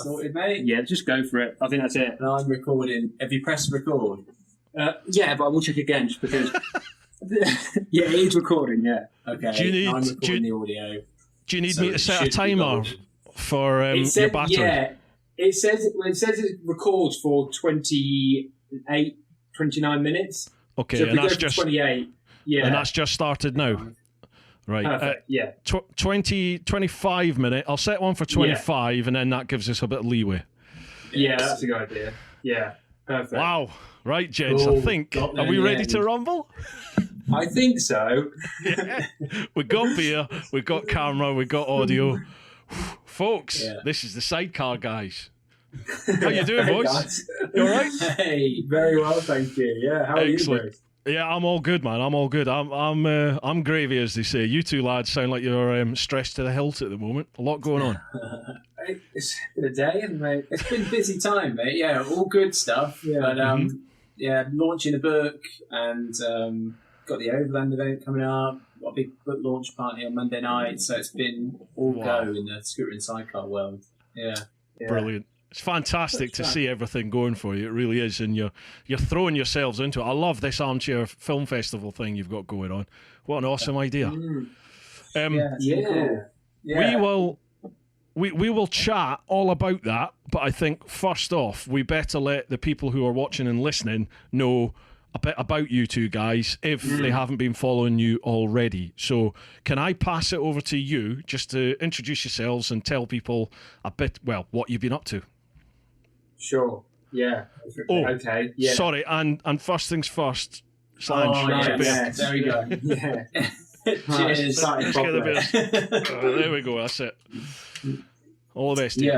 Sorted, mate? Yeah, just go for it. I think that's it. And I'm recording. Have you pressed record? Yeah, but I will check again just because. Yeah, it is recording, yeah. Okay, Do you need- I'm do recording you- the audio. Do you need So me to it set a should be timer golden. for your battery? Yeah, it says it records for 29 minutes. Okay, So if and we go that's for just 28, yeah. and that's just started now. Right. Perfect, yeah. 25 minute. I'll set one for 25 and then that gives us a bit of leeway. Yeah, that's a good idea. Yeah, perfect. Wow. Right, gents, Cool. I think. Got there Are we in the ready to end. rumble? I think so. Yeah. We've got beer, we've got camera, we've got audio. Folks, this is the Sidecar Guys. How you doing, Hey, boys? guys. You all right? Hey, Very well, thank you. Yeah, how are Excellent. you, Bruce? Yeah, I'm all good, man. I'm all good. I'm gravy, as they say. You two lads sound like you're stressed to the hilt at the moment. A lot going on. It's been a day, hasn't it? it's been a busy time, mate. Yeah, all good stuff. Yeah. But launching a book and got the Overland event coming up. Got a big book launch party on Monday night. So it's been all Wow. go in the scooter and sidecar world. Yeah. Brilliant. It's fantastic to see everything going for you. It really is, and you're throwing yourselves into it. I love this armchair film festival thing you've got going on. What an awesome idea! Yeah. We will chat all about that, but I think first off we better let the people who are watching and listening know a bit about you two guys if they haven't been following you already. So can I pass it over to you just to introduce yourselves and tell people a bit, well, what you've been up to? Sure. Yeah. Oh, okay. Yeah. Sorry, and first things first. Slange, Oh, that's a beer. yes. There we go. Yeah. Cheers. Started Let's get the properly. beer. There we go, that's it. All the best to you.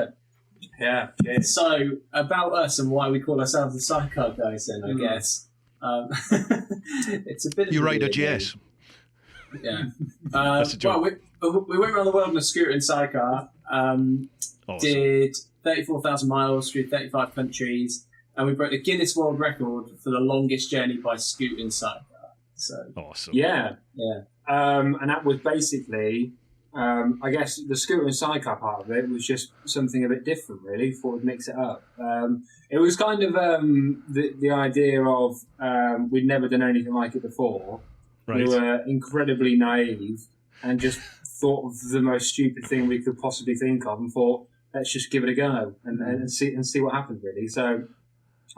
Yeah. Yeah. So, about us and why we call ourselves the Sidecar Guys, then, I guess. It's a bit of You a write a weird GS. one. Yeah. That's a joke. Well, we went around the world in a scooter and sidecar. Awesome. Did 34,000 miles through 35 countries, and we broke the Guinness World Record for the longest journey by scooter and sidecar. So, Awesome. Yeah. yeah. And that was basically, I guess, the scooter and sidecar part of it was just something a bit different, really. Thought we'd mix it up. It was kind of the idea of we'd never done anything like it before. Right. We were incredibly naive and just thought of the most stupid thing we could possibly think of and thought, let's just give it a go and see what happens, really. So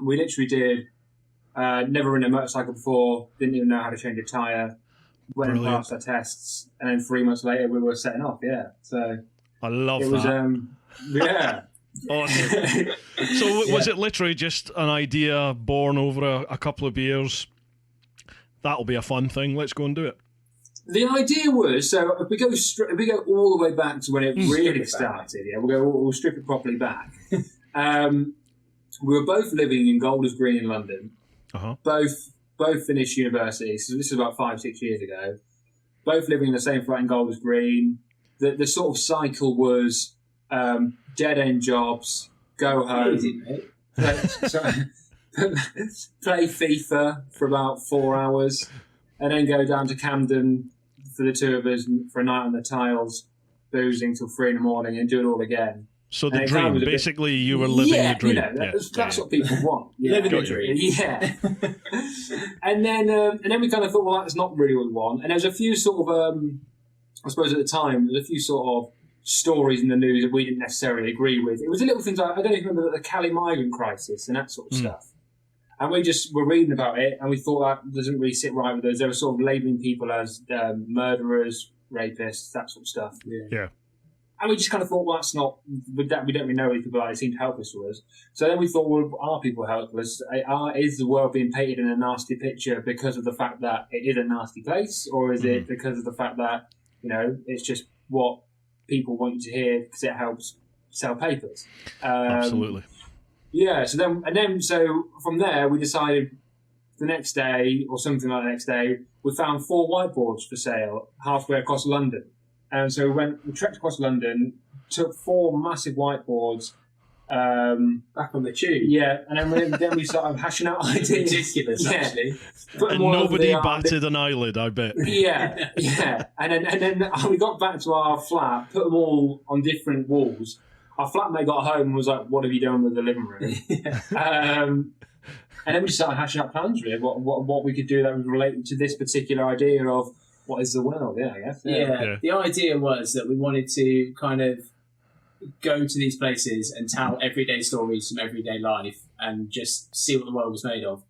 we literally did, never ridden a motorcycle before, didn't even know how to change a tyre, went and Brilliant. passed our tests, and then 3 months later we were setting off, yeah. So I love it that. was, yeah. Awesome. So was it literally just an idea born over a couple of beers? That'll be a fun thing. Let's go and do it. The idea was, so if we go all the way back to when it really started, yeah, we'll strip it properly back. We were both living in Golders Green in London. Uh-huh. Both finished university, so this is about 5-6 years ago. Both living in the same flat in Golders Green. The sort of cycle was dead end jobs, go home, Easy, mate. play FIFA for about 4 hours, and then go down to Camden for the two of us for a night on the tiles, boozing till 3 a.m. and do it all again. So And the it kind of dream, was a bit- basically you were living the dream. That's what people want. Living Got the you. dream. Yeah. and then we kind of thought, well, that's not really what we want. And there was a few sort of, I suppose at the time, there was a few sort of stories in the news that we didn't necessarily agree with. It was a little things like, I don't even remember the Cali migrant crisis and that sort of stuff. And we just were reading about it, and we thought that doesn't really sit right with us. They were sort of labelling people as murderers, rapists, that sort of stuff. Yeah. And we just kind of thought, well, that's not, we don't really know these people, they seem helpless to us. So then we thought, well, are people helpless? Is the world being painted in a nasty picture because of the fact that it is a nasty place? Or is it because of the fact that, it's just what people want you to hear because it helps sell papers? Absolutely. Yeah, so from there, we decided the next day, or something like the next day, we found 4 whiteboards for sale halfway across London. And so we trekked across London, took 4 massive whiteboards. Back on the tube. Yeah, and then we started hashing out ideas. Ridiculous, actually. Put And them all over nobody the- batted an eyelid, I bet. Yeah. And then we got back to our flat, put them all on different walls, our flatmate got home and was like, "What have you done with the living room?" And then we just started hashing out plans, really, what we could do that was related to this particular idea of what is the world. Yeah, I guess. Yeah. The idea was that we wanted to kind of go to these places and tell everyday stories from everyday life and just see what the world was made of.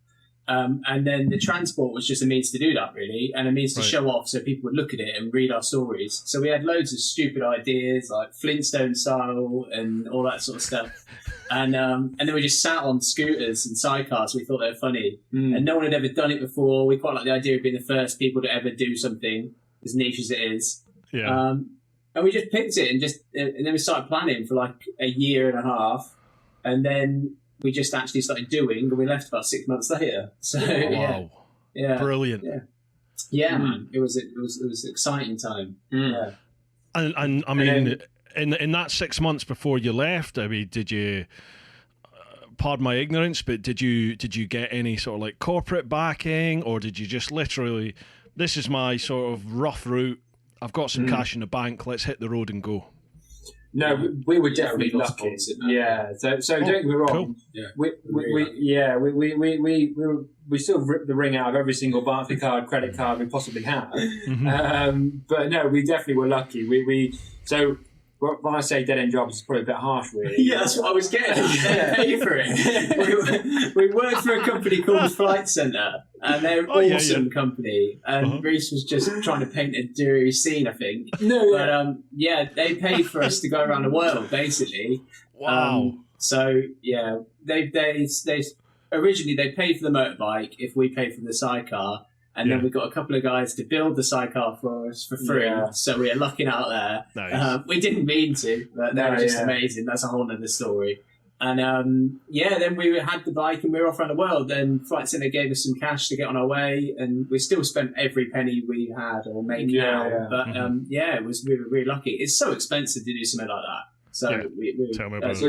And then the transport was just a means to do that, really, and a means to show off so people would look at it and read our stories. So we had loads of stupid ideas, like Flintstone style and all that sort of stuff. And then we just sat on scooters and sidecars. We thought they were funny. And no one had ever done it before. We quite like the idea of being the first people to ever do something as niche as it is. Yeah. And we just picked it and then we started planning for like a year and a half. And then we just actually started doing, and we left about 6 months later. So yeah, brilliant. Yeah, man, it was an exciting time. Yeah, and I mean, in that 6 months before you left, I mean, did you? Pardon my ignorance, but did you get any sort of like corporate backing, or did you just literally, this is my sort of rough route, I've got some cash in the bank, let's hit the road and go? No, we were definitely lucky. Yeah, so don't get me wrong. Cool. We still ripped the ring out of every single Barclaycard credit card we possibly had. But no, we definitely were lucky. So when I say dead end jobs, it's probably a bit harsh, really. Yeah, that's what I was getting. They pay for it. We worked for a company called Flight Centre, and they're an awesome company. And Reece was just trying to paint a dreary scene, I think. But they paid for us to go around the world, basically. Wow. So yeah, they originally they paid for the motorbike if we paid for the sidecar. And then we got a couple of guys to build the sidecar for us for free. Yeah. So we were lucking out there. Nice. We didn't mean to, but they were just amazing. That's a whole other story. And then we had the bike and we were off around the world. Then Flight Centre gave us some cash to get on our way. And we still spent every penny we had or make now. Yeah. But it was really, really lucky. It's so expensive to do something like that. So we tell me about it. So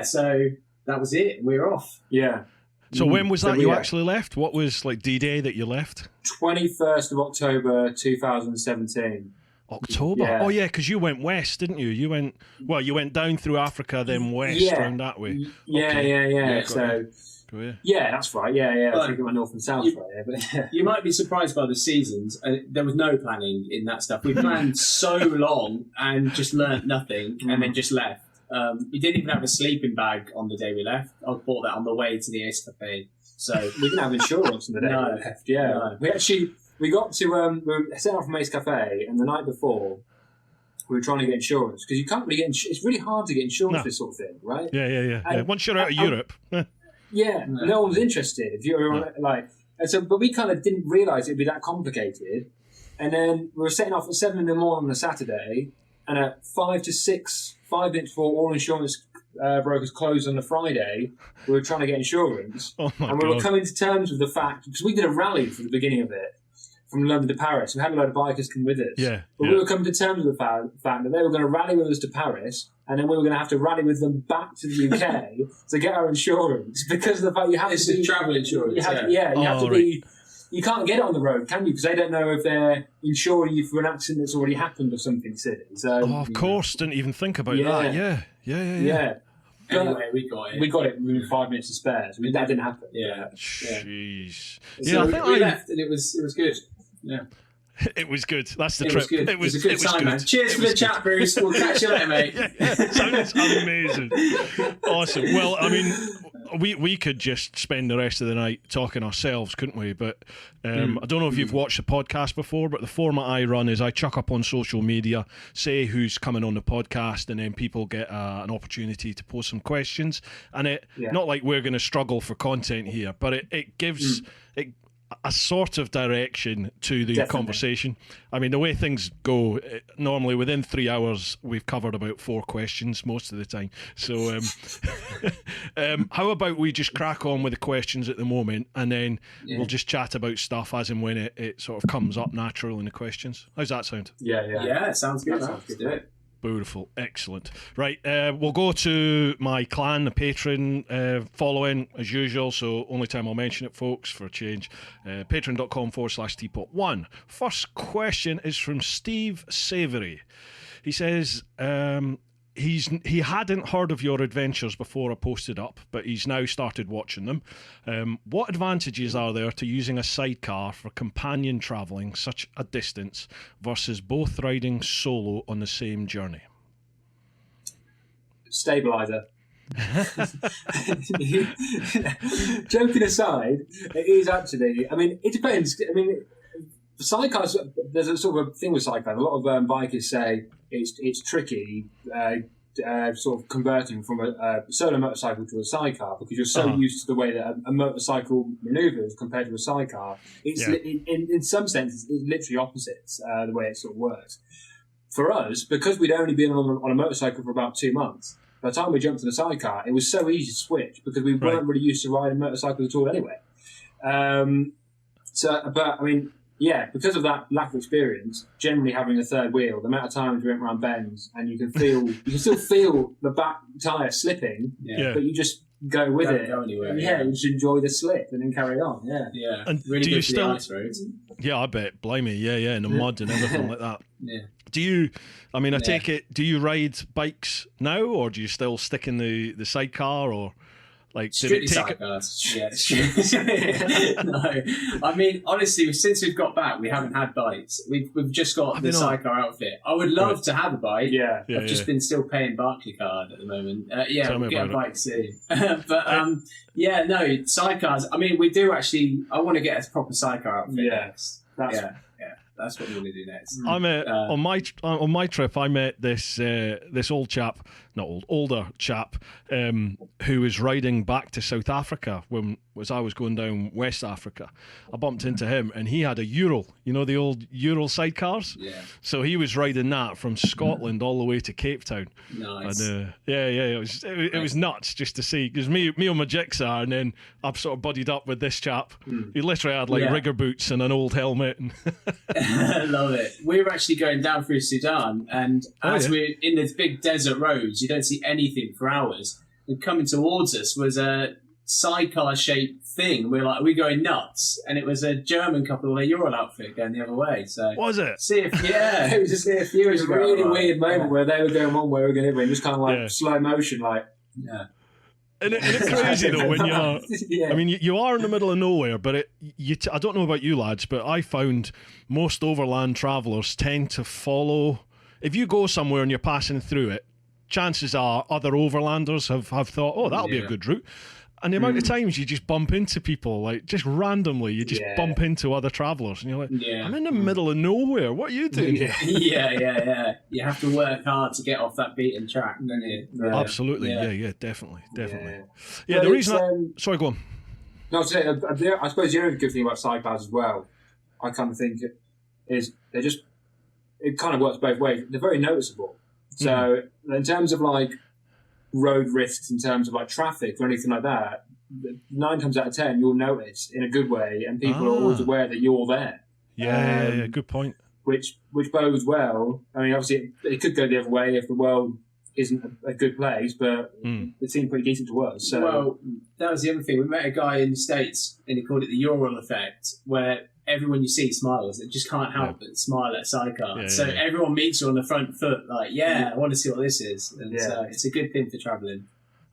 so that was it. We were off. Yeah. So when was that you actually left? What was like D-Day that you left? 21st of October 2017. October? Yeah. Oh yeah, because you went west, didn't you? You went down through Africa, then west around that way. Yeah. So that's right. Yeah. I think it went north and south You might be surprised by the seasons. There was no planning in that stuff. We planned so long and just learnt nothing, and then just left. We didn't even have a sleeping bag on the day we left. I bought that on the way to the escapade. So we didn't have insurance on the day we left. Yeah, no. we got to we were set off from Ace Cafe, and the night before we were trying to get insurance because you can't really get. It's really hard to get insurance for this sort of thing, right? Yeah. Once you're out of Europe, no one was interested. If you were but we kind of didn't realise it'd be that complicated. And then we were setting off at 7 a.m. on a Saturday, and at 5 minutes before all insurance brokers closed on the Friday, we were trying to get insurance. And we were coming to terms with the fact, because we did a rally for the beginning of it, from London to Paris. We had a load of bikers come with us. We were coming to terms with the fact that they were going to rally with us to Paris, and then we were going to have to rally with them back to the UK to get our insurance, because of the fact you have to be... travel insurance. You have to be... You can't get it on the road, can you? Because they don't know if they're insuring you for an accident that's already happened or something silly. So, of course, didn't even think about that. Yeah. Anyway, we got it. We got it with 5 minutes to spare. So that didn't happen. Yeah. Jeez. So I think we left, and it was good. Yeah. It was good. That's the trip. It was a good time, man. Cheers for the chat, Bruce. We'll catch you later, mate. Sounds amazing. Awesome. Well, I mean, we could just spend the rest of the night talking ourselves, couldn't we? But I don't know if you've watched the podcast before, but the format I run is I chuck up on social media, say who's coming on the podcast, and then people get an opportunity to post some questions. And not like we're going to struggle for content here, but it gives... a sort of direction to the conversation. I mean, the way things go, normally within 3 hours, we've covered about 4 questions most of the time. So how about we just crack on with the questions at the moment, and then we'll just chat about stuff as and when it sort of comes up natural in the questions. How's that sound? Yeah, it sounds good. Sounds good. Do it. Beautiful. Excellent. Right, we'll go to my clan, the Patreon following, as usual, so only time I'll mention it, folks, for a change. Patreon.com/TeapotOne. First question is from Steve Savoury. He says he hadn't heard of your adventures before I posted up, but he's now started watching them. What advantages are there to using a sidecar for companion travelling such a distance versus both riding solo on the same journey? Stabilizer. Joking aside, it is actually. I mean, it depends. I mean, sidecars. There's a sort of thing with sidecars. A lot of bikers say it's tricky, sort of converting from a solo motorcycle to a sidecar because you're so used to the way that a motorcycle manoeuvres compared to a sidecar. It's in some sense it's literally opposites the way it sort of works. For us, because we'd only been on a motorcycle for about 2 months. By the time we jumped to the sidecar, it was so easy to switch because we weren't really used to riding motorcycles at all anyway. But I mean, yeah, because of that lack of experience, generally having a third wheel, the amount of times we went around bends and you can still feel the back tyre slipping, but you just go with it. Go anywhere, you just enjoy the slip and then carry on. Yeah. And really do good you for still? the ice roads. Yeah, I bet. Blimey, yeah, in the mud and everything like that. Yeah. Do you? I mean, I take it. Do you ride bikes now, or do you still stick in the sidecar, or like strictly sidecars? Yeah. No, I mean, honestly, since we've got back, we haven't had bikes. We've just got the sidecar outfit. I would love to have a bike. I've just been still paying Barclay card at the moment. We'll get a bike soon. But no, sidecars. I mean, we do actually. I want to get a proper sidecar outfit next. That's what we're going to do next. I met on my trip. I met this older chap, who was riding back to South Africa as I was going down West Africa. I bumped into him, and he had a Ural. You know the old Ural sidecars. Yeah. So he was riding that from Scotland all the way to Cape Town. Nice. And, it was nuts just to see because me on my jigsaw, and then I've sort of buddied up with this chap. He literally had rigger boots and an old helmet. I love it. We were actually going down through Sudan, and as we're in the big desert roads, you don't see anything for hours. And coming towards us was a sidecar-shaped thing. We're like, are we going nuts? And it was a German couple with a Ural outfit going the other way. So was it? It was just a really weird moment where they were going one way, we were going the other way, just kind of like slow motion, like. Yeah. And it's crazy though when you're. I mean, you are in the middle of nowhere, but I don't know about you lads, but I found most overland travellers tend to follow. If you go somewhere and you're passing through it, chances are other overlanders have thought, oh, that'll be a good route. And the amount of times you just bump into people, like just randomly, you just bump into other travellers, and you're like, I'm in the middle of nowhere. What are you doing? Yeah. You have to work hard to get off that beaten track, don't you? Absolutely. Yeah, definitely. Yeah, the reason. Sorry, go on. No, I suppose the other good thing about sidecars as well, I kind of think, is it kind of works both ways. They're very noticeable. So in terms of like road risks, in terms of like traffic or anything like that, 9 times out of 10 you'll notice in a good way, and people are always aware that you're there. Yeah, good point. Which bodes well. I mean, obviously it could go the other way if the world isn't a good place, but it seemed pretty decent to us. So. Well, that was the other thing. We met a guy in the States, and he called it the Ural effect, where everyone you see smiles. It just can't help but smile at a sidecar. Everyone meets you on the front foot, like, I want to see what this is. And it's a good thing for travelling.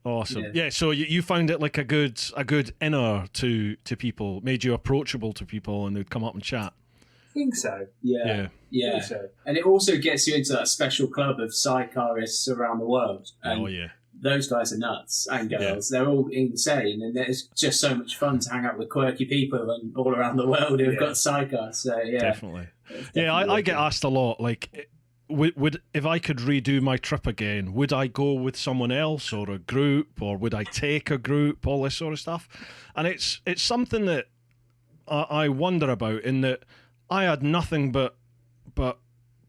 Awesome. Yeah, so you found it like a good inner to people, made you approachable to people, and they'd come up and chat. I think so. Yeah. I think so. And it also gets you into that special club of sidecarists around the world. And those guys are nuts, and girls. They're all insane, and it's just so much fun to hang out with quirky people and all around the world who've got sidecars. So definitely. I get asked a lot, like, would if I could redo my trip again, would I go with someone else or a group, or would I take a group? All this sort of stuff, and it's something that I wonder about. In that I had nothing but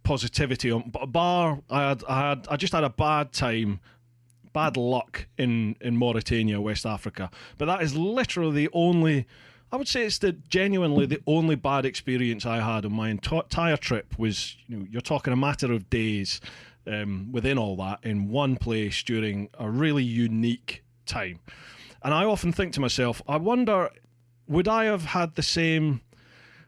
positivity on bar. I just had a bad luck in Mauritania, West Africa. But that is literally the only, I would say it's genuinely the only bad experience I had on my entire trip. Was, you're talking a matter of days within all that in one place during a really unique time. And I often think to myself, I wonder, would I have had the same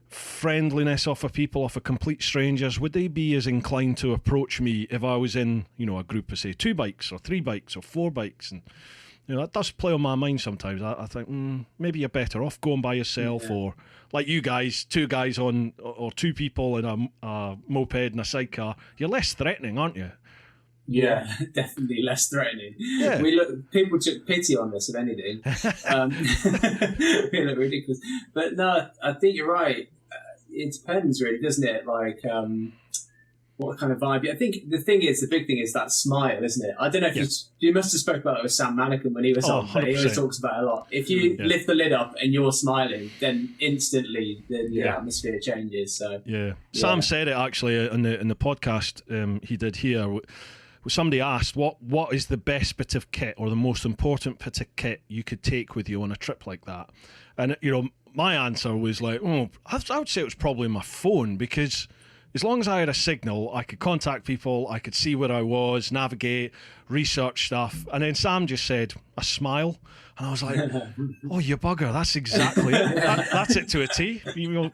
friendliness off of people, off of complete strangers, would they be as inclined to approach me if I was in, a group of, say, 2 bikes or 3 bikes or 4 bikes? And, that does play on my mind sometimes. I think, maybe you're better off going by yourself, or like you guys, 2 guys on, or 2 people in a moped and a sidecar. You're less threatening, aren't you? Yeah, definitely less threatening. Yeah. People took pity on us, if anything. We look ridiculous. But no, I think you're right. It depends, really, doesn't it? Like, what kind of vibe? I think the big thing is that smile, isn't it? I don't know if you must have spoke about it with Sam Manican when he was on, but he always talks about it a lot. If you lift the lid up and you're smiling, then instantly the atmosphere changes. So Sam said it actually in the podcast he did here. Somebody asked what is the best bit of kit or the most important bit of kit you could take with you on a trip like that, and my answer was like, I would say it was probably my phone, because as long as I had a signal, I could contact people, I could see where I was, navigate, research stuff. And then Sam just said, a smile. And I was like, oh, you bugger, that's exactly it. That's it to a T. You will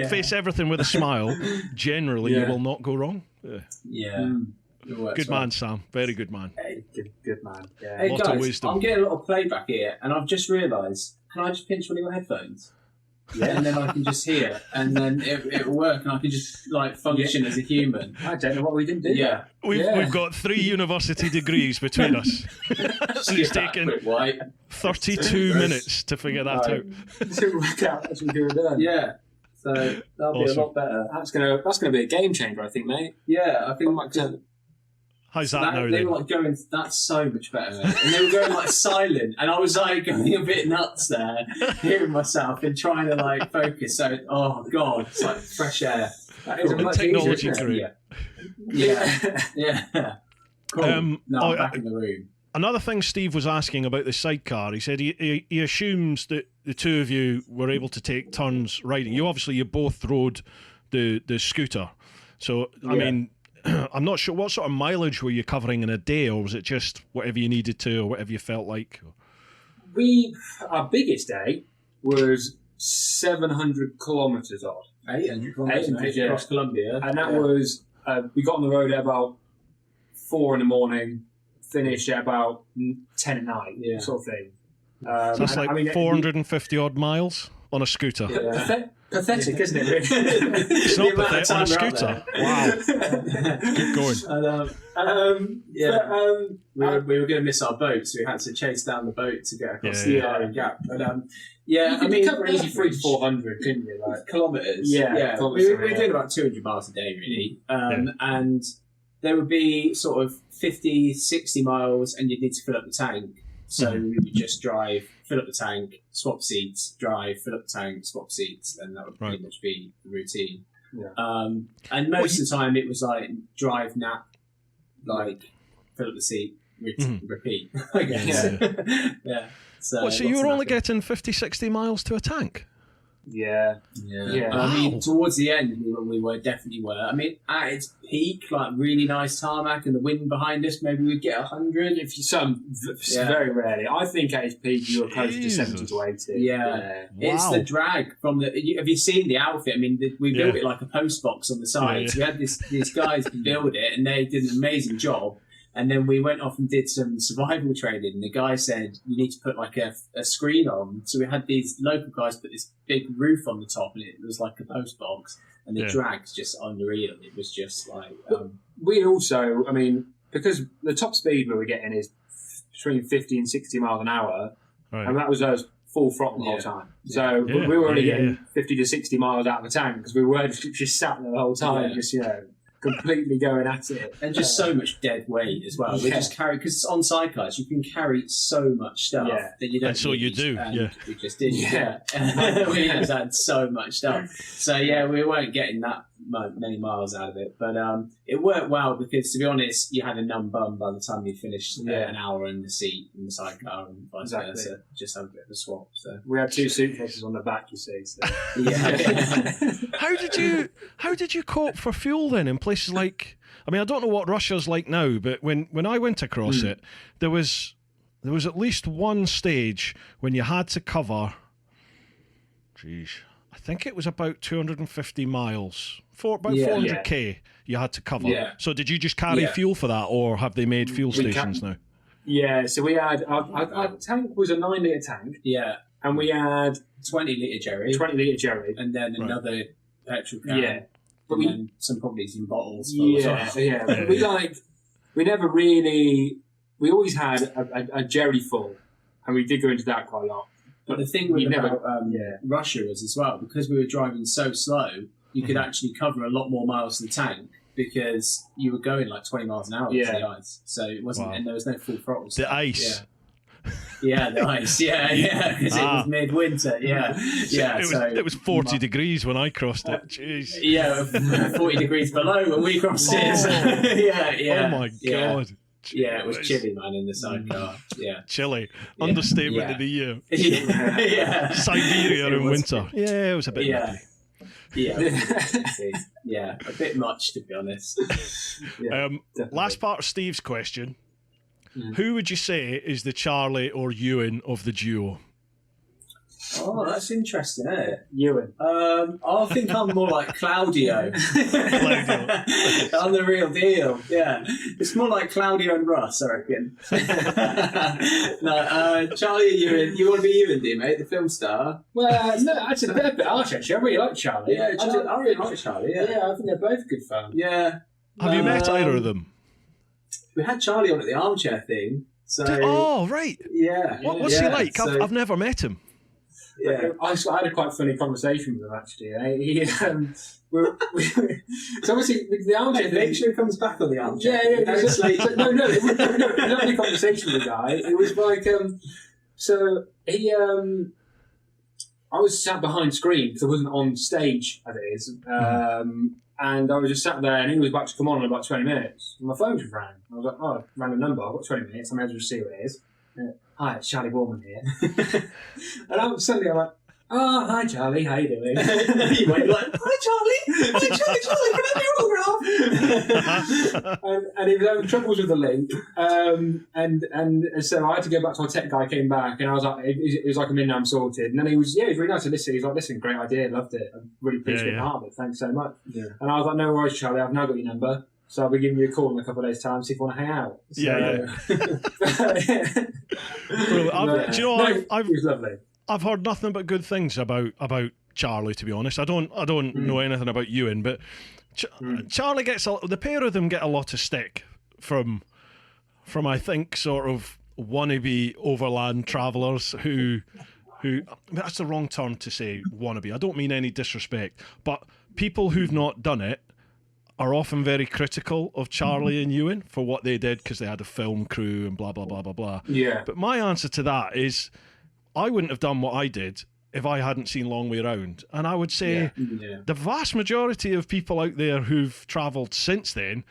face everything with a smile. Generally, you will not go wrong. Good man, Sam. Very good man. Hey, good man. Yeah. Hey, lot guys, of wisdom. I'm getting a little playback here, and I've just realised, can I just pinch one of your headphones? Yeah, and then I can just hear, and then it'll work, and I can just function as a human. I don't know what we didn't do. Yeah, we've got 3 university degrees between us, and it's taken 32 minutes to figure that out. To work out as we do it. Yeah, so that'll be a lot better. That's gonna be a game changer, I think, mate. Yeah, I think. How's that now? They were going. That's so much better, mate. And they were going silent, and I was going a bit nuts there, hearing myself and trying to focus. So, oh god, it's like fresh air. That is a much technology easier, great. Yeah. Cool. I'm back in the room. Another thing Steve was asking about the sidecar, he said he assumes that the 2 of you were able to take turns riding. You both rode the scooter, so I mean. I'm not sure, what sort of mileage were you covering in a day, or was it just whatever you needed to or whatever you felt like? Our biggest day was 700 kilometres odd. 800 kilometres across Colombia. And that was, we got on the road at about 4 in the morning, finished at about 10 at night, sort of thing. So that's 450 odd miles on a scooter. Yeah. Pathetic, isn't it? Really? It's not pathetic on a scooter. Wow. Keep going. We were going to miss our boat, so we had to chase down the boat to get across the Iron Gap. But you could cover easy 300 to 400, couldn't you? Kilometres. Yeah. We were doing about 200 miles a day, really. And there would be sort of 50, 60 miles, and you'd need to fill up the tank. So we would just drive, fill up the tank, swap seats, drive, fill up the tank, swap seats, and that would pretty much be the routine. Yeah. And most of the time it was drive, nap, fill up the seat, repeat, I guess. Yeah. So you were only getting 50, 60 miles to a tank? Yeah. I mean, towards the end, we definitely were. I mean, at its peak, really nice tarmac and the wind behind us, maybe we'd get 100. If you very rarely. I think at its peak you were close to 70 to 80. Yeah. It's the drag from the. Have you seen the outfit? I mean, we built it like a post box on the side. So we had these guys build it, and they did an amazing job. And then we went off and did some survival training, and the guy said, you need to put a screen on. So we had these local guys put this big roof on the top, and it was like a post box, and the drag's just unreal. It was just we also, I mean, because the top speed we were getting is between 50 and 60 miles an hour, and that was us full throttle the whole time. So we were only getting 50 to 60 miles out of the tank, because we were just sat there the whole time, just, completely going at it. And just so much dead weight as well. We just carry, because on sidecars you can carry so much stuff that you don't and so need, you do, we just did, we just had so much stuff. So we weren't getting that many miles out of it, but it worked well, because to be honest, you had a numb bum by the time you finished an hour in the seat in the sidecar, and vice versa. Just have a bit of a swap. So we had 2 suitcases on the back, you see. So. How did you cope for fuel then in places like? I mean, I don't know what Russia's like now, but when I went across it, there was at least one stage when you had to cover. I think it was about 250 miles, about Yeah. 400k you had to cover. Yeah. So did you just carry Yeah. fuel for that, or have they made fuel stations now? Yeah, so we had our tank was a 9-litre tank, Yeah. and we had 20-litre Jerry. 20-litre Jerry. And then another petrol can. Yeah. But And we, then some probably some bottles. full as well. yeah. But we never really. We always had a Jerry full, and we did go into that quite a lot. But the thing with never- Russia was as well, because we were driving so slow, you could actually cover a lot more miles to the tank because you were going like 20 miles an hour to the ice. So it wasn't, and there was no full throttle. The stuff. ice. Yeah, the ice. Yeah, because it was midwinter. Yeah, It was 40 degrees when I crossed it. Jeez. Yeah, 40 degrees below when we crossed it. Oh my God. Yeah, it was chilly, man, in the sidecar. Yeah. Chilly. Understatement of the year. Yeah. Siberia in winter. Yeah, it was a bit Yeah. nippy. Yeah, a bit much, to be honest. Last part of Steve's question. Who would you say is the Charlie or Ewan of the duo? Oh, that's interesting, isn't it? Ewan. I think I'm more like Claudio. I'm the real deal. Yeah, it's more like Claudio and Russ, I reckon. No, Charlie or Ewan. You want to be Ewan, do you, mate? The film star. Well, no, actually, they're a bit harsh, actually. I really like Charlie. Yeah, I really like Charlie. Yeah, I think they're both good fun. Yeah. Have you met either of them? We had Charlie on at the armchair thing. So. Oh, right. Yeah. What's he like? I've never met him. Yeah. I had a quite funny conversation with him, actually. So obviously, with the armchair thing... Make sure he comes back on the armchair. Yeah. It was a lovely conversation with the guy. It was like... So, he... I was sat behind screen, because I wasn't on stage, as it is. And I was just sat there, and he was about to come on in about 20 minutes. And my phone just rang. I was like, oh, random number. I've got 20 minutes. I may as well just see what it is. Hi, it's Charlie Borman here. And suddenly I'm like, oh, hi Charlie, how you doing? You went like, hi Charlie, can I have your autograph? and he was having troubles with the link. And so I had to go back to our tech guy, came back, and I was like, it was like, I'm in now, I'm sorted. And then he was really nice to listen. He was like, listen, great idea, loved it. I'm really pleased to be part of it. Thanks so much. Yeah. And I was like, no worries, Charlie, I've now got your number. So I'll be giving you a call in a couple of days' time, see if you want to hang out. So, do you know, it was lovely. I've heard nothing but good things about Charlie, to be honest. I don't know anything about Ewan, but Charlie gets the pair of them get a lot of stick from I think sort of wannabe overland travellers who that's the wrong term to say, wannabe. I don't mean any disrespect, but people who've not done it are often very critical of Charlie and Ewan for what they did because they had a film crew and blah, blah, blah, blah, blah. Yeah. But my answer to that is I wouldn't have done what I did if I hadn't seen Long Way Round. And I would say the vast majority of people out there who've travelled since then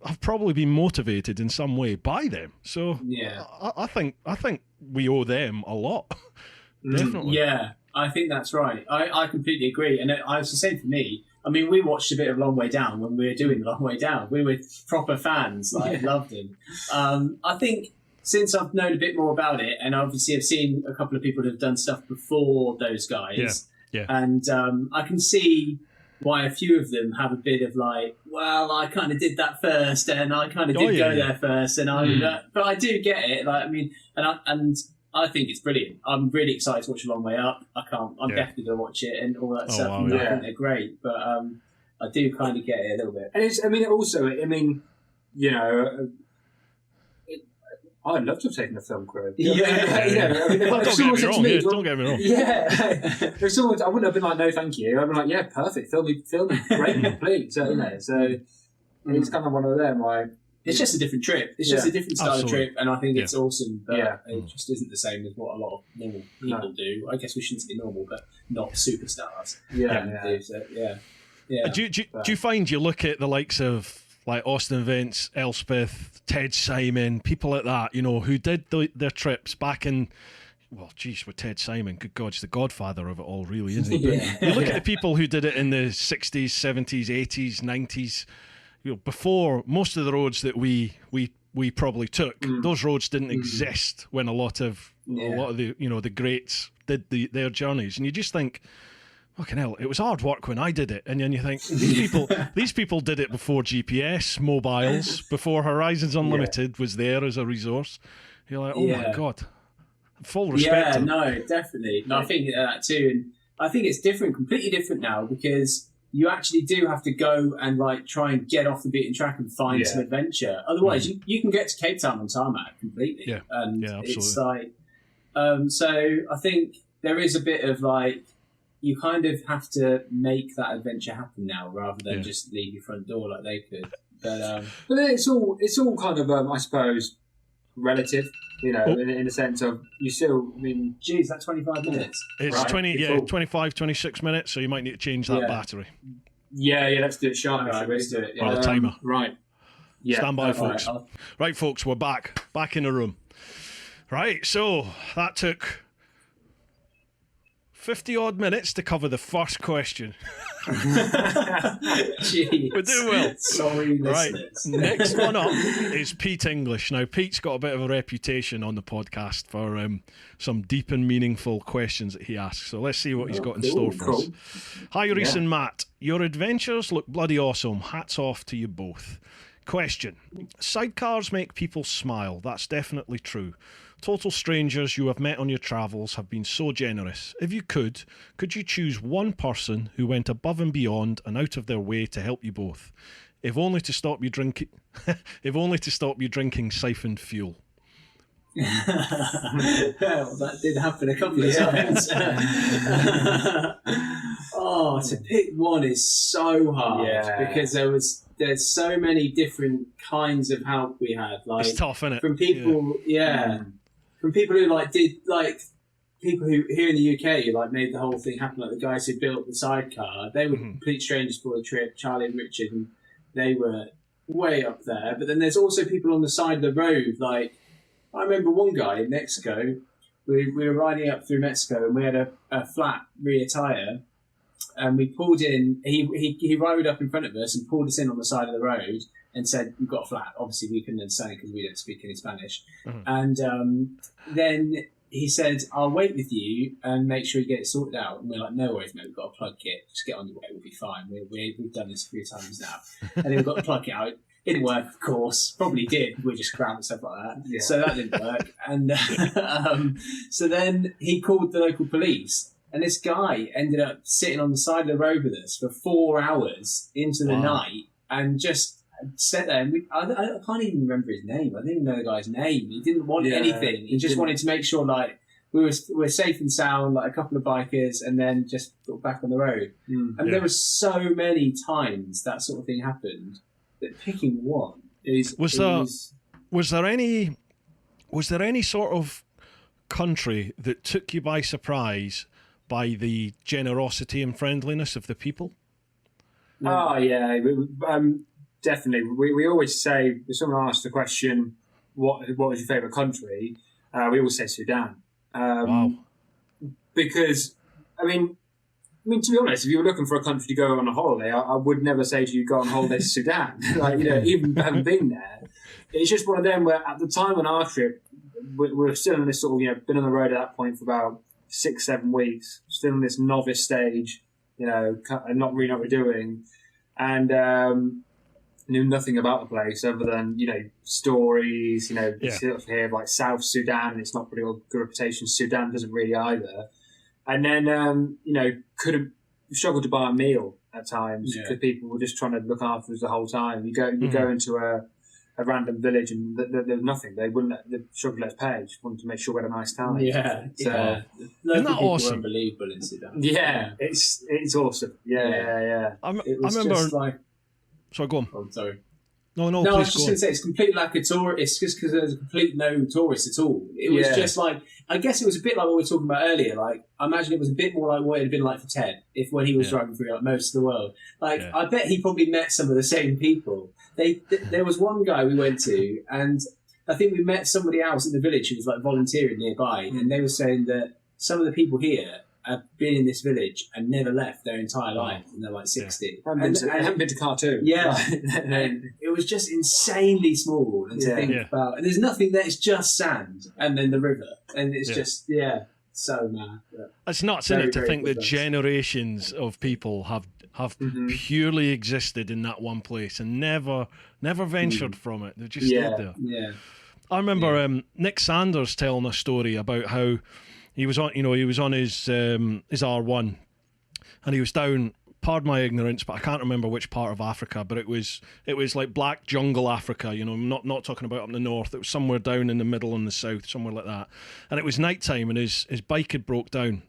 have probably been motivated in some way by them. So I think we owe them a lot. Definitely. Yeah, I think that's right. I completely agree. And I was the same for me. I mean, we watched a bit of Long Way Down when we were doing Long Way Down. We were proper fans, loved him. I think since I've known a bit more about it, and obviously I've seen a couple of people that have done stuff before those guys, and I can see why a few of them have a bit of like, well, I kind of did that first, and I kind of did go there first, and but I do get it. Like, I mean, and I think it's brilliant. I'm really excited to watch A Long Way Up. I'm definitely going to watch it and all that stuff. Wow, I think they're great, but I do kind of get it a little bit. And I'd love to have taken a film crew. Don't get me wrong. Yeah. If someone, I wouldn't have been like, no, thank you. I'd been like, yeah, perfect. Film me, great, please. So, it's kind of one of them, like, it's just a different trip. It's just a different style of trip, and I think it's awesome. But it just isn't the same as what a lot of normal people do. I guess we shouldn't say normal, but not superstars. Do you find you look at the likes of like Austin Vince, Elspeth, Ted Simon, people like that, who did their trips back in, well, geez, with Ted Simon, good God, he's the godfather of it all, really, isn't he? You look at the people who did it in the 60s, 70s, 80s, 90s, before most of the roads that we probably took, those roads didn't exist when a lot of the the greats did their journeys, and you just think, fucking hell, it was hard work when I did it. And then you think, these people did it before GPS, mobiles, before Horizons Unlimited was there as a resource. You're like, oh my God. Full respect. Yeah, no, definitely. No, I think that too. And I think it's completely different now, because you actually do have to go and like try and get off the beaten track and find some adventure. Otherwise, you can get to Cape Town on tarmac completely. Yeah, and absolutely. It's like, so I think there is a bit of like, you kind of have to make that adventure happen now, rather than just leave your front door like they could. But it's all kind of, I suppose, relative. You know, in the sense of you still. I mean, geez, that's 25 minutes. It's 25, 26 minutes. So you might need to change that battery. Yeah. Let's do it sharp. Right, let's do it. Or the timer. Right. Yeah. Stand by, folks. Right, Right, folks, we're back in the room. Right, so that took 50 odd minutes to cover the first question. Jeez. We're doing well. Sorry, Right, listeners. next one up is Pete English. Now, Pete's got a bit of a reputation on the podcast for some deep and meaningful questions that he asks. So let's see what he's got in store for us. Hi, Reece and Matt. Your adventures look bloody awesome. Hats off to you both. Question. Sidecars make people smile. That's definitely true. Total strangers you have met on your travels have been so generous. If you could you choose one person who went above and beyond and out of their way to help you both? If only to stop you drinking siphoned fuel. Well, that did happen a couple of times. To pick one is so hard, because there's so many different kinds of help we had. Like, it's tough, isn't it? From people, from people who people who here in the UK like made the whole thing happen. Like the guys who built the sidecar, they were complete strangers for the trip. Charlie and Richard, and they were way up there. But then there's also people on the side of the road. Like, I remember one guy in Mexico. We were riding up through Mexico, and we had a flat rear tyre. And we pulled in. He rode up in front of us and pulled us in on the side of the road and said, "We've got a flat." Obviously, we couldn't understand it because we don't speak any Spanish. And then he said, "I'll wait with you and make sure you get it sorted out." And we're like, "No worries, mate. We've got a plug kit. Just get on your way. We'll be fine. We've done this a few times now." And then we got the plug kit out. It didn't work, of course. Probably did. We just crammed and stuff like that. Yeah. So that didn't work. And so then he called the local police. And this guy ended up sitting on the side of the road with us for 4 hours into the night and just sat there. And I can't even remember his name. I didn't even know the guy's name. He didn't want anything. He just wanted to make sure like we were safe and sound, like a couple of bikers, and then just got back on the road. And there were so many times that sort of thing happened that picking one is. Was there any sort of country that took you by surprise by the generosity and friendliness of the people? Oh, yeah. Definitely. We always say, if someone asks the question, what was your favourite country? We always say Sudan. Wow. Because, I mean, to be honest, if you were looking for a country to go on a holiday, I would never say to you, go on holiday to Sudan. Like, even having been there. It's just one of them where at the time on our trip, we're still in this sort of, been on the road at that point for about 6-7 weeks, still in this novice stage, and not really know what we're doing, and knew nothing about the place other than stories. Sort of hear of like South Sudan. It's not pretty good reputation. Sudan doesn't really either. And then couldn't struggle to buy a meal at times because people were just trying to look after us the whole time. You go into a random village and there was nothing. They struggled to let us pay. Just wanted to make sure we had a nice time. Yeah. Isn't that awesome? Unbelievable in Sudan. Yeah, it's awesome. Yeah. I remember. Sorry, go on. Oh, sorry. No, I was just going to say it's completely like a tour. It's just because there's a complete no tourists at all. It was just like, I guess it was a bit like what we were talking about earlier. Like, I imagine it was a bit more like what it had been like for Ted when he was driving through like most of the world. Like, I bet he probably met some of the same people. There was one guy we went to, and I think we met somebody else in the village who was like volunteering nearby, and they were saying that some of the people here have been in this village and never left their entire life, and they're like 60. I haven't been to Khartoum. Yeah, and it was just insanely small. And to think about, and there's nothing there. It's just sand, and then the river, and it's just so mad. It's nuts, isn't Very, it, to very think good that place. generations of people have purely existed in that one place and never ventured from it. They've just stayed there. Yeah. I remember Nick Sanders telling a story about how he was on his R1, and he was down. Pardon my ignorance, but I can't remember which part of Africa. But it was like black jungle Africa. Not talking about up in the north. It was somewhere down in the middle and the south, somewhere like that. And it was night time, and his bike had broke down.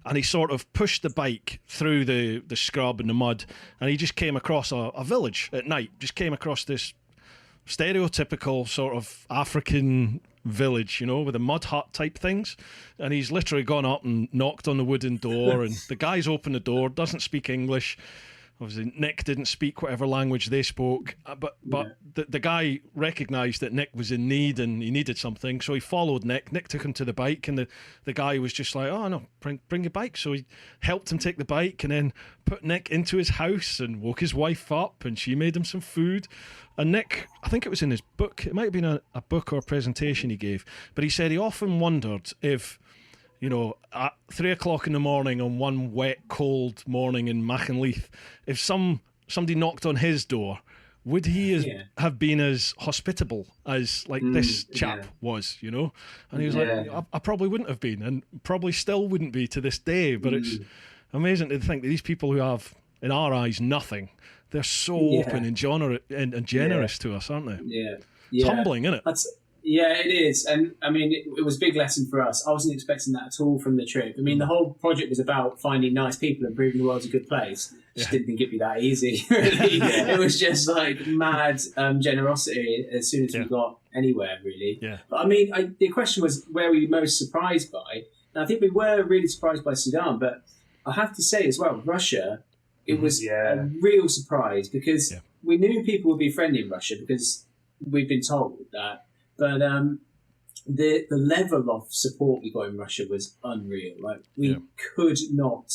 And he sort of pushed the bike through the scrub and the mud, and he just came across a village at night. Just came across this stereotypical sort of African village, with the mud hut type things. And he's literally gone up and knocked on the wooden door, and the guy's opened the door, doesn't speak English. Obviously, Nick didn't speak whatever language they spoke, but the guy recognised that Nick was in need and he needed something, so he followed Nick. Nick took him to the bike, and the guy was just like, "Oh no, bring your bike." So he helped him take the bike, and then put Nick into his house and woke his wife up, and she made him some food. And Nick, I think it was in his book, it might have been a book or a presentation he gave, but he said he often wondered if, at 3 o'clock in the morning on one wet, cold morning in Machynleith, if somebody knocked on his door, would he have been as hospitable as this chap was, And he was like, I probably wouldn't have been, and probably still wouldn't be to this day. But it's amazing to think that these people who have, in our eyes, nothing, they're so open and generous to us, aren't they? Yeah. It's humbling, isn't it? Yeah, it is. And I mean, it was a big lesson for us. I wasn't expecting that at all from the trip. I mean, the whole project was about finding nice people and proving the world's a good place. Just didn't think it'd be that easy, really. It was just like mad generosity as soon as we got anywhere, really. Yeah. But I mean, the question was, where were you most surprised by? And I think we were really surprised by Sudan, but I have to say as well, Russia, it was a real surprise because we knew people would be friendly in Russia because we've been told that. But the level of support we got in Russia was unreal. Like we could not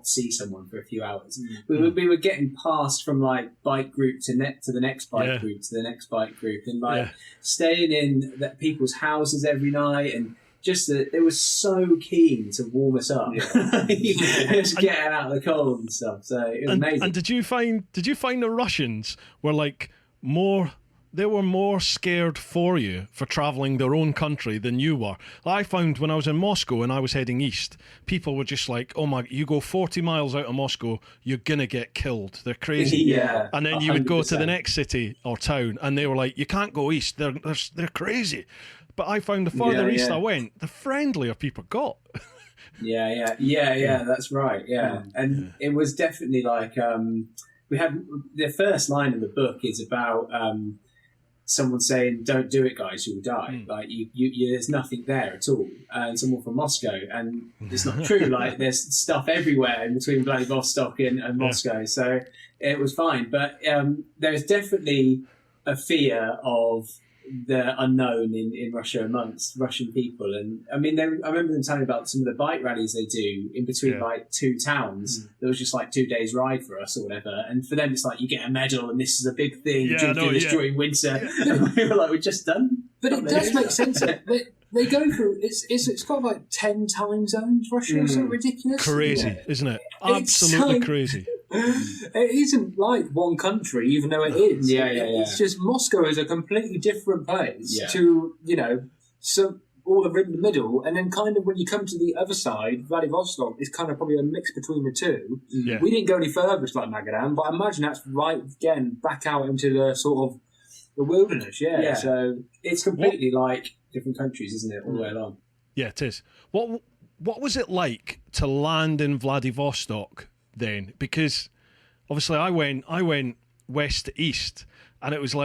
see someone for a few hours. We were getting passed from bike group to the next bike group to the next bike group, and staying in people's houses every night, and just they were so keen to warm us up, just getting out of the cold and stuff. So it was amazing. And did you find the Russians were more? They were more scared for you for travelling their own country than you were. I found when I was in Moscow and I was heading east, people were just like, "Oh my, you go 40 miles out of Moscow, you're going to get killed. They're crazy." And then you would go to the next city or town and they were like, "You can't go east. They're crazy." But I found the further east I went, the friendlier people got. That's right. And it was definitely we had the first line in the book is about someone saying, "Don't do it, guys, you'll die." There's nothing there at all. And someone from Moscow, and it's not true. There's stuff everywhere in between Vladivostok and Moscow, so it was fine. But there's definitely a fear of the unknown in Russia amongst Russian people. And I mean, I remember them telling me about some of the bike rallies they do in between two towns. That was just 2 days ride for us or whatever. And for them, it's you get a medal and this is a big thing. During winter. We were we're just done. But it does make sense. They go through, it's got 10 time zones, Russia, so ridiculous. Crazy, isn't it? Absolutely crazy. It isn't like one country, even though it is. It's just Moscow is a completely different place to, so all of in the middle, and then kind of when you come to the other side, Vladivostok is kind of probably a mix between the two. Yeah. We didn't go any further to Magadan, but I imagine that's right again back out into the sort of the wilderness. Yeah. So it's completely different countries, isn't it, all the way along? Yeah, it is. What was it like to land in Vladivostok then? Because obviously I went west to east, and it was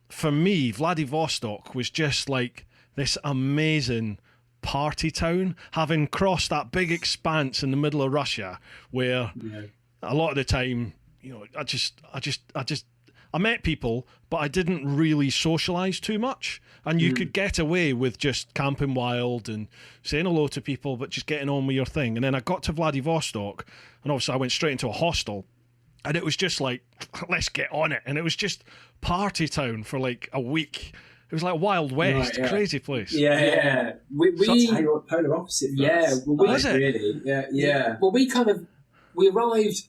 for me, Vladivostok was just this amazing party town, having crossed that big expanse in the middle of Russia where a lot of the time, I met people, but I didn't really socialise too much. And you could get away with just camping wild and saying hello to people, but just getting on with your thing. And then I got to Vladivostok, and obviously I went straight into a hostel. And it was just let's get on it. And it was just party town for a week. It was like Wild West, Right, yeah. crazy place. Yeah. We Polar opposite. For Yeah, us. well, we- Was it? Really? Yeah. well, we arrived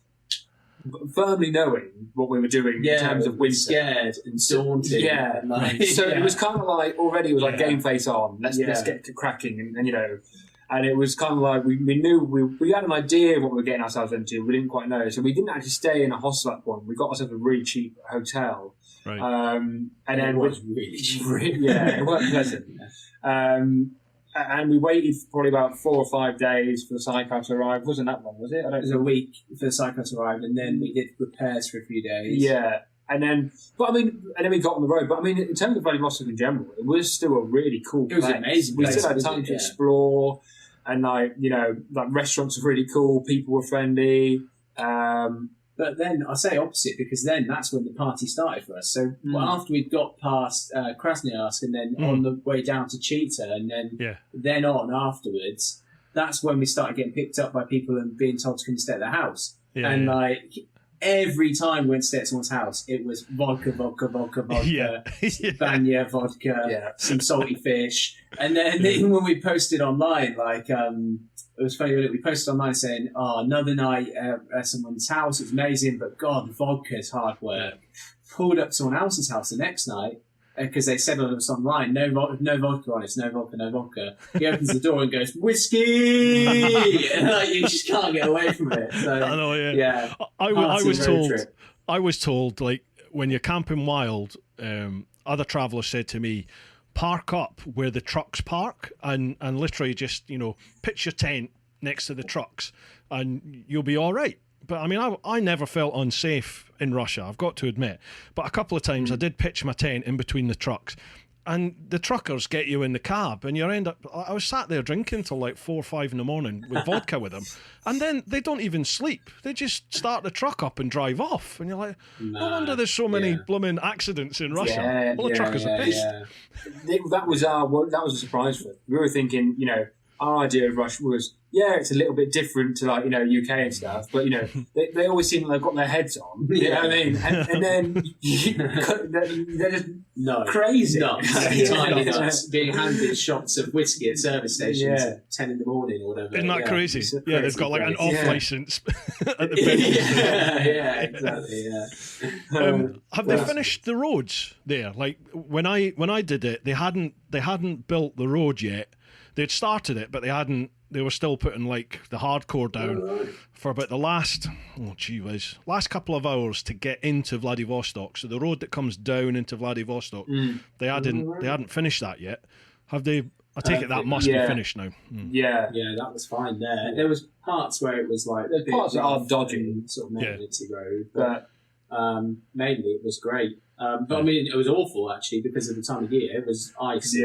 firmly knowing what we were doing in terms of winter. Scared and daunted. Yeah. and like, So it was kind of like already it was like Yeah. game face on. Let's Yeah. get cracking, and you know, and it was kind of like we knew we had an idea of what we were getting ourselves into. We didn't quite know, so we didn't actually stay in a hostel at that point. We got ourselves a really cheap hotel, Right. And then it was really cheap. yeah, it weren't pleasant. And we waited probably about 4 or 5 days for the sidecar to arrive. Wasn't that long, was it? I It don't was a week for the cycle to arrive, and then we did repairs for a few days. Yeah. And then we got on the road. But I mean, in terms of Vladivostok in general, it was still a really cool It was place. an amazing We place, still had wasn't time it? to Yeah. explore, and like restaurants were really cool. People were friendly. But then I say opposite because then that's when the party started for us. So after we'd got past Krasnoyarsk and then on the way down to Chita and then on afterwards, that's when we started getting picked up by people and being told to come and stay at their house. Yeah, and yeah. like every time we went to stay at someone's house, it was vodka, Yeah. Banya vodka, some salty fish. And then even when we posted online, like it was funny that we posted online saying, another night at someone's house, it's amazing, but God, the vodka's hard work. Pulled up to someone else's house the next night, because they said on us online, no vodka on it, no vodka. He opens the door and goes, whiskey! And like, you just can't get away from it. So, I know, yeah. I Party was road told, trip. like, when you're camping wild, other travellers said to me, park up where the trucks park and literally just, pitch your tent next to the trucks and you'll be all right. But I mean, I never felt unsafe in Russia, I've got to admit. But a couple of times I did pitch my tent in between the trucks. And the truckers get you in the cab, and I was sat there drinking till like 4 or 5 in the morning with vodka with them. And then they don't even sleep. They just start the truck up and drive off. And you're like, no wonder there's so many blooming accidents in Russia. All the truckers are pissed. That was a surprise for us. We were thinking, our idea of Russia was, it's a little bit different to like, UK and stuff, but they always seem like they've got their heads on. You know what I mean? And then they're just crazy. Tiny nuts being handed shots of whiskey at service stations at 10 in the morning or whatever. Isn't that crazy? Yeah, they've got like an off license at the business. Exactly. Have they finished the roads there? Like when I did it, they hadn't built the road yet. They'd started it, but they were still putting like the hardcore down for about the last couple of hours to get into Vladivostok. So the road that comes down into Vladivostok, they hadn't finished that yet. Have they? I take it that must be finished now. Yeah, that was fine there. There was parts where it was like there's parts that are dodgy, sort of maintenance road, but mainly it was great. But I mean, it was awful actually because of the time of year. It was ice.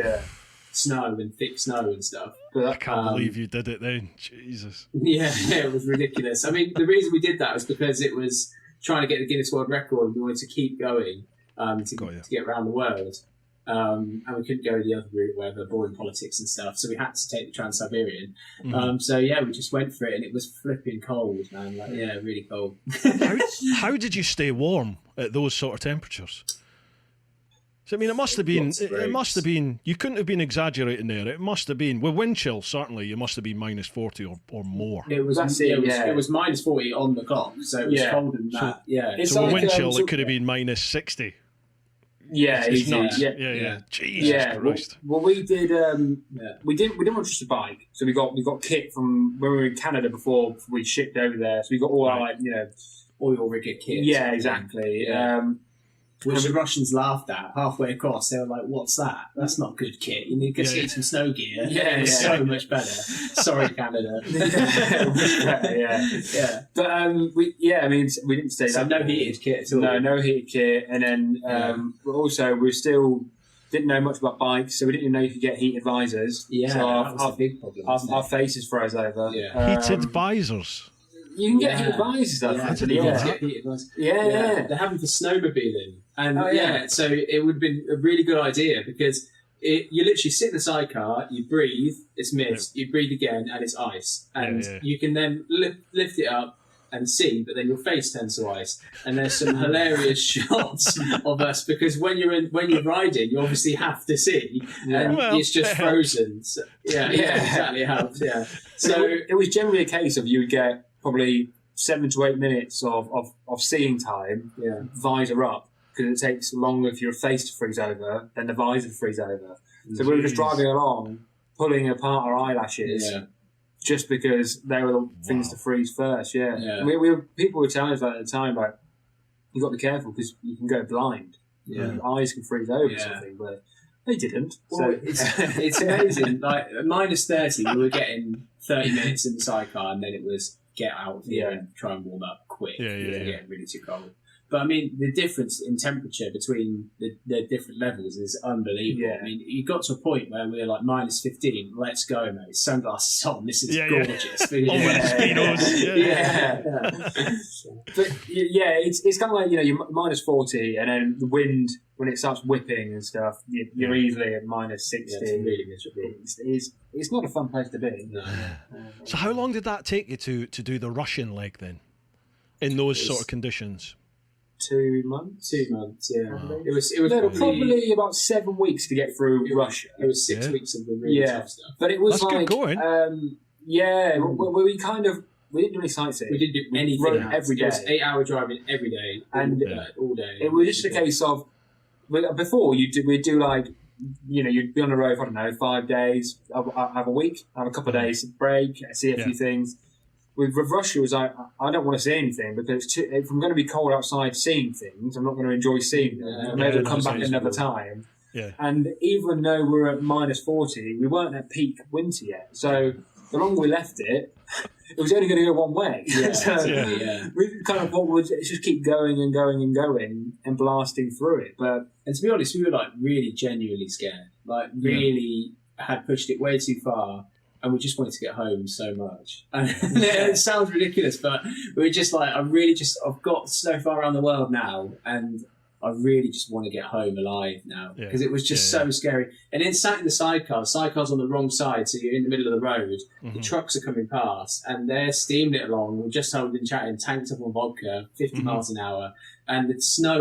Snow and thick snow and stuff. I can't believe you did it then. Jesus. Yeah, it was ridiculous. I mean, the reason we did that was because it was trying to get the Guinness World Record and we wanted to keep going to get around the world. And we couldn't go the other route where they're boring politics and stuff, so we had to take the Trans-Siberian. So we just went for it and it was flipping cold, man. Like, really cold. How did you stay warm at those sort of temperatures? So, I mean, it must have been, you couldn't have been exaggerating there. It must have been, with wind chill, certainly, you must have been minus 40 or more. It was minus 40 on the clock, so it was colder than that. So with wind chill, it could have been minus 60. Yeah, it's nuts. Yeah. Jesus Christ. Well, we did. We didn't want just a bike, so we got kit from when we were in Canada before we shipped over there. So we got all our oil rigger kit. Yeah, exactly. Which the Russians laughed at halfway across. They were like, "What's that? That's not good kit. You need to get some snow gear. It's so much better." Sorry, Canada. But we didn't stay so that. No heated kit at all. No heated kit, and then also we still didn't know much about bikes, so we didn't even know you could get heated visors. Yeah, so that was a big problem. Our faces froze over. Heated visors. You can get heated visors. They're having for snowmobiling. And so it would have been a really good idea because you literally sit in the sidecar, you breathe, it's mist, you breathe again, and it's ice. And you can then lift it up and see, but then your face turns to ice. And there's some hilarious shots of us because when you're riding, you obviously have to see, and it's just frozen. So, exactly, it helps. Yeah. So it was generally a case of you would get probably 7 to 8 minutes of seeing time, visor up, because it takes longer for your face to freeze over than the visor to freeze over. So we were just driving along, pulling apart our eyelashes, just because they were the things to freeze first. People were telling us that at the time, like, you got to be careful because you can go blind. Your eyes can freeze over or something, but they didn't. Well, it's amazing. Like at -30, we were getting 30 minutes in the sidecar, and then it was get out here and try and warm up quick. Getting really too cold. But I mean, the difference in temperature between the different levels is unbelievable. I mean, you got to a point where we were like -15. Let's go, mate. Sunglasses on. This is gorgeous. But it's kind of like, you're -40, and then the wind, when it starts whipping and stuff, you're easily at -60. It's really miserable. It's not a fun place to be. No. So how long did that take you to do the Russian leg then, in those sort of conditions? 2 months. 2 months, yeah. Wow. It was probably about 7 weeks to get through Russia. It was 6 weeks of the really tough stuff. But it was That's like, good going. we kind of, we didn't do any sightseeing. We didn't do anything every day. It was 8-hour driving every day, and all day. It was just a case of, before we'd do like, you'd be on the road for, I don't know, 5 days, have a week, have a couple of days break, see a few things. With Russia, it was like, I don't want to see anything because if I'm going to be cold outside seeing things, I'm not going to enjoy seeing them. Maybe I'll come back another time. Yeah. And even though we're at -40, we weren't at peak winter yet. So the longer we left it, it was only going to go one way. We kind of thought, let's just keep going and going and going and blasting through it. And to be honest, we were like really genuinely scared. Like really had pushed it way too far. And we just wanted to get home so much. And it sounds ridiculous, but we were just like, I've got so far around the world now, and I really just want to get home alive now. Because it was just so scary. And then sat in the sidecar's on the wrong side, so you're in the middle of the road. The trucks are coming past, and they're steaming it along. We're just holding chatting, tanked up on vodka, 50 miles an hour. And the snow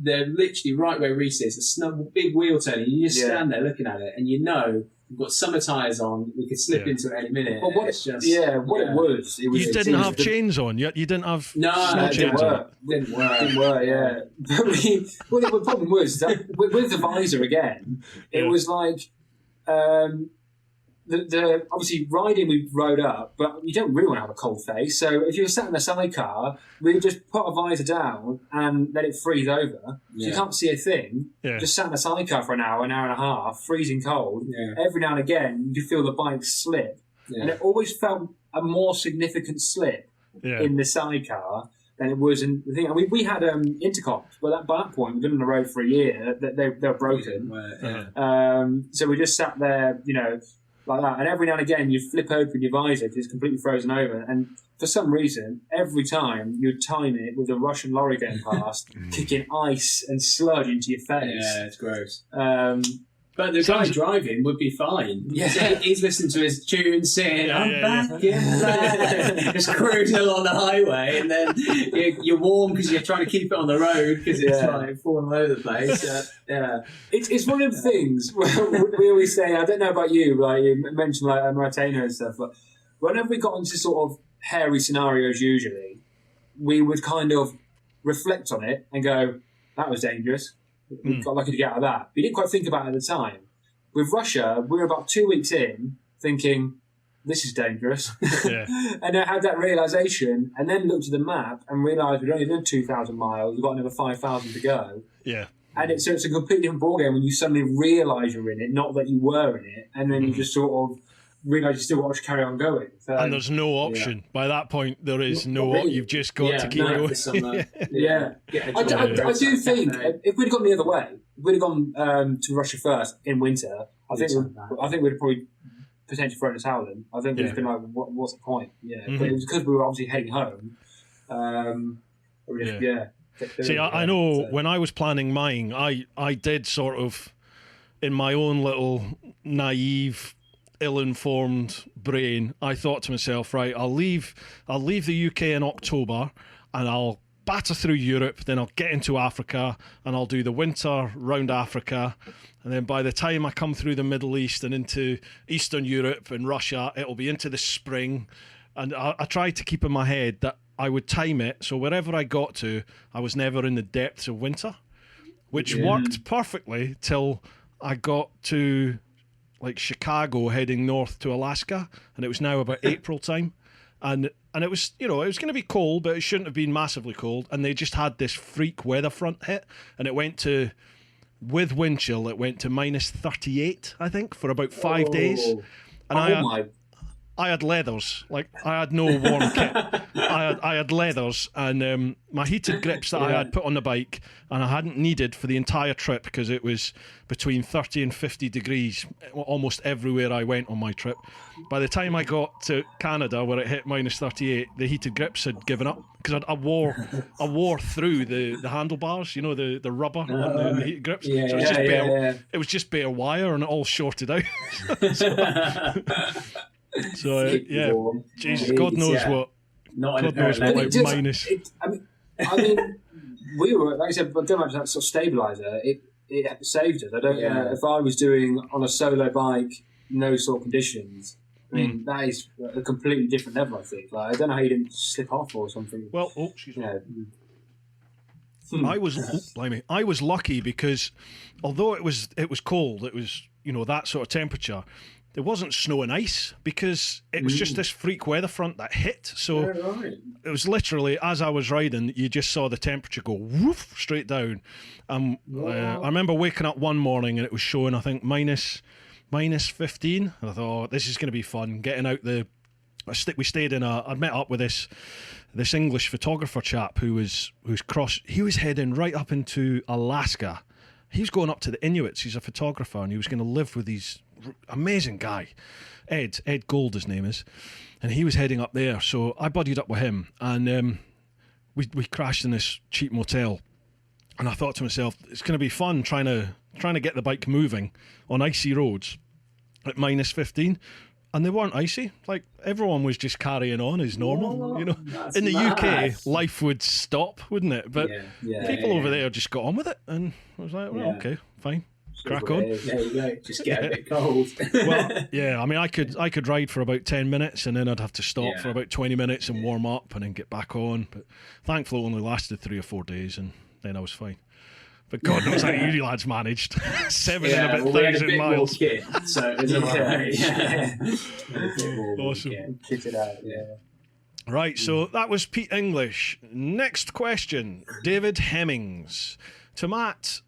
they're literally right where Reece is. The snow, big wheel turning. You just stand there looking at it, and we've got summer tyres on. We could slip into it any minute. But it was. You didn't have chains on. You didn't have snow chains on. Didn't work. But the problem was that with the visor again, it was like the obviously riding. We rode up, but you don't really want to have a cold face. So if you were sat in a sidecar, we just put a visor down and let it freeze over. So you can't see a thing. Just sat in a sidecar for an hour and a half, freezing cold. Every now and again, you feel the bike slip, and it always felt a more significant slip in the sidecar than it was in the thing. I mean, we had intercoms, but by that point, we've been on the road for a year. They were broken. So we just sat there, like that. And every now and again, you flip open your visor because it's completely frozen over. And for some reason, every time you'd time it with a Russian lorry getting past, kicking ice and sludge into your face. Yeah, it's gross. But the guy driving would be fine. Yeah. He's listening to his tunes, saying, I'm back in black. Just cruising along the highway, and then you're warm because you're trying to keep it on the road because it's like falling all over the place. It's one of the things we always say, I don't know about you, but you mentioned like Martina and stuff, but whenever we got into sort of hairy scenarios usually, we would kind of reflect on it and go, that was dangerous. We got lucky to get out of that. We didn't quite think about it at the time. With Russia, we were about 2 weeks in thinking, this is dangerous. And I had that realisation and then looked at the map and realised we'd only done 2,000 miles. We've got another 5,000 to go. And it's a completely different ballgame when you suddenly realise you're in it, not that you were in it. And then you just sort of realise you still want to carry on going. So, and there's no option. By that point, there is no option. You've just got to keep going. I do think if we'd gone the other way, if we'd have gone to Russia first in winter, I think we'd have probably potentially thrown a towel in. I think we'd have been like, what's the point? But it was because we were obviously heading home. See, I know when I was planning mine, I did sort of, in my own little naive ill-informed brain, I thought to myself, right, I'll leave the UK in October, and I'll batter through Europe, then I'll get into Africa, and I'll do the winter round Africa, and then by the time I come through the Middle East and into Eastern Europe and Russia, it'll be into the spring. And I tried to keep in my head that I would time it so wherever I got to, I was never in the depths of winter, which worked perfectly till I got to like Chicago heading north to Alaska, and it was now about April time. And it was, it was going to be cold, but it shouldn't have been massively cold. And they just had this freak weather front hit, and it went to, with wind chill, it went to minus 38, I think, for about 5 days. And I had leathers. Like, I had no warm kit. I had leathers and my heated grips that I had put on the bike, and I hadn't needed for the entire trip because it was between 30 and 50 degrees almost everywhere I went on my trip. By the time I got to Canada, where it hit minus 38, the heated grips had given up because I wore through the handlebars, the rubber on the heated grips. So it was just it was just bare wire, and it all shorted out. So Jesus, God knows what. God knows what like minus. I mean, we were, like I said, going back to that sort of stabiliser, it saved us. I don't know if I was doing on a solo bike, no sort of conditions. I mean, that is a completely different level. I think. Like, I don't know how you didn't slip off or something. Well, excuse me. I was lucky because although it was cold, it was that sort of temperature. There wasn't snow and ice because it was just this freak weather front that hit. So it was literally, as I was riding, you just saw the temperature go woof straight down. I remember waking up one morning and it was showing, I think, minus 15. And I thought, oh, this is going to be fun. Getting out we stayed in I'd met up with this English photographer chap he was heading right up into Alaska. He was going up to the Inuits. He's a photographer, and he was going to live with these amazing guy, Ed Gold his name is, and he was heading up there. So I buddied up with him, and we crashed in this cheap motel. And I thought to myself, it's going to be fun trying to get the bike moving on icy roads at minus 15. And they weren't icy. Like, everyone was just carrying on as normal. In the UK, life would stop, wouldn't it? But people over there just got on with it, and I was like, well, okay, fine. Crack on. There you go. Just get a bit cold. Well, I mean, I could ride for about 10 minutes, and then I'd have to stop for about 20 minutes and warm up and then get back on. But thankfully, it only lasted 3 or 4 days, and then I was fine. But God knows how you lads managed 7 and a bit thousand miles. Kit, so it was Awesome. Kit it out, Right, so that was Pete English. Next question, David Hemmings. To Matt,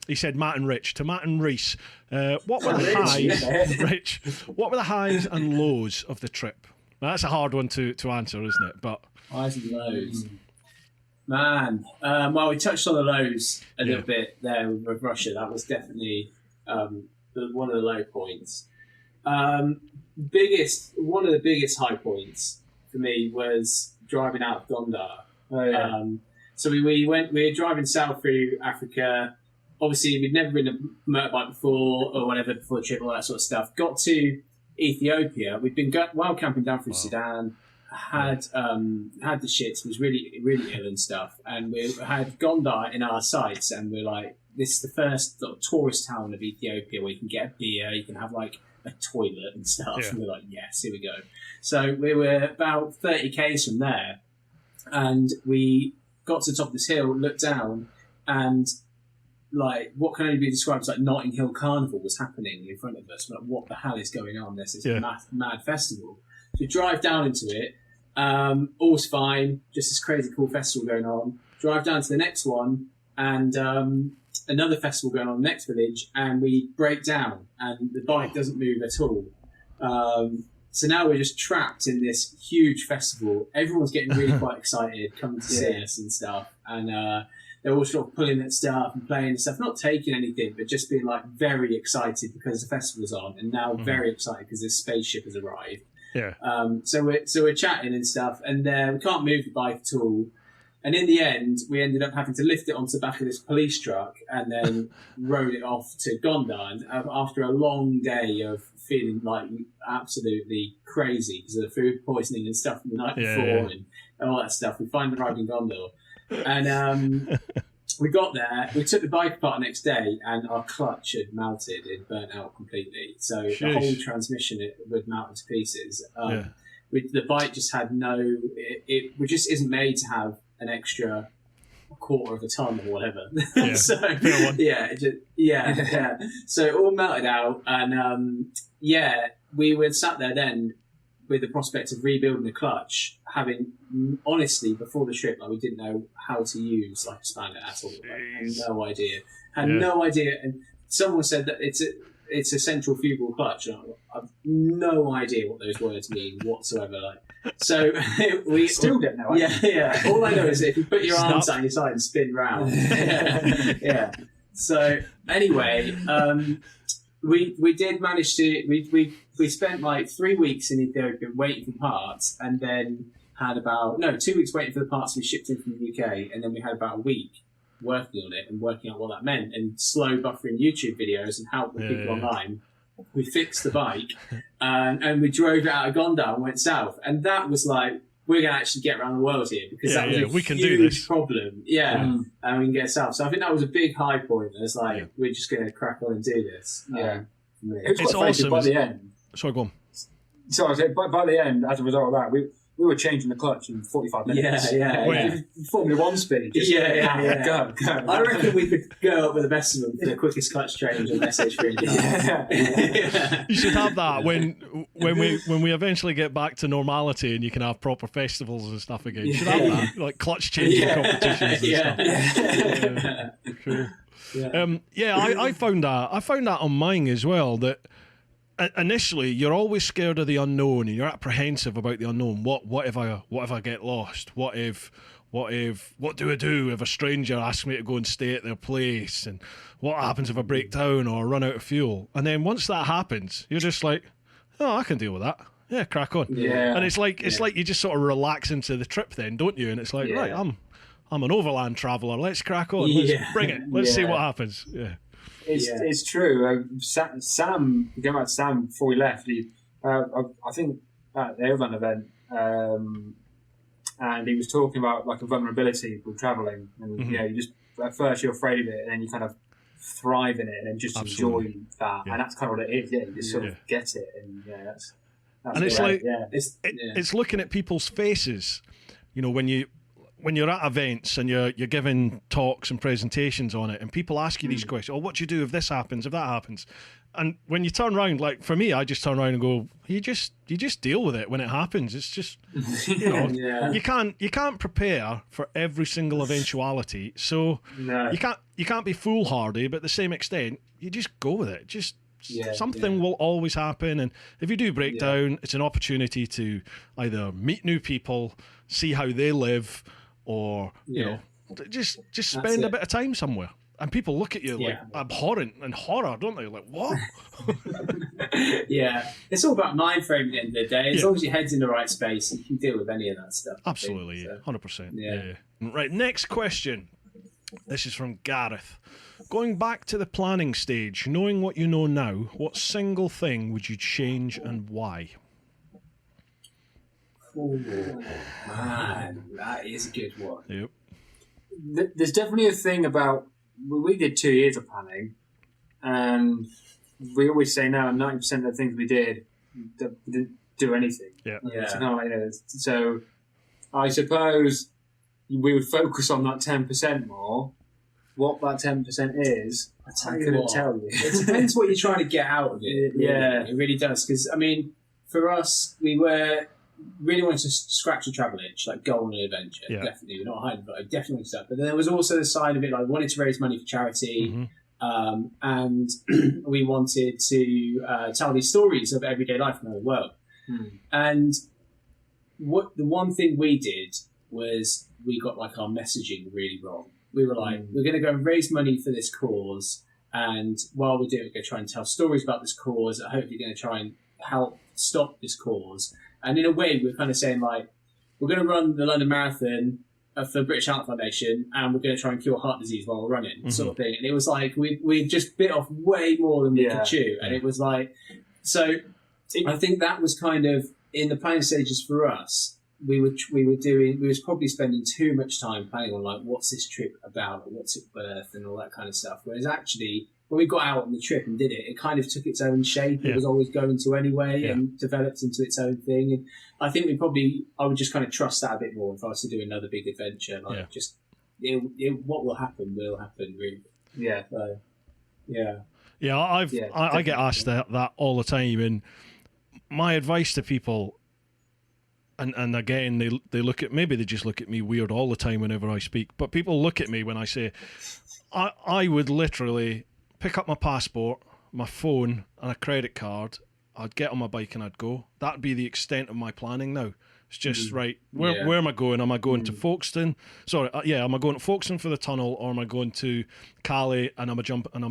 he said Matt and Rich. To Matt and Reece, what were the highs, Rich? What were the highs and lows of the trip? Now, that's a hard one to answer, isn't it? But highs and lows. Man, well, we touched on the lows a little bit there with Russia. That was definitely one of the low points. One of the biggest high points for me was driving out of Gondar. So we were driving south through Africa. Obviously, we'd never ridden a motorbike before or whatever before the trip, all that sort of stuff. Got to Ethiopia. We'd been wild camping down through Sudan. Had the shits, was really, really ill and stuff, and we had Gondar in our sights, and we're like, this is the first sort of tourist town of Ethiopia where you can get a beer, you can have like a toilet and stuff, and we're like, yes, here we go. So we were about 30 k's from there, and we got to the top of this hill, looked down, and like what can only be described as like Notting Hill Carnival was happening in front of us. We're like, what the hell is going on? This is a mad festival. So we drive down into it. All's fine, just this crazy cool festival going on. Drive down to the next one, and another festival going on in the next village, and we break down, and the bike doesn't move at all. So now we're just trapped in this huge festival. Everyone's getting really quite excited, coming to see us and stuff, and they're all sort of pulling at stuff and playing and stuff, not taking anything, but just being like very excited because the festival's on, and now very excited because this spaceship has arrived. Yeah. So we're chatting and stuff, and we can't move the bike at all. And in the end, we ended up having to lift it onto the back of this police truck and then rode it off to Gondar. And after a long day of feeling like absolutely crazy because of the food poisoning and stuff from the night before and all that stuff, we finally arrived in Gondar. And we got there, we took the bike apart the next day, and our clutch had melted. It burnt out completely. So the whole transmission would melt to pieces. The bike just had it just isn't made to have an extra quarter of a ton or whatever. Yeah. So so it all melted out, and we were sat there then with the prospect of rebuilding the clutch, having honestly before the trip, like, we didn't know how to use like a spanner at all. Like, had no idea. And someone said that it's a central fugal clutch. And I've no idea what those words mean whatsoever. Like, so we still don't know. Yeah. All I know is that if you put your arms down your side and spin round. So anyway, we did manage to we spent like 3 weeks in Ethiopia waiting for parts, and then had 2 weeks waiting for the parts to be shipped in from the UK, and then we had about a week working on it and working out what that meant, and slow buffering YouTube videos and helping people online. We fixed the bike, and we drove it out of Gondar and went south, and that was like, we're going to actually get around the world here, because that was a huge problem. And we can get south. So I think that was a big high point. It's like, we're just going to crack on and do this. It's awesome. By the end. Sorry, go on. So I was saying, by the end, as a result of that, we were changing the clutch in 45 minutes. Formula One speed. Go. I reckon we could go up with the best of them for the quickest clutch change on SH3. You should have that when we eventually get back to normality and you can have proper festivals and stuff again. You should have that, like clutch changing competitions and stuff. Cool. I found that on mine as well, that initially you're always scared of the unknown and you're apprehensive about the unknown. What if I get lost? What do I do if a stranger asks me to go and stay at their place? And what happens if I break down or run out of fuel? And then once that happens, you're just like, oh, I can deal with that. Yeah, crack on. Yeah. And it's like you just sort of relax into the trip then, don't you? And it's like, right, I'm an overland traveller. Let's crack on. Let's bring it. Let's see what happens. Yeah. It's true. Sam, going back to Sam before we left, I think at the Overland event, and he was talking about like a vulnerability with travelling, and you just at first you're afraid of it, and then you kind of thrive in it, and then just enjoy that, and that's kind of what it is. Yeah, you just sort of get it, and that's and it's like it's looking at people's faces, when you're at events and you're giving talks and presentations on it, and people ask you these questions, what do you do if this happens, if that happens? And when you turn around, like for me, I just turn around and go, you just deal with it when it happens. It's just, you can't prepare for every single eventuality. So you can't be foolhardy, but at the same extent, you just go with it. Something will always happen, and if you do break down, it's an opportunity to either meet new people, see how they live, or just spend a bit of time somewhere. And people look at you like abhorrent and horror, don't they? Like, what? It's all about mind frame at the end of the day. As long as your head's in the right space, you can deal with any of that stuff. Absolutely, 100%. Right, next question. This is from Gareth. Going back to the planning stage, knowing what you know now, what single thing would you change and why? Oh, man, that is a good one. Yep. There's definitely a thing about, we did 2 years of planning, and we always say now 90% of the things we did didn't do anything. So I suppose we would focus on that 10% more. What that 10% is, I couldn't tell you. It depends what you're trying to get out of it. It really does. Because, I mean, for us, we really wanted to scratch a travel itch, like go on an adventure. Definitely. We're not hiding, but I definitely stuff. But then there was also the side of it, like wanted to raise money for charity, and we wanted to tell these stories of everyday life in the world. And the one thing we did was we got like our messaging really wrong. We were like, we're going to go and raise money for this cause, and while we're doing it, we're going to try and tell stories about this cause. I hope you're going to try and help stop this cause. And in a way, we're kind of saying like, we're going to run the London Marathon, for the British Heart Foundation, and we're going to try and cure heart disease while we're running, sort of thing. And it was like we just bit off way more than we could chew, and it was like so. I think that was kind of in the planning stages for us. We was probably spending too much time planning on like what's this trip about, or what's it worth, and all that kind of stuff. Whereas actually, when we got out on the trip and did it, it kind of took its own shape. It was always going to anyway, and developed into its own thing. And I think I would just kind of trust that a bit more if I was to do another big adventure. Like just what will happen, really. Yeah. So, yeah. Yeah, I get asked that all the time, and my advice to people, and again, they look at, maybe they just look at me weird all the time whenever I speak, but people look at me when I say, I would literally pick up my passport, my phone, and a credit card. I'd get on my bike and I'd go. That'd be the extent of my planning now. It's just, right, where am I going? Am I going to Folkestone? Sorry, am I going to Folkestone for the tunnel, or am I going to Calais and I'm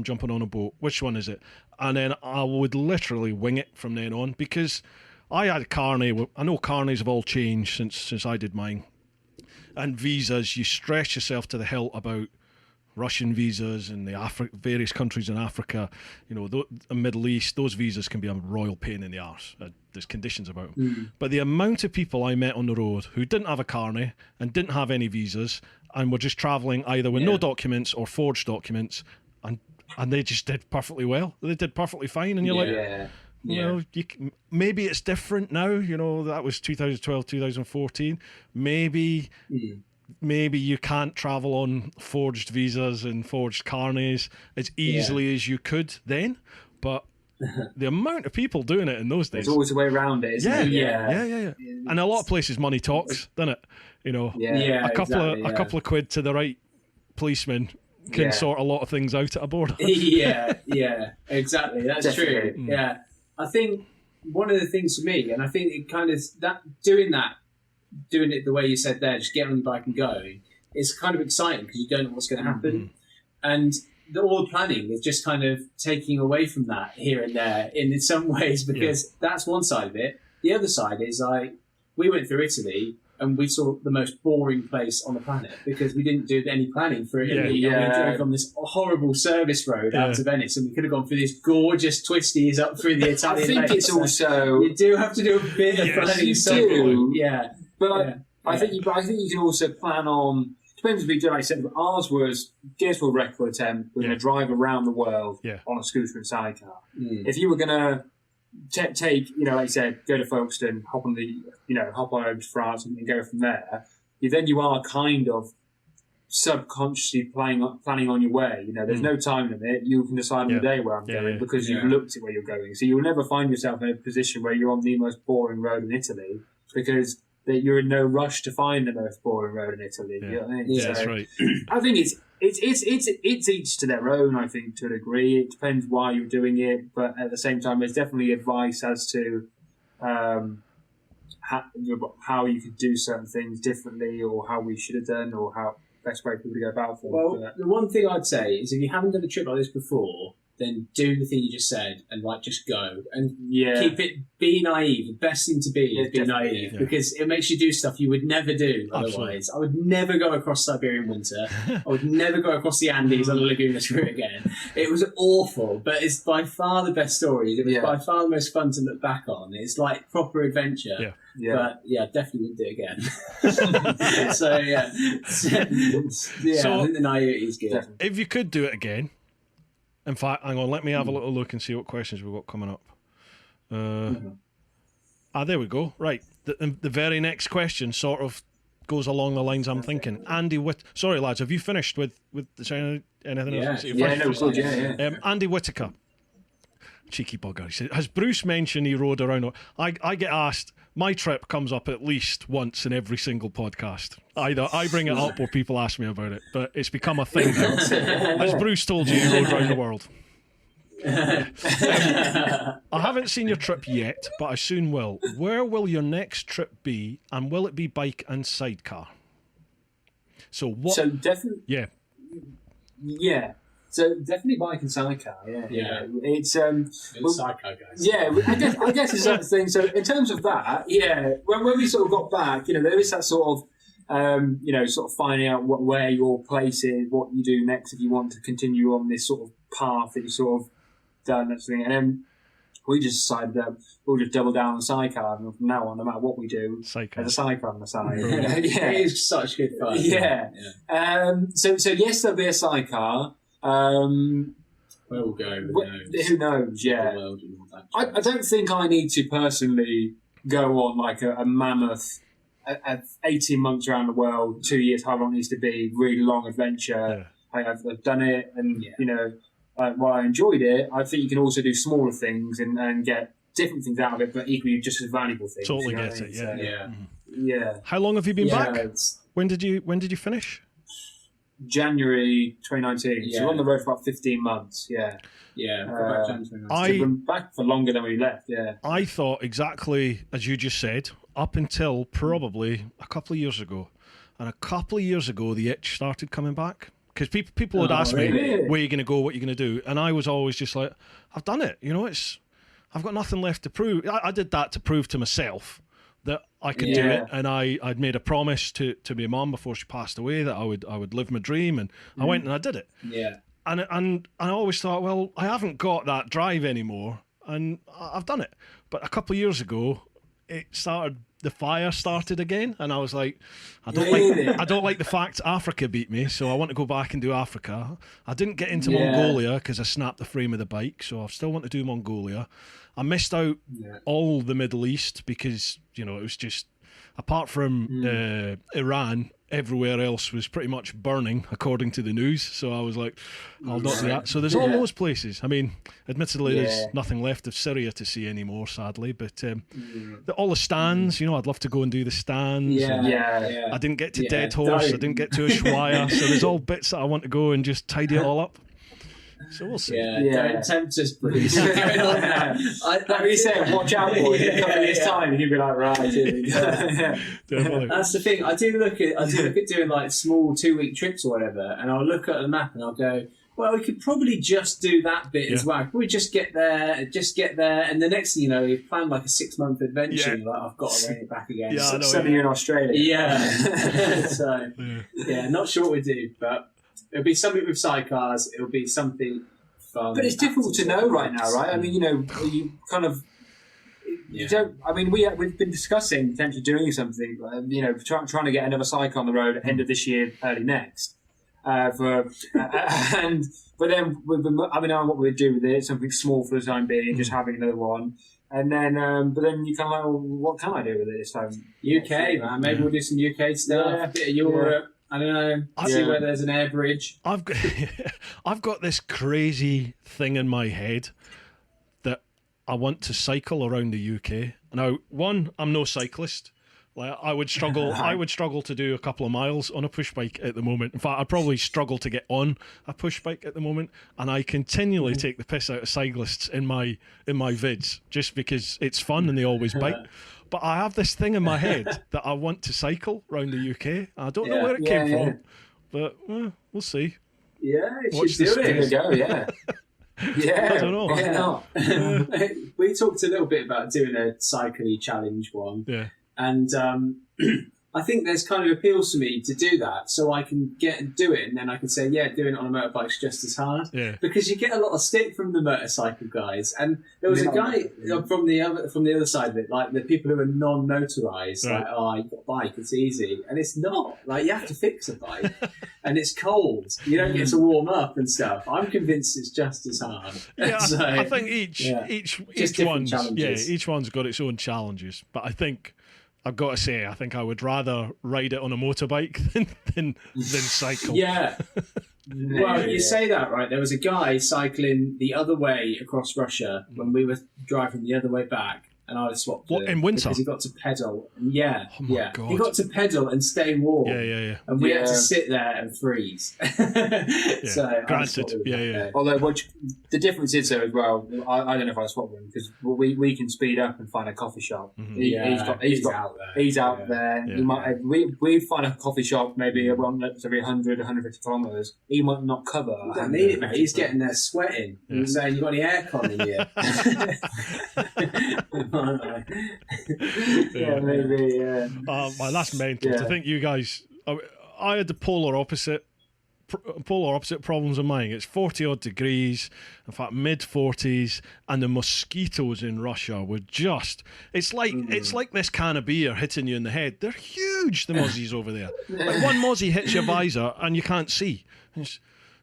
jumping on a boat? Which one is it? And then I would literally wing it from then on, because I had a carnet. I know carnets have all changed since I did mine. And visas, you stress yourself to the hilt about Russian visas and the various countries in Africa, the Middle East. Those visas can be a royal pain in the arse. There's conditions about them. But the amount of people I met on the road who didn't have a carnet and didn't have any visas and were just travelling either with no documents or forged documents, and they just did perfectly well. They did perfectly fine, and you're maybe it's different now. That was 2012, 2014. Maybe you can't travel on forged visas and forged carnets as easily as you could then, but the amount of people doing it in those days, there's always a way around it, isn't it? Yeah. And a lot of places, money talks, doesn't it? A couple of quid to the right policeman can sort a lot of things out at a border. yeah, exactly. That's Definitely. true. Yeah, I think one of the things for me, and I think it kind of doing it the way you said there, just getting on your bike and going, it's kind of exciting because you don't know what's going to happen, and all the planning is just kind of taking away from that here and there in some ways, because that's one side of it. The other side is like we went through Italy and we saw the most boring place on the planet because we didn't do any planning for Italy. And we drove on this horrible service road out to Venice, and we could have gone through these gorgeous twisties up through the Italian. I think lakes. it's also you do have to do a bit of planning. You do. Yeah, but I think you can also plan on. Depends if you do. Like I said, ours was Guinness World Record attempt. We're going to drive around the world on a scooter and sidecar. If you were going to take, like I said, go to Folkestone, hop on over to France and go from there, you are kind of subconsciously planning on your way. There's no time limit. You can decide on the day where I'm going because you've looked at where you're going. So you'll never find yourself in a position where you're on the most boring road in Italy because that you're in no rush to find the most boring road in Italy. You know what I mean? Yeah, that's right. I think it's each to their own. I think to a degree, it depends why you're doing it, but at the same time, there's definitely advice as to how you could do certain things differently, or how we should have done, or how best way for people to go about for. Well, the one thing I'd say is if you haven't done a trip like this before, then do the thing you just said and just go and be naive. The best thing to be is be naive because it makes you do stuff you would never do otherwise. I would never go across Siberian winter. I would never go across the Andes on the Lagunas route again. It was awful, but it's by far the best stories. It was by far the most fun to look back on. It's like proper adventure. But definitely wouldn't do it again. So I think the naivety is good. Definitely. If you could do it again. In fact, hang on, let me have a little look and see what questions we've got coming up. There we go. Right. The very next question sort of goes along the lines I'm thinking. Andy sorry, lads, have you finished with anything else? Andy Whittaker. Cheeky bugger. He said, has Bruce mentioned he rode around? I get asked, my trip comes up at least once in every single podcast. Either I bring it up or people ask me about it, but it's become a thing now. As Bruce told you, he rode around the world. I haven't seen your trip yet, but I soon will. Where will your next trip be, and will it be bike and sidecar? So definitely... Yeah. So definitely bike and sidecar, It's Sidecar Guys. Yeah, I guess it's that thing. So in terms of that, when we sort of got back, there is that sort of Sort of finding out where your place is, what you do next if you want to continue on this sort of path that you sort of done, that sort of thing. And then we just decided that we'll just double down on sidecar, and from now on, no matter what we do, Sidecar. there's a sidecar on the side. It is such good fun. Yeah. So yes, there'll be a sidecar. Where we'll go, who knows? Yeah. I don't think I need to personally go on like a mammoth 18 months around the world, 2 years, however long it needs to be, really long adventure. I've done it, and while I enjoyed it, I think you can also do smaller things and get different things out of it, but equally just as valuable things. Totally get it. Yeah. How long have you been back? When did you finish? January 2019. So we're on the road for about 15 months. Yeah. We're back for longer than we left. Yeah. I thought exactly as you just said, up until probably a couple of years ago. And a couple of years ago, the itch started coming back. Because people would ask me, where are you going to go, what are you going to do? And I was always just like, I've done it. I've got nothing left to prove. I did that to prove to myself that I could do it. And I'd made a promise to my mum before she passed away that I would live my dream. And I went and I did it. Yeah. And I always thought, well, I haven't got that drive anymore. And I've done it. But a couple of years ago, the fire started again, and I was like, I don't like the fact Africa beat me, so I want to go back and do Africa. I didn't get into Mongolia because I snapped the frame of the bike, so I still want to do Mongolia. I missed out all the Middle East because it was just, apart from Iran, everywhere else was pretty much burning according to the news. So I was like, I'll not do that. So there's all those places. I mean, admittedly, there's nothing left of Syria to see anymore, sadly. But all the stands, I'd love to go and do the stands. I didn't get to Dead Horse. I didn't get to Ushuaia. So there's all bits that I want to go and just tidy it all up. So we'll see. Don't tempt us, please. Like you said, watch out, boy. In a couple of years' time, you'll be like, right. Definitely. That's the thing. I do look at doing like small 2-week trips or whatever, and I'll look at the map and I'll go, well, we could probably just do that bit as well. We just get there, and the next thing you know, you've planned like a 6-month adventure. You're like, I've got to bring it back again. Suddenly you're in Australia. Yeah. So, not sure what we do, but it'll be something with sidecars. It'll be something fun. But it's difficult to know right now, right? I mean, you kind of... You don't. I mean, we've been discussing potentially doing something, trying to get another cycle on the road at end of this year, early next. But then what we'd do with it, something small for the time being, just having another one. And then, but then you kind of like, well, what can I do with it this time? UK, man. Maybe we'll do some UK stuff, a bit of Europe. I don't know. See where there's an air bridge. I've got this crazy thing in my head that I want to cycle around the UK. Now, I'm no cyclist. Like I would struggle to do a couple of miles on a push bike at the moment. In fact, I'd probably struggle to get on a push bike at the moment. And I continually take the piss out of cyclists in my vids just because it's fun and they always bite. But I have this thing in my head that I want to cycle around the UK. I don't know where it came from, but we'll see. Yeah, Watch this space. Go, yeah. I don't know. Why not? We talked a little bit about doing a cycling challenge one. Yeah. And I think there's kind of appeals to me to do that, so I can get and do it, and then I can say, doing it on a motorbike's just as hard. Yeah. Because you get a lot of stick from the motorcycle guys, and there was a guy from the other side of it, like the people who are non-motorised, like, you've got a bike, it's easy, and it's not. Like you have to fix a bike, and it's cold. You don't get to warm up and stuff. I'm convinced it's just as hard. Yeah, so, I think each one's got its own challenges, but I think. I've got to say, I think I would rather ride it on a motorbike than cycle. Yeah. Well, you say that, right? There was a guy cycling the other way across Russia when we were driving the other way back, and I swapped What, in winter? Because he got to pedal. God. He got to pedal and stay warm. Yeah. And we had to sit there and freeze. So granted, Although the difference is though as well. I don't know if I swap them because we can speed up and find a coffee shop. Mm-hmm. He's out there. Yeah. He might. We find a coffee shop maybe around every 150 kilometres. He might not cover. You don't need it, mate. He's getting there sweating. He's saying, "You got any aircon in here?" Yeah, maybe. Yeah. Man, that's mental. To think you guys, I had the polar opposite problems of mine. It's 40 odd degrees, in fact mid 40s, and the mosquitoes in Russia were just it's like this can of beer hitting you in the head. They're huge, the mozzies over there. Like one mozzie hits your visor and you can't see.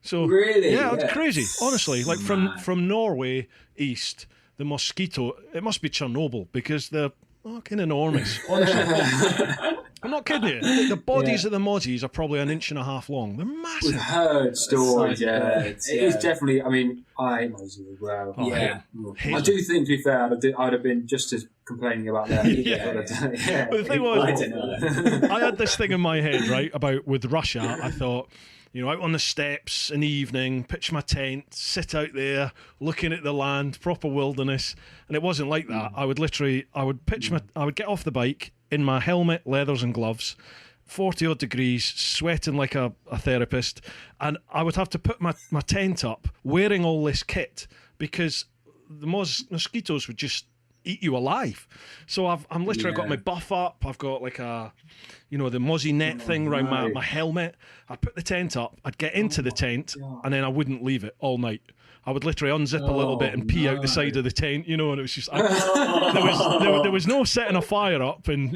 So really, yeah, it's crazy, honestly. Like from Norway east, the mosquito, it must be Chernobyl, because they're fucking enormous, honestly. I'm not kidding you. The bodies of the mozzies are probably 1.5 inches long. They're massive. We've heard stories, It is definitely, I mean, I hate mozzies as well. Oh, yeah. I do think, to be fair, I'd have been just as complaining about that. But the thing was, I had this thing in my head, right, about with Russia. I thought, out on the steps in the evening, pitch my tent, sit out there, looking at the land, proper wilderness. And it wasn't like that. I would get off the bike in my helmet, leathers and gloves, 40 odd degrees, sweating like a therapist. And I would have to put my tent up wearing all this kit, because the mosquitoes would just eat you alive. So I'm literally got my buff up. I've got like the mozzie net thing around my helmet. I'd put the tent up. I'd get into the tent, and then I wouldn't leave it all night. I would literally unzip a little bit and pee out the side of the tent, and it was just there was no setting a fire up and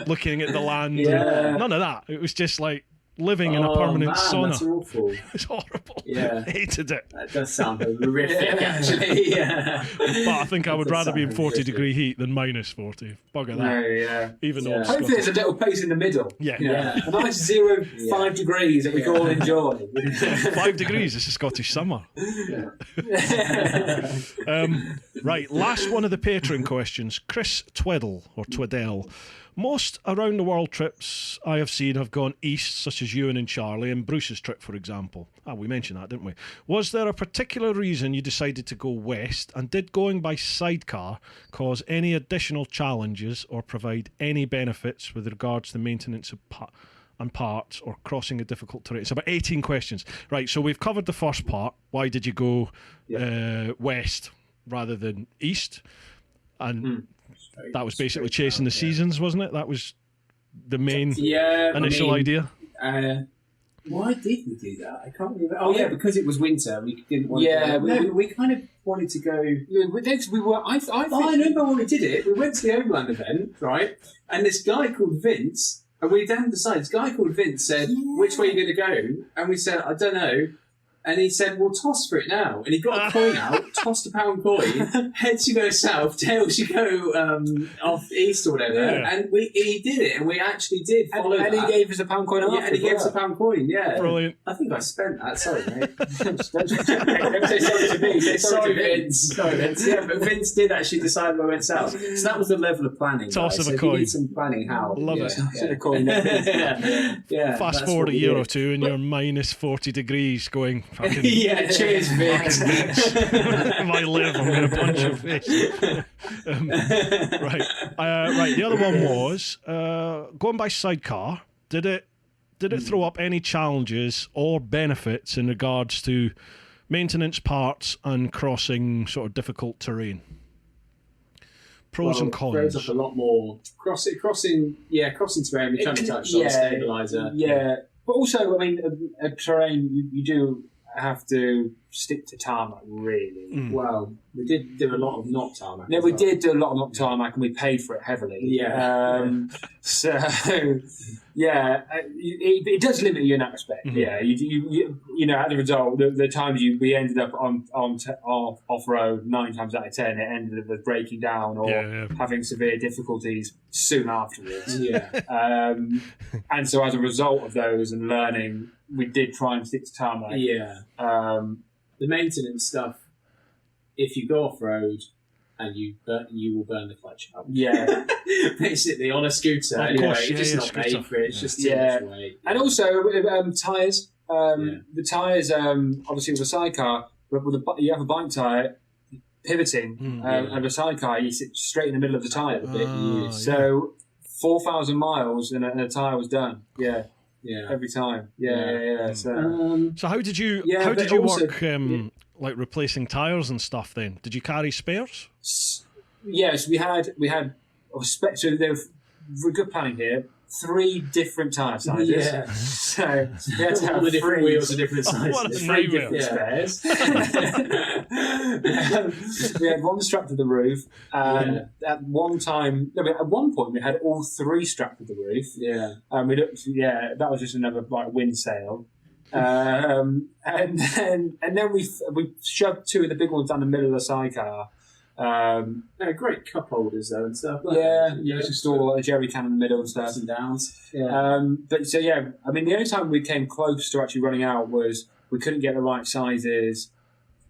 looking at the land. None of that. It was just like living in a permanent sauna. That's awful. It's horrible. Yeah. Hated it. That does sound horrific, actually. Yeah. But I think I would rather be in 40 degree heat than minus 40. Bugger that. No, yeah. Even though I'm hopefully Scottish. there's a little place in the middle. Yeah. A nice 5 degrees that we can all enjoy. 5 degrees, it's a Scottish summer. Right, last one of the Patreon questions. Chris Twiddle. Most around the world trips I have seen have gone east, such as Ewan and Charlie, and Bruce's trip, for example. We mentioned that, didn't we? Was there a particular reason you decided to go west, and did going by sidecar cause any additional challenges or provide any benefits with regards to maintenance of and parts or crossing a difficult terrain? It's about 18 questions. Right, so we've covered the first part. Why did you go west rather than east? And that was basically chasing the seasons, wasn't it? That was the main initial idea. Why did we do that? I can't remember. Oh, yeah, because it was winter. We didn't want to go. We kind of wanted to go. I remember when we did it. We went to the Overland event, right? And this guy called Vince, and we hadn't decided. This guy called Vince said, which way are you going to go? And we said, I don't know. And he said, well, toss for it now. And he got a coin out, tossed a £1 coin, heads you go south, tails you go off east or whatever. Yeah. And he did it, and we actually did follow that. And he gave us a £1 coin after. Yeah, and he gave us a £1 coin, yeah. Brilliant. I think I spent that, sorry, mate. Don't say sorry to me. Say sorry, Vince. Sorry, Vince. Yeah, but Vince did actually decide where we went south. So that was the level of planning. Toss of a coin. If you need some planning, how? Love it. Yeah. Coin. Yeah. Fast forward a year or two, and you're minus 40 degrees going fucking... Yeah, cheers, Vince. If I live, I'm going to punch your face. Right. The other one was going by sidecar. Did it throw up any challenges or benefits in regards to maintenance, parts, and crossing sort of difficult terrain? Pros and cons. Throws up a lot more crossing terrain. We kind of touched on stabilizer. Yeah, but also, I mean, a terrain you do have to stick to tarmac, really. Well, we did do a lot of not tarmac. No, we did do a lot of not tarmac, and we paid for it heavily. Yeah. It does limit you in that respect. Mm-hmm. Yeah, you as a result, the times we ended up on off road 9 times out of 10, it ended up with breaking down or having severe difficulties soon afterwards. Yeah. And so as a result of those and learning, we did try and stick to tarmac. Yeah. The maintenance stuff, if you go off road and you will burn the clutch out. Yeah. Basically, on a scooter, anyway, it's just not made for it. It's just too much weight. And also, tyres. The tyres, obviously, with a sidecar, you have a bike tyre pivoting, and a sidecar, you sit straight in the middle of the tyre. So 4,000 miles and a tyre was done. Yeah. Yeah, every time. Yeah. So how did you work like replacing tyres and stuff then? Did you carry spares? yes, we had so there were good planning here. 3 different tyre sizes. Yeah. So we had to have all the different 3 wheels are different what a sizes. 3 different spares. We had 1 strapped to the roof, and at one point we had all 3 strapped to the roof. Yeah. We looked. Yeah, that was just another like wind sail. And then we shoved 2 of the big ones down the middle of the sidecar. They're great cup holders though and stuff. You just store a jerry can in the middle and stuff. Ups and downs. Yeah. But so yeah, I mean, the only time we came close to actually running out was we couldn't get the right sizes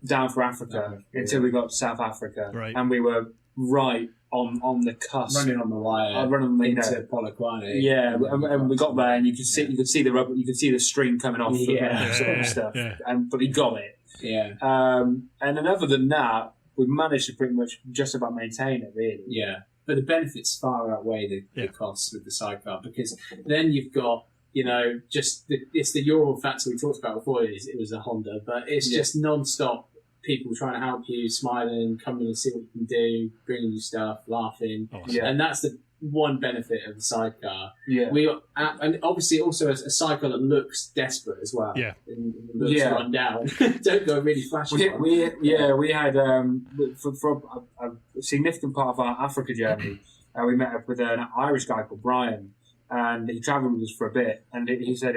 down for Africa until we got to South Africa, Right. and we were right on the cusp, running on the wire, into Polokwane. Yeah, and we got there, and you could see the rubber, you could see the string coming off, sort of stuff. Yeah. But we got it. Yeah. And then other than that, we've managed to pretty much just about maintain it, really. Yeah, but the benefits far outweigh the costs with the sidecar, because then you've got, it's the Ural factor we talked about before. It was a Honda, but it's just non-stop people trying to help you, smiling, coming and see what you can do, bringing you stuff, laughing. Awesome. And that's the one benefit of the sidecar. Yeah. And obviously also a cycle that looks desperate as well. Yeah. And looks run down. Don't go really flashy. We had for a significant part of our Africa journey, we met up with an Irish guy called Brian, and he travelled with us for a bit, and he said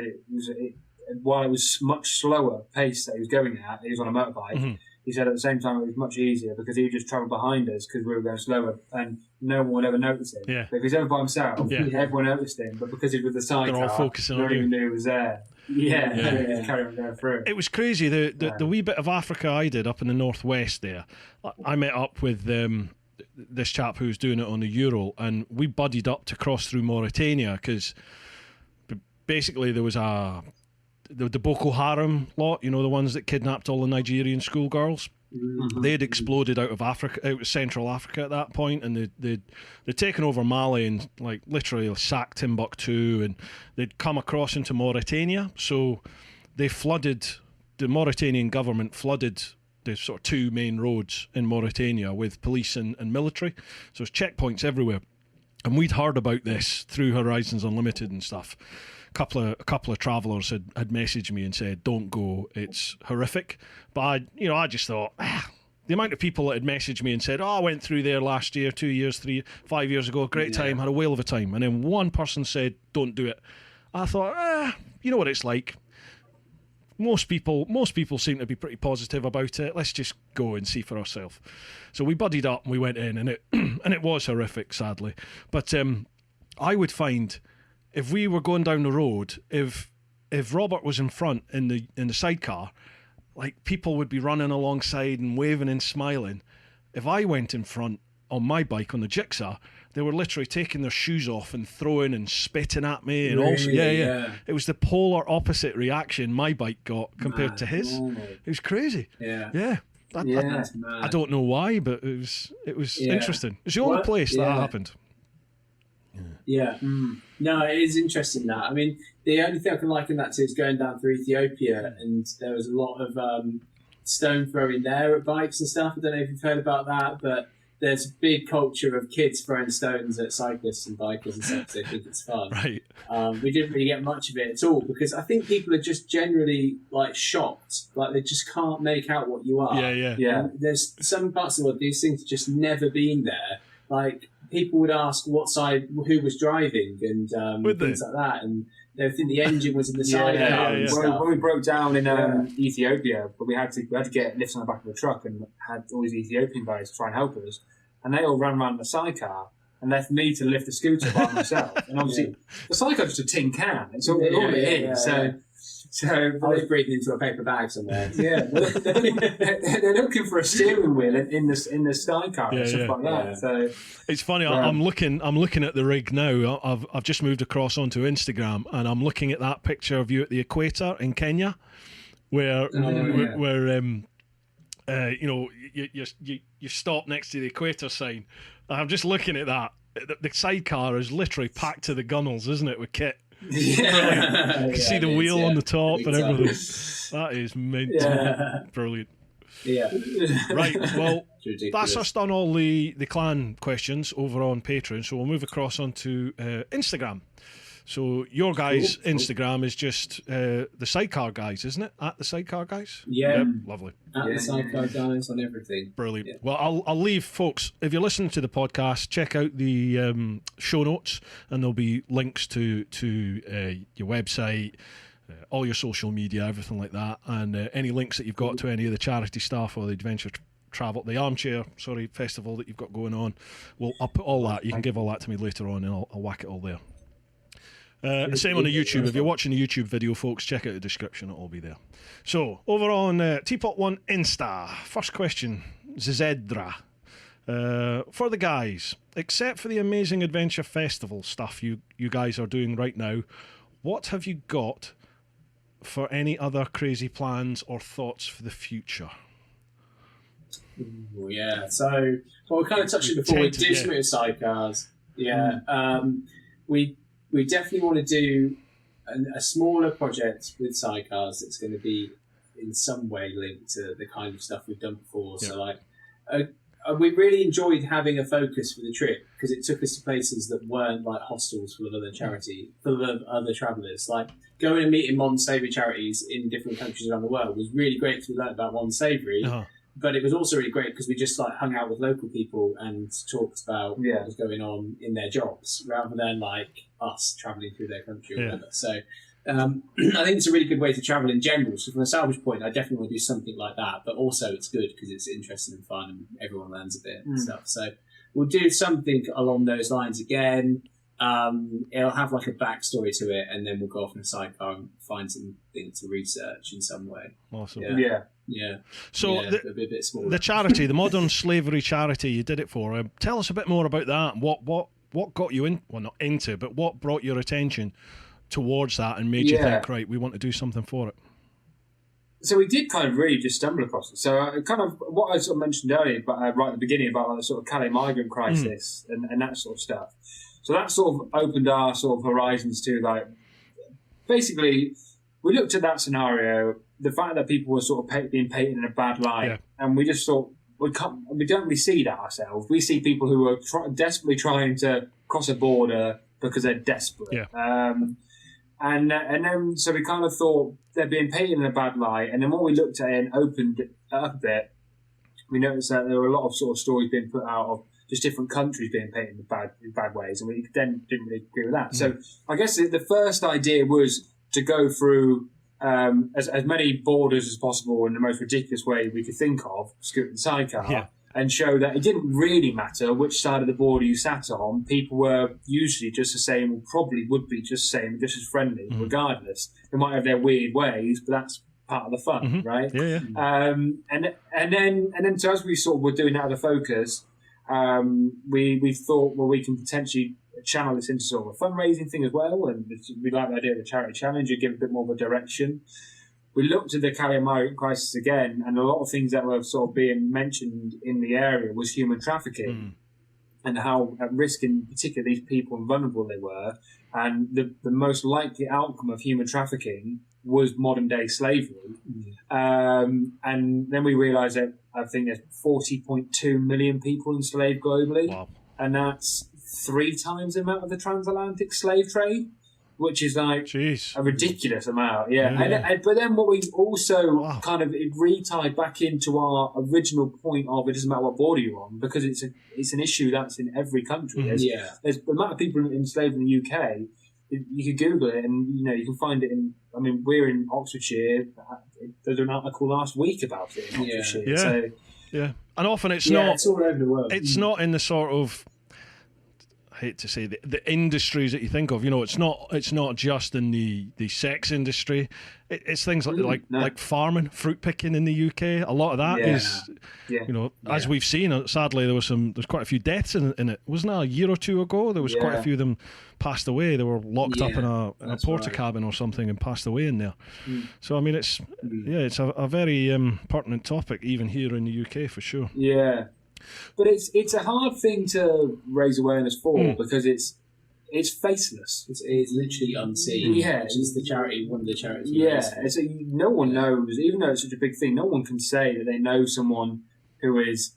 while it was much slower pace that he was going at, he was on a motorbike. Mm-hmm. He said at the same time it was much easier because he would just travel behind us because we were going slower, and no one would ever notice him. Yeah. But if he's ever by himself, everyone noticed him. But because he's with the sidecar, they're all focusing on no one you. even knew he was there. Just carry on going through. It was crazy. The wee bit of Africa I did up in the northwest there, I met up with this chap who was doing it on the Ural, and we buddied up to cross through Mauritania because basically there was the Boko Haram lot, the ones that kidnapped all the Nigerian schoolgirls. Mm-hmm. They'd exploded out of Africa, out of Central Africa at that point, and they'd taken over Mali and like literally sacked Timbuktu, and they'd come across into Mauritania. So the Mauritanian government flooded the sort of 2 main roads in Mauritania with police and military. So there's checkpoints everywhere. And we'd heard about this through Horizons Unlimited and stuff. A couple of travellers had messaged me and said, "Don't go, it's horrific." But I just thought, the amount of people that had messaged me and said, "Oh, I went through there last year, 2 years, 5 years ago, great time, had a whale of a time." And then one person said, "Don't do it." I thought, you know what it's like. Most people seem to be pretty positive about it. Let's just go and see for ourselves. So we buddied up and we went in, and it was horrific, sadly. But I would find, if we were going down the road, if Robert was in front in the sidecar, like people would be running alongside and waving and smiling. If I went in front on my bike on the Jigsaw, they were literally taking their shoes off and throwing and spitting at me, and it was the polar opposite reaction my bike got compared to his. It was crazy. I don't know why, but it was interesting. It's the only place that happened. Yeah. No, it is interesting that. I mean, the only thing I can liken that to is going down through Ethiopia, and there was a lot of stone throwing there at bikes and stuff. I don't know if you've heard about that, but there's a big culture of kids throwing stones at cyclists and bikers and stuff. They think it's fun. Right. We didn't really get much of it at all because I think people are just generally like shocked, like they just can't make out what you are. Yeah. And there's some parts of the world these things have just never been there. Like people would ask what side, who was driving, and things like that, and they would think the engine was in the side. When we broke down in Ethiopia, but we had to get lifts on the back of the truck and had all these Ethiopian guys try and help us, and they all ran around the sidecar and left me to lift the scooter by myself. And obviously, the sidecar's just a tin can. It's all it is. So I was breathing into a paper bag somewhere. They're looking for a steering wheel in the sidecar and stuff like that. Yeah. So it's funny. I'm looking at the rig now. I've just moved across onto Instagram, and I'm looking at that picture of you at the equator in Kenya, where you stop next to the equator sign. I'm just looking at that. The sidecar is literally packed to the gunnels, isn't it, with kit? You can see the wheel on the top and everything. That is mint. Brilliant. Yeah. Right, well, Ridiculous. that's us done all the clan questions over on Patreon, so we'll move across onto Instagram. So your guys' Instagram is just the Sidecar Guys, isn't it? At the Sidecar Guys? Yeah. Yep, lovely. At the Sidecar Guys on everything. Brilliant. Yeah. Well, I'll leave, folks, if you're listening to the podcast, check out the show notes, and there'll be links to your website, all your social media, everything like that, and any links that you've got to any of the charity stuff or the adventure travel, the armchair, festival that you've got going on. Well, I'll put all that. You can give all that to me later on, and I'll whack it all there. Same on the YouTube. If you're watching the YouTube video, folks, check out the description. It'll all be there. So, over on TeapotOne Insta, first question, Zedra. For the guys, except for the amazing Adventure Festival stuff you guys are doing right now, what have you got for any other crazy plans or thoughts for the future? Ooh, yeah, so, we kind of touched it before. We do something with sidecars. Yeah. We definitely want to do a smaller project with sidecars that's going to be in some way linked to the kind of stuff we've done before. Yeah. So, we really enjoyed having a focus for the trip because it took us to places that weren't like hostels full of other travellers. Like going and meeting modern savoury charities in different countries around the world was really great because we learned about modern savoury. Uh-huh. But it was also really great because we just like hung out with local people and talked about what was going on in their jobs rather than like us travelling through their country or whatever. So I think it's a really good way to travel in general. So from a salvage point, I definitely want to do something like that. But also it's good because it's interesting and fun and everyone learns a bit and stuff. So we'll do something along those lines again. It'll have like a backstory to it, and then we'll go off in a sidecar and find something to research in some way. Awesome. Yeah. So the charity, the modern slavery charity you did it for, tell us a bit more about that. What got you in? Well, not into, but what brought your attention towards that and made you think, right, we want to do something for it? So we did kind of really just stumble across it. So kind of what I sort of mentioned earlier, but right at the beginning about like, the sort of Calais migrant crisis and that sort of stuff. So that sort of opened our sort of horizons to like, basically, we looked at that scenario, the fact that people were sort of being painted in a bad light, and we just thought, we don't really see that ourselves. We see people who are desperately trying to cross a border because they're desperate. Yeah. And then, so we kind of thought they're being painted in a bad light. And then when we looked at it and opened it up a bit, we noticed that there were a lot of sort of stories being put out of just different countries being painted in bad ways. And we then didn't really agree with that. So I guess the first idea was to go through as many borders as possible in the most ridiculous way we could think of, scoot and sidecar, and show that it didn't really matter which side of the border you sat on. People were usually just the same, or probably would be just the same, just as friendly, regardless. They might have their weird ways, but that's part of the fun, right? Yeah. And then so as we sort of were doing that as a focus, we thought, well, we can potentially channel this into sort of a fundraising thing as well, and we like the idea of the charity challenge and give a bit more of a direction. We looked at the Calais migrant crisis again, and a lot of things that were sort of being mentioned in the area was human trafficking and how at risk in particular these people and vulnerable they were, and the most likely outcome of human trafficking was modern day slavery. And then we realised that I think there's 40.2 million people enslaved globally, and that's 3 times the amount of the transatlantic slave trade, which is like a ridiculous amount. But then what we also kind of re-tied back into our original point of it doesn't matter what border you're on, because it's an issue that's in every country. There's the amount of people enslaved in the UK. You can Google it, and you can find it in. I mean, we're in Oxfordshire. There's an article last week about it in Oxfordshire. And often it's not. It's all over the world. It's not in the sort of, I hate to say, the industries that you think of. It's not just in the sex industry. It's things like farming, fruit picking in the UK. A lot of that is, as we've seen. Sadly, there's quite a few deaths in it. Wasn't that a year or two ago? There was quite a few of them passed away. They were locked up in a porta cabin or something and passed away in there. So I mean, it's a very pertinent topic even here in the UK for sure. Yeah. But it's a hard thing to raise awareness for because it's faceless. It's literally unseen. Yeah. Which is one of the charities. No one knows, even though it's such a big thing, no one can say that they know someone who is,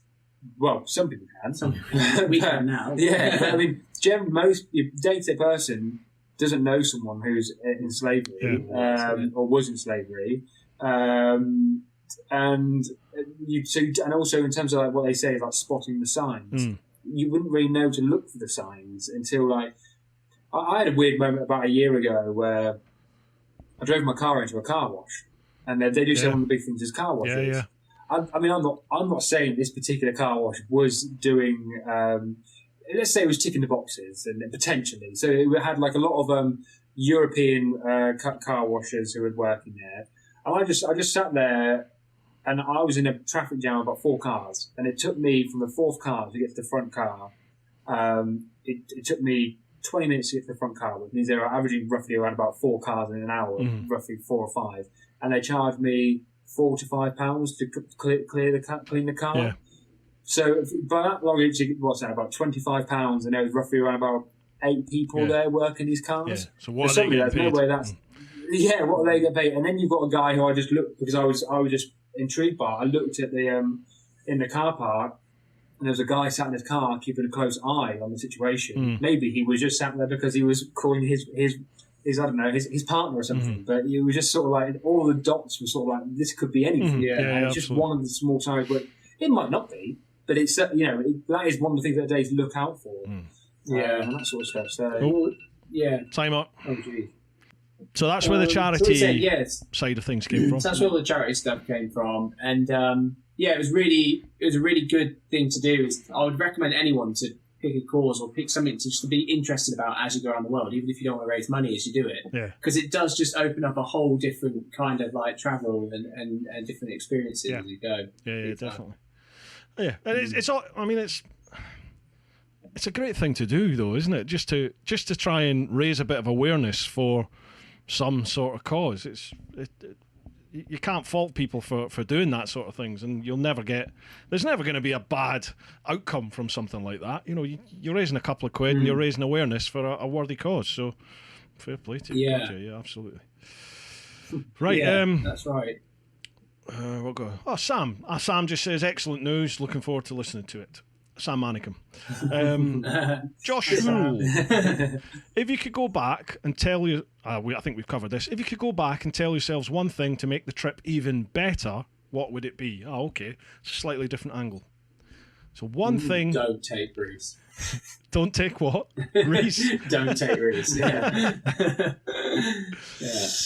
well, some people can. Some people we can now. Yeah, but I mean, most day-to-day person doesn't know someone who's in slavery or was in slavery. And also in terms of like what they say is like spotting the signs, you wouldn't really know to look for the signs until like I had a weird moment about a year ago where I drove my car into a car wash, and they do say one of the big things is car washes. I mean, I'm not saying this particular car wash was doing. Let's say it was ticking the boxes, and potentially. So it had like a lot of European car washers who were working there, and I just sat there, and I was in a traffic jam about 4 cars, and it took me from the 4th car to get to the front car. It took me 20 minutes to get to the front car, which means they were averaging roughly around about 4 cars in an hour, roughly 4 or 5, and they charged me £4 to £5 to clean the car. Yeah. So by that long, what's that, about £25, and there was roughly around about 8 people there working these cars. Yeah. So what are they getting paid? No way that's, what are they getting paid? And then you've got a guy who I just looked, because I was just intrigued by it. I looked at the in the car park, and there was a guy sat in his car keeping a close eye on the situation. Maybe he was just sat there because he was calling his I don't know, his partner or something. But it was just sort of like, all the dots were sort of like, this could be anything. And it's just one of the small signs, but it might not be. But it's, that is one of the things that days look out for. And that sort of stuff. So, Time up. Oh, gee. So that's where the charity side of things came from. So that's where all the charity stuff came from. And, it was a really good thing to do. I would recommend anyone to pick a cause or pick something to be interested about as you go around the world, even if you don't want to raise money as you do it. Because it does just open up a whole different kind of like travel and different experiences as you go. Yeah, definitely. Yeah, and it's all. I mean, it's a great thing to do, though, isn't it? Just to try and raise a bit of awareness for some sort of cause. You can't fault people for doing that sort of things, and there's never going to be a bad outcome from something like that. You're raising a couple of quid and you're raising awareness for a worthy cause. So fair play to you. Yeah, absolutely. Right, that's right. We'll go. Oh, Sam. Sam just says, excellent news. Looking forward to listening to it. Sam Manicum. Josh Rule. If you could go back and tell you... I think we've covered this. If you could go back and tell yourselves one thing to make the trip even better, what would it be? Oh, okay. It's a slightly different angle. So one thing... Don't take Reece. Don't take what? Reece? Don't take Reece,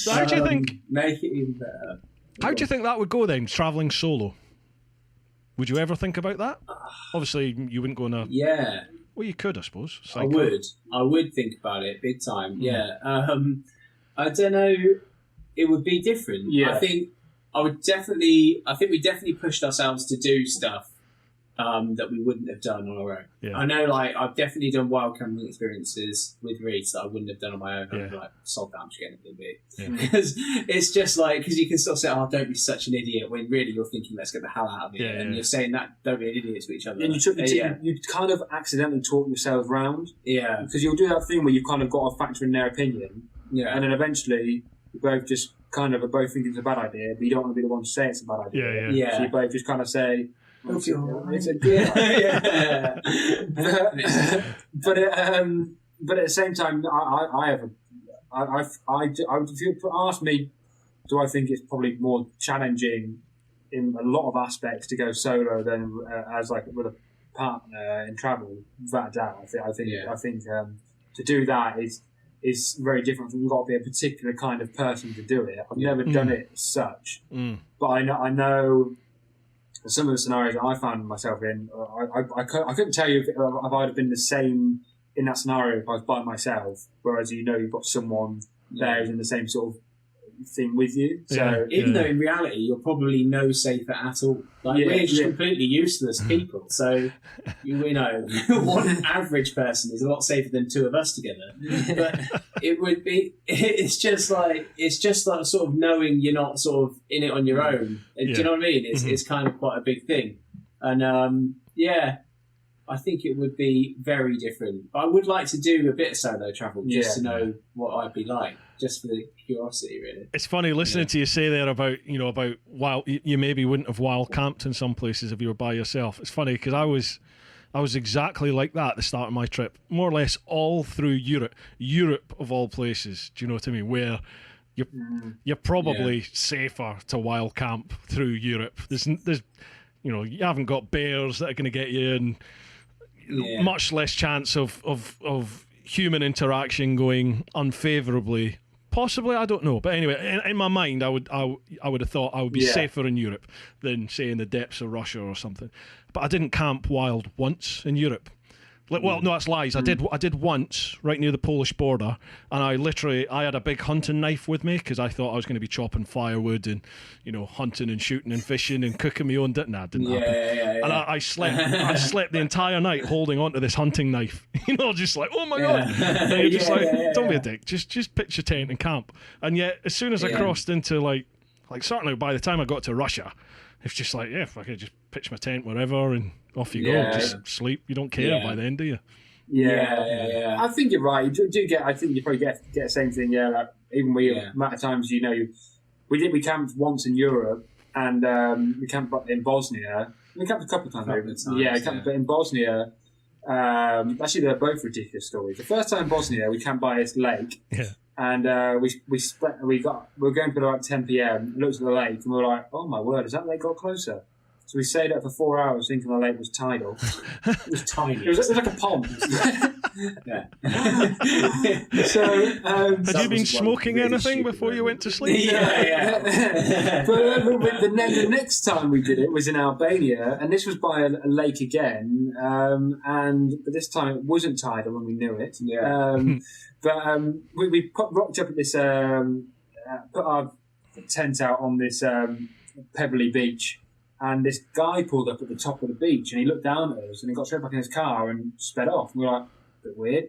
So how do you think... Make it even better. How do you think that would go then, travelling solo? Would you ever think about that? Obviously, you wouldn't go on a... Yeah. Well, you could, I suppose. Sidecar. I would think about it big time, yeah. I don't know. It would be different. Yeah. I think we definitely pushed ourselves to do stuff that we wouldn't have done on our own. Yeah. I know, like, I've definitely done wild camping experiences with Reece that I wouldn't have done on my own. I'd be like, sod that, I'm just getting a B. Because it's just like, because you can sort of say, oh, don't be such an idiot, when really you're thinking, let's get the hell out of here. And you're saying that, don't be an idiot to each other. And you kind of accidentally talk yourselves round. Yeah. Because you'll do that thing where you've kind of got to factor in their opinion. Yeah. And then eventually, you both just kind of are both thinking it's a bad idea, but you don't want to be the one to say it's a bad idea. Yeah. So you both just kind of say, but at the same time, if you ask me, do I think it's probably more challenging in a lot of aspects to go solo than as like with a partner in travel? Without a doubt, I think to do that is very different. You've got to be a particular kind of person to do it. I've never done it as such, but I know. Some of the scenarios that I found myself in, I couldn't tell you if I'd have been the same in that scenario if I was by myself, whereas you've got someone there who's in the same sort of thing with you. So even though in reality you're probably no safer at all. Like we're just completely useless people. So one average person is a lot safer than 2 of us together. But it would be. It's just like sort of knowing you're not sort of in it on your own. Do you know what I mean? It's kind of quite a big thing. And I think it would be very different. But I would like to do a bit of solo travel just to know what I'd be like, just for the curiosity, really. It's funny listening to you say there about wild. You maybe wouldn't have wild camped in some places if you were by yourself. It's funny because I was exactly like that at the start of my trip, more or less all through Europe. Europe of all places, do you know what I mean? Where you're probably safer to wild camp through Europe. There's you haven't got bears that are going to get you, and much less chance of human interaction going unfavourably. Possibly, I don't know. But anyway, in my mind, I would have thought I would be safer in Europe than, say, in the depths of Russia or something. But I didn't camp wild once in Europe. Well, no, that's lies. I did once right near the Polish border, and I had a big hunting knife with me because I thought I was going to be chopping firewood and hunting and shooting and fishing and cooking my own. Nah, it didn't happen. Yeah. And I slept the entire night holding onto this hunting knife. Just like, oh my god! And you're just don't be a dick. Just pitch your tent and camp. And yet, as soon as I crossed into like certainly by the time I got to Russia, it's just like, if I could just pitch my tent wherever and off you go, just sleep. You don't care by then, do you? Yeah. I think you're right. You do get. I think you probably get the same thing. Yeah, like even amount of times we camped once in Europe and we camped in Bosnia. We camped a couple of times. We camped in Bosnia. Actually, they're both ridiculous stories. The first time in Bosnia, we camped by this lake. Yeah. And we were going for like 10 p.m. Looked at the lake and we were like, oh my word, has that lake got closer? So we stayed up for 4 hours thinking the lake was tidal. It was tiny. It was like a pond. Had you been smoking anything before you went to sleep? Yeah. But the next time we did it was in Albania, and this was by a lake again. But this time it wasn't tidal when we knew it. We rocked up at this, put our tent out on this pebbly beach. And this guy pulled up at the top of the beach and he looked down at us and he got straight back in his car and sped off. And we were like, a bit weird.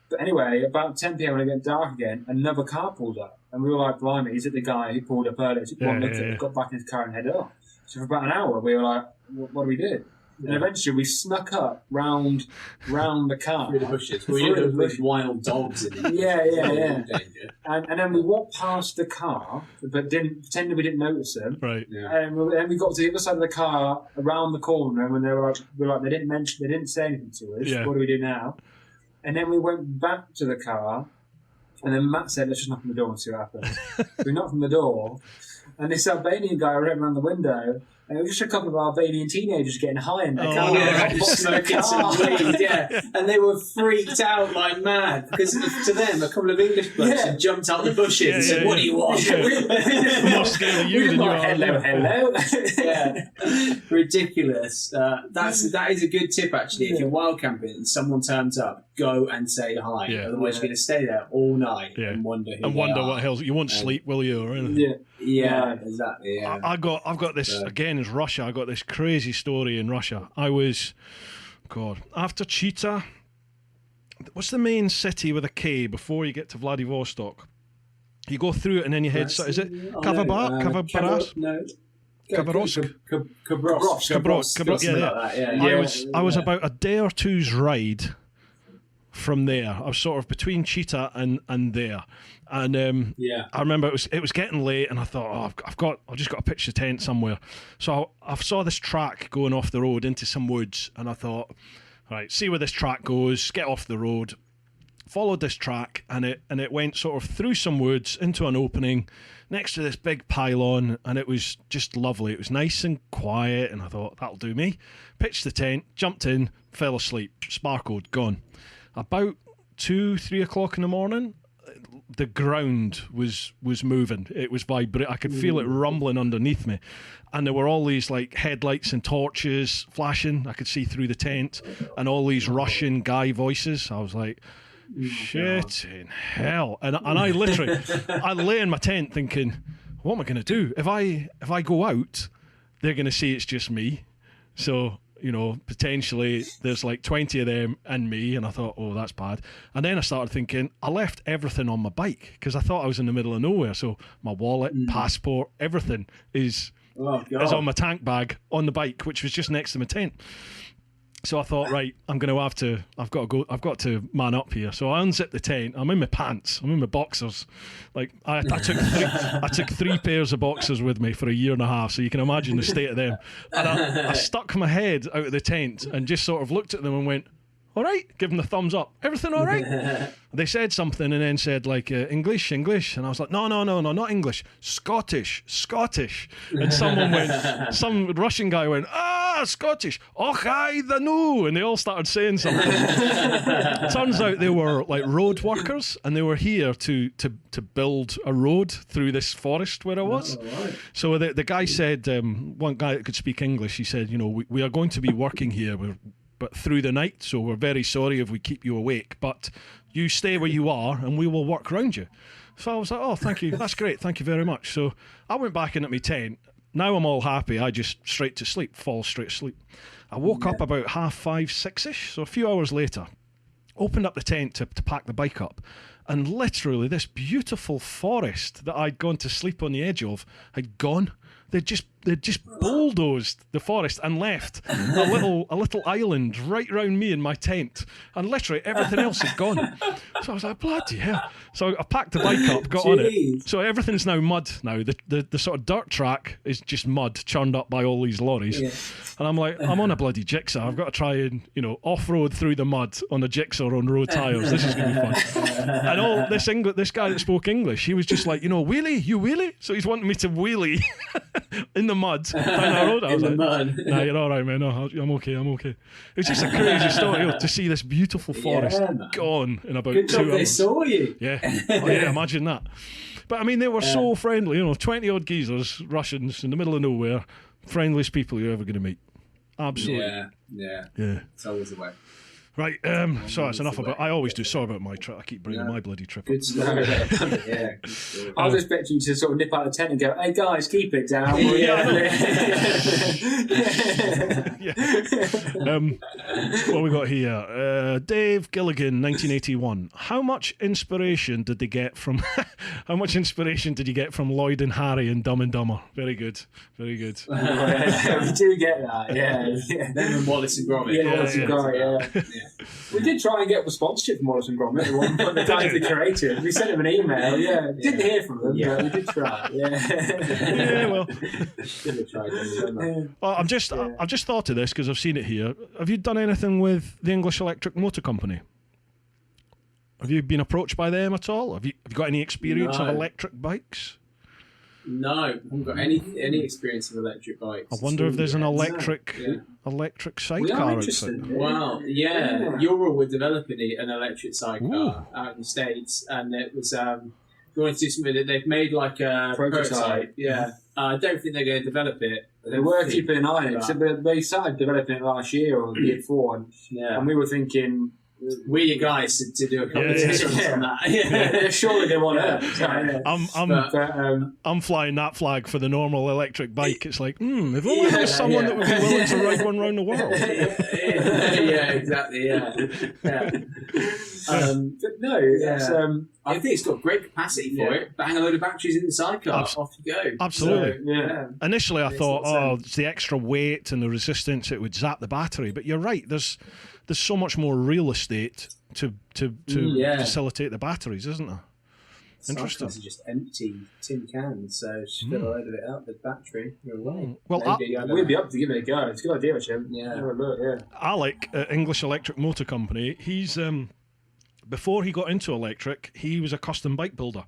But anyway, about 10 p.m. when it got dark again, another car pulled up. And we were like, blimey, is it the guy who pulled up earlier? So got back in his car and headed off. So for about an hour, we were like, what do we do? And eventually we snuck up round the car. Through the bushes. With wild dogs in it. Yeah. And then we walked past the car, but pretended we didn't notice them. Right. Yeah. And then we got to the other side of the car, around the corner, and when they were like, they didn't say anything to us. Yeah. What do we do now? And then we went back to the car, and then Matt said, let's just knock on the door and see what happens. We knocked on the door, and this Albanian guy ran around the window. And it was just a couple of Albanian teenagers getting high in their car. Smoking some weed, And they were freaked out like mad because to them, a couple of English blokes had jumped out the bushes and said, what do you want? More scared of you than you are. Hello. Ridiculous. That is a good tip, actually. If you're wild camping and someone turns up, go and say hi. Otherwise, you're going to stay there all night and wonder who they are. What hell's... You won't sleep, will you, or anything? Yeah, exactly. Yeah. I've got this again. Is Russia? I got this crazy story in Russia. I was, after Chita. What's the main city with a K before you get to Vladivostok? You go through it and then you head. Is it Kavabaras? No. Khabarovsk. Khabrovsk. I was about a day or two's ride from there. I was sort of between Chita and there. And I remember it was getting late, and I thought, I've just got to pitch the tent somewhere. So I saw this track going off the road into some woods, and I thought, right, see where this track goes, get off the road. Followed this track, and it went sort of through some woods into an opening next to this big pylon, and it was just lovely. It was nice and quiet, and I thought, that'll do me. Pitched the tent, jumped in, fell asleep, sparkled, gone. About 2-3 o'clock in the morning, the ground was moving. It was vibrating. I could feel it rumbling underneath me, and there were all these like headlights and torches flashing. I could see through the tent, and all these Russian guy voices. I was like, shit in hell. And I literally I lay in my tent thinking, what am I going to do if I go out? They're going to see it's just me. So potentially there's like 20 of them and me, and I thought, oh, that's bad. And then I started thinking, I left everything on my bike because I thought I was in the middle of nowhere. So my wallet, passport, everything is on my tank bag on the bike, which was just next to my tent. So I thought, right, I've got to man up here. So I unzipped the tent. I'm in my pants. I'm in my boxers. Like I took three pairs of boxers with me for a year and a half. So you can imagine the state of them. And I stuck my head out of the tent and just sort of looked at them and went, all right, give them the thumbs up. Everything all right? They said something and then said like English, and I was like, no, not English, Scottish. And some Russian guy went, Scottish, hi the no, and they all started saying something. Turns out they were like road workers, and they were here to build a road through this forest where I was. Right. So the guy said, one guy that could speak English, he said, we are going to be working here. But through the night, so we're very sorry if we keep you awake, but you stay where you are and we will work around you. So I was like, oh, thank you, that's great, thank you very much. So I went back into my tent. Now I'm all happy, I just fall straight asleep. I woke up about 5:30, 6ish, so a few hours later, opened up the tent to pack the bike up, and literally this beautiful forest that I'd gone to sleep on the edge of had gone. They'd just bulldozed the forest and left a little island right round me in my tent, and literally everything else had gone. So I was like, bloody hell. So I packed the bike up, got on it. So everything's now mud now. The sort of dirt track is just mud churned up by all these lorries. Yeah. And I'm like, I'm on a bloody jigsaw. I've got to try and, off-road through the mud on a jigsaw on road tyres. This is going to be fun. And all this guy that spoke English, he was just like, wheelie, you wheelie? So he's wanting me to wheelie in the mud down the road. I was like, nah, you're all right, man. No, I'm okay. It's just a crazy story to see this beautiful forest gone in about 2 hours. Good job they saw you. Yeah. Oh, yeah, imagine that. But I mean, they were so friendly, 20-odd geezers, Russians, in the middle of nowhere. Friendliest people you're ever going to meet. Absolutely. Yeah. It's always the way. Right, so that's enough about. I always do. Sorry about my trip. I keep bringing my bloody trip. Good story. Yeah. I was expecting you to sort of nip out the tent and go, "Hey guys, keep it down." What we got here? Dave Gilligan, 1981. How much inspiration did you get from Lloyd and Harry in Dumb and Dumber? Very good. We do get that. Yeah. Them and Wallace and Gromit. Yeah, Wallace and Gromit. Yeah. We did try and get a sponsorship from Morris and Gromit at one point. The guys that created. We sent them an email. Yeah, didn't hear from them. Yeah, we did try. Yeah, well, should have tried. Well, I've just thought of this because I've seen it here. Have you done anything with the English Electric Motor Company? Have you been approached by them at all? Have you got any experience of electric bikes? No, I haven't got any experience with electric bikes. I wonder if there's an electric sidecar outfit. Wow, Ural were developing an electric sidecar out in the States, and it was going to do something that they've made like a prototype. Yeah, I don't think they're going to develop it. They were keeping an eye on it. So they started developing it last year or the year before, and we were thinking, we're your guys to do a competition on that. Yeah. Surely they want it. I'm flying that flag for the normal electric bike. It's like, if only there was someone that would be willing to ride one around the world. Exactly. But no, I think it's got great capacity for it. Bang a load of batteries in the sidecar, off you go. Absolutely. So, initially, I thought, it's the extra weight and the resistance, it would zap the battery. But you're right. There's so much more real estate to facilitate the batteries, isn't there? Interesting. Sidecars are just empty tin cans, so just fill a load of it up with battery. You're away. Well, we'd be up to give it a go. It's a good idea, actually. Yeah. Alec, English Electric Motor Company, he's before he got into electric, he was a custom bike builder.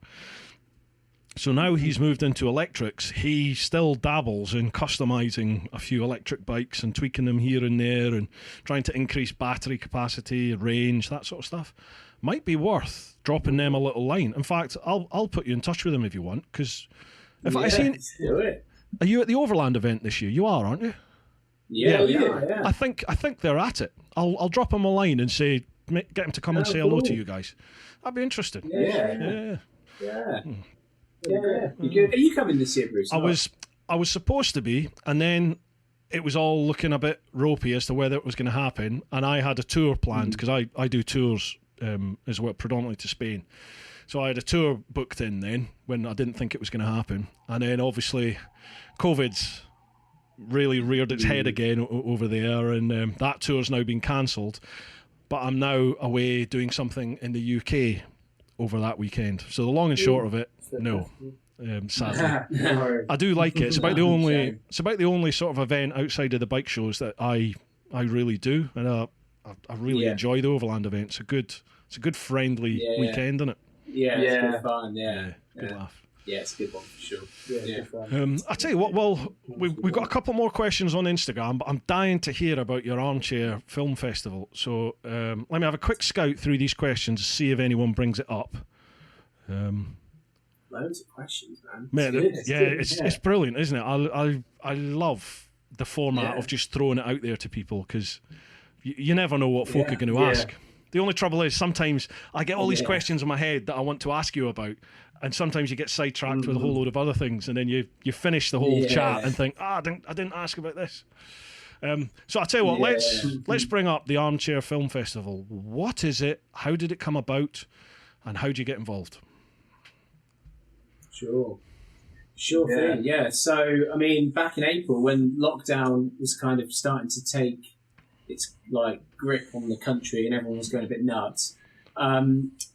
So now he's moved into electrics. He still dabbles in customising a few electric bikes and tweaking them here and there and trying to increase battery capacity, range, that sort of stuff. Might be worth dropping them a little line. In fact, I'll put you in touch with them if you want, because I see. Are you at the Overland event this year? You are, aren't you? Yeah. I think they're at it. I'll drop them a line and say, get them to come and say hello to you guys. That'd be interesting. Yeah. You good? Are you coming this year, Bruce? I was supposed to be, and then it was all looking a bit ropey as to whether it was going to happen. And I had a tour planned because I do tours as well, predominantly to Spain. So I had a tour booked in then when I didn't think it was going to happen, and then obviously COVID's really reared its head again over there, and that tour's now been cancelled. But I'm now away doing something in the UK over that weekend. So the long and short of it, no. Sadly, I do like it. It's about the only sort of event outside of the bike shows that I really do, and I really enjoy the Overland event. It's a good friendly weekend, isn't it? Yeah, it's good fun. Good laugh. Yeah, it's a good one for sure. I tell you what, well, we've got a couple more questions on Instagram, but I'm dying to hear about your Armchair Film Festival. So let me have a quick scout through these questions to see if anyone brings it up. Loads of questions, man. It's brilliant, isn't it? I love the format of just throwing it out there to people, because you never know what folk are going to ask. The only trouble is sometimes I get all these questions in my head that I want to ask you about, and sometimes you get sidetracked with a whole load of other things, and then you finish the whole chat and think, I didn't ask about this. So I'll tell you what, let's bring up the Armchair Film Festival. What is it? How did it come about? And how do you get involved? Sure thing. Yeah. So, I mean, back in April, when lockdown was kind of starting to take its grip on the country and everyone was going a bit nuts,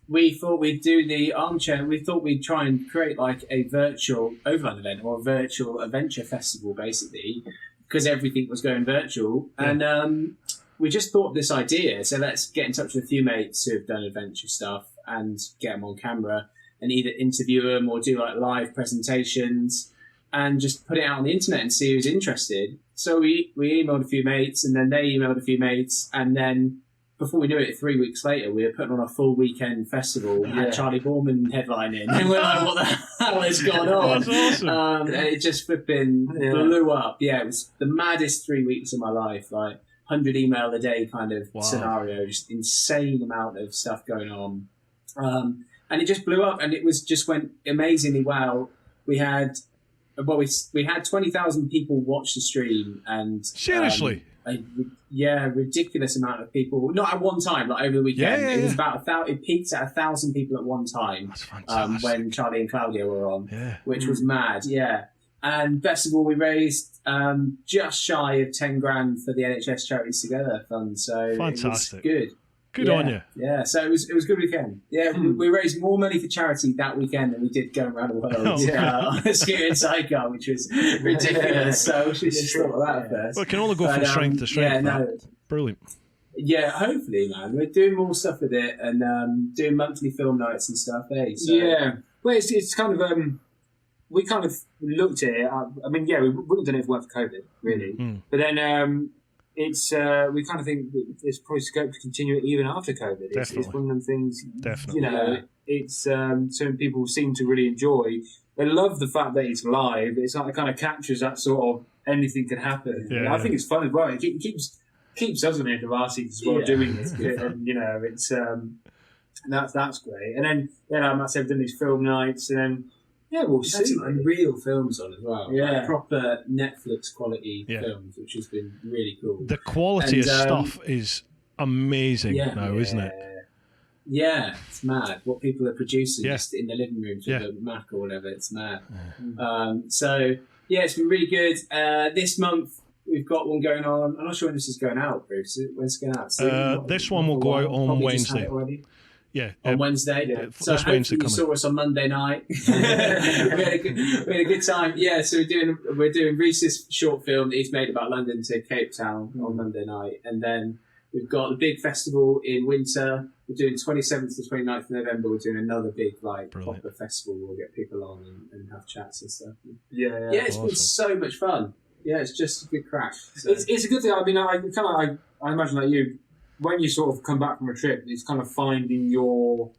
we thought we'd do the Armchair. We thought we'd try and create a virtual Overland event or a virtual adventure festival, basically, because everything was going virtual. And we just thought of this idea. So let's get in touch with a few mates who have done adventure stuff and get them on camera and either interview them or do live presentations and just put it out on the internet and see who's interested. So we emailed a few mates, and then they emailed a few mates, and then before we knew it, 3 weeks later, we were putting on a full weekend festival. Had Charlie Borman headlining, and we're like, "What the hell is going on?" That's awesome. And it just flipping blew up. Yeah, it was the maddest 3 weeks of my life. 100 email a day kind of scenario, just insane amount of stuff going on, and it just blew up, and it went amazingly well. We had 20,000 people watch the stream, and seriously. A ridiculous amount of people. Not at one time, over the weekend. It was about it peaked at 1,000 people at one time. That's fantastic. When Charlie and Claudia were on, which was mad. Yeah, and festival we raised just shy of 10 grand for the NHS Charities Together Fund. So fantastic. It was good. Good on you. Yeah, so it was a good weekend. Yeah, we raised more money for charity that weekend than we did going around the world on a scooter and sidecar, which was ridiculous. So we should just thought of that first. Well, it can only go from strength to strength. Yeah, brilliant. Yeah, hopefully, man. We're doing more stuff with it and doing monthly film nights and stuff. So. Yeah, well, it's kind of we kind of looked at it. I mean, we wouldn't have done it if it weren't for COVID, really. But then. It's we kind of think there's probably scope to continue it even after COVID. It's one of them things. Definitely. It's certain people seem to really enjoy. They love the fact that it's live. It's it kind of captures that sort of anything can happen. Yeah. I think it's fun as well. It keeps us on the varsity as well doing it, and it's that's great. And then Matt said, we've done these film nights, and then. Yeah, we'll see. Some real films on as well. Yeah. Proper Netflix quality films, which has been really cool. The quality of stuff is amazing now, isn't it? Yeah, it's mad. What people are producing just in the living rooms with a Mac or whatever, it's mad. So, it's been really good. This month, we've got one going on. I'm not sure when this is going out, Bruce. When's it going out? This one will go out on Wednesday. Yeah, on Wednesday. Yeah, so hopefully you saw us on Monday night. we had a good time. Yeah, so we're doing Reece's short film that he's made about London to Cape Town on Monday night, and then we've got the big festival in winter. We're doing 27th to 29th of November. We're doing another big proper festival. We'll get people on and have chats and stuff. Yeah, it's been so much fun. Yeah, it's just a good crack. So. It's a good thing. I mean, I imagine like you. When you sort of come back from a trip, it's kind of finding your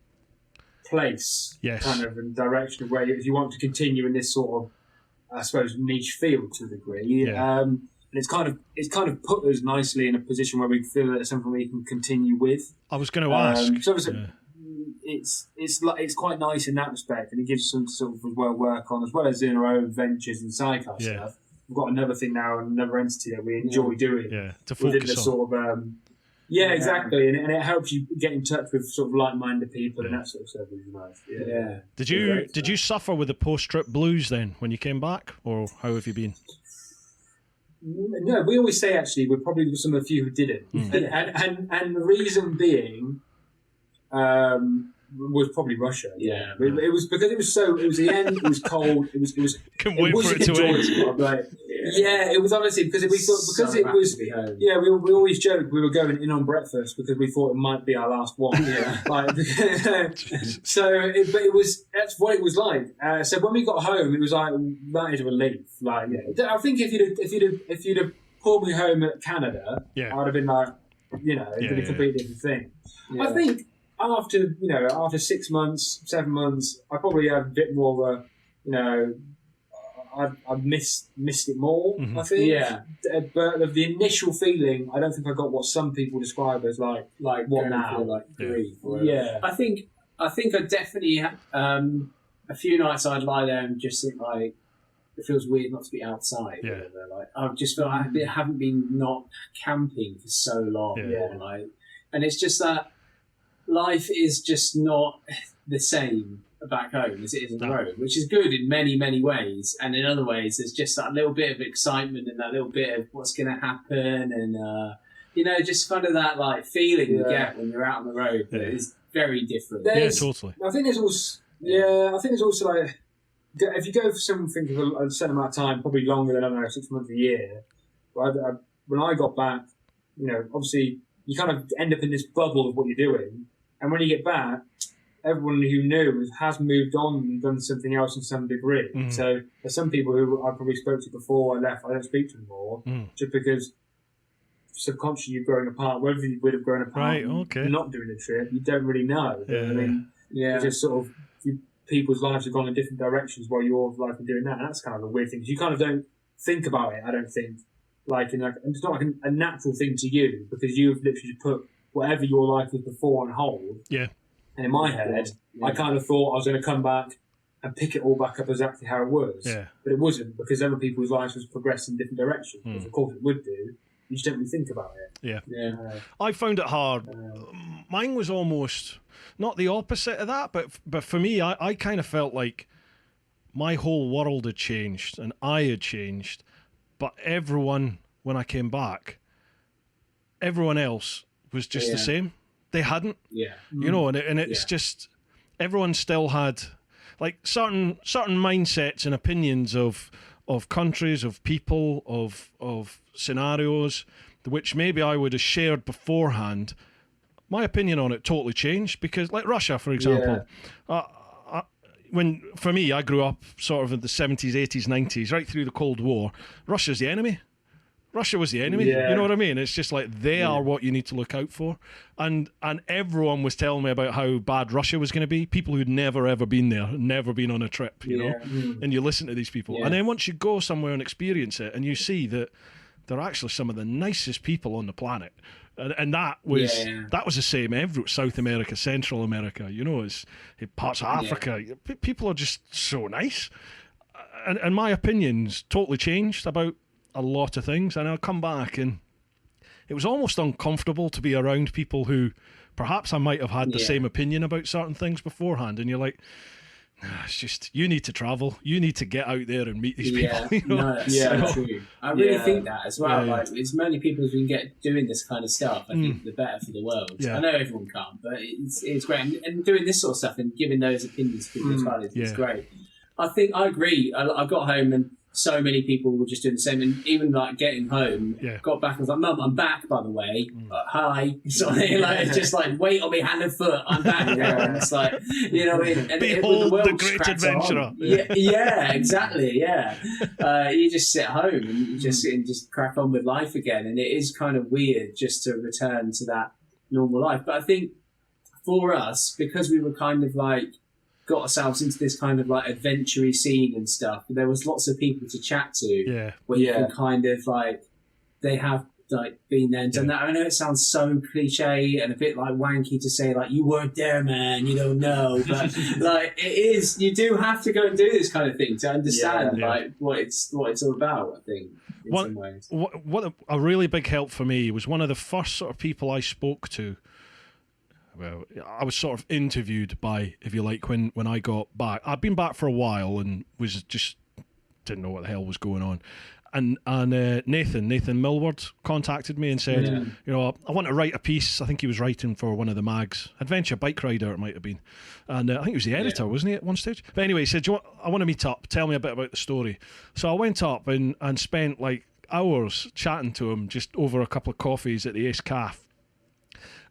place, kind of in direction of where if you want to continue in this sort of, I suppose, niche field to a degree. And it's kind of put us nicely in a position where we feel that it's something we can continue with. I was going to ask. So it's quite nice in that respect, and it gives us some sort of work on, as well as doing our own ventures and sidecar stuff. We've got another thing now, another entity that we enjoy doing. To focus within the sort of. Exactly, and it helps you get in touch with sort of like-minded people and that sort of stuff, which is nice. Did you suffer with the post-trip blues then when you came back, or how have you been? No, we always say actually we're probably some of the few who didn't, and the reason being was probably Russia. Yeah, it was because it was the end. It was cold. It was. Can't wait for it to end. Like, yeah, it was honestly because we thought it was. Yeah, we always joked we were going in on breakfast because we thought it might be our last one. Yeah, like, but it was. That's what it was like. So when we got home, it was like that is a relief. Like, I think if you'd have pulled me home at Canada, I'd have been like, it'd been a completely different thing. Yeah. I think after 6 months, 7 months, I probably had a bit more of a, I missed it more, I think. Yeah. But of the initial feeling, I don't think I got what some people describe as like what now? Like grief. Yeah. I think I definitely, a few nights I'd lie there and just think like, it feels weird not to be outside. Yeah. Like, I just feel I haven't been not camping for so long. Yeah. Like, and it's just that life is just not the same back home as it is on the road, which is good in many, many ways. And in other ways, there's just that little bit of excitement and that little bit of what's going to happen. And, just kind of that like feeling you get when you're out on the road that is very different. Totally. I think there's also like, if you go for something for a certain amount of time, probably longer than, I don't know, 6 months, a year, when I got back, obviously you kind of end up in this bubble of what you're doing. And when you get back, everyone who knew has moved on and done something else in some degree. Mm. So there's some people who I probably spoke to before I left, I don't speak to anymore, just because subconsciously you're growing apart. Whether you would have grown apart not doing the trip, you don't really know. Yeah. I mean, it's just sort of people's lives have gone in different directions while your life is doing that. And that's kind of a weird thing. You kind of don't think about it, I don't think. It's not like a natural thing to you because you've literally put whatever your life was before on hold. Yeah. And in my head, I kind of thought I was going to come back and pick it all back up exactly how it was. Yeah. But it wasn't because other people's lives was progressed in different directions. Which of course it would do. You just don't really think about it. Yeah. I found it hard. Mine was almost not the opposite of that, but for me, I kind of felt like my whole world had changed and I had changed. But everyone, when I came back, everyone else was just the same. They hadn't. Yeah. And it's just everyone still had like certain mindsets and opinions of countries, of people, of scenarios, which maybe I would have shared beforehand. My opinion on it totally changed because, like Russia, for example, for me, I grew up sort of in the 70s, 80s, 90s, right through the Cold War. Russia's the enemy. Russia was the enemy. Yeah. You know what I mean? It's just like they are what you need to look out for. And everyone was telling me about how bad Russia was going to be. People who'd never, ever been there, never been on a trip, you know? And you listen to these people. Yeah. And then once you go somewhere and experience it and you see that they're actually some of the nicest people on the planet. And that was the same everywhere. South America, Central America, as parts of Africa. People are just so nice. And my opinions totally changed about a lot of things, and I'll come back and it was almost uncomfortable to be around people who perhaps I might have had the same opinion about certain things beforehand, and you're like, it's just, you need to travel, you need to get out there and meet these people. No, that's so true. I really think that as well. Like, as many people as we can get doing this kind of stuff, I think the better for the world. I know everyone can't, but it's great, and doing this sort of stuff and giving those opinions to people as well is great. I think I agree. I got home and so many people were just doing the same, and even like getting home, got back and was like, "Mum, I'm back, by the way. Hi." Something like just like weight on me, hand and foot. I'm back. And it's like, and behold the great adventurer. Yeah, exactly. Yeah, you just sit home and you just crack on with life again, and it is kind of weird just to return to that normal life. But I think for us, because we were kind of like got ourselves into this kind of like adventure-y scene and stuff, there was lots of people to chat to where you can kind of like, they have like been there and done that. I know it sounds so cliche and a bit like wanky to say like, you weren't there, man, you don't know, but like it is, you do have to go and do this kind of thing to understand like what it's all about, I think, in some ways. What a really big help for me was one of the first sort of people I spoke to. Well, I was sort of interviewed by, if you like, when I got back. I'd been back for a while and was just didn't know what the hell was going on. and Nathan Millward contacted me and said, you know, I want to write a piece. I think he was writing for one of the mags, Adventure Bike Rider it might have been, and I think he was the editor, wasn't he, at one stage? But anyway, he said, I want to meet up, tell me a bit about the story. So I went up and spent like hours chatting to him just over a couple of coffees at the Ace Calf,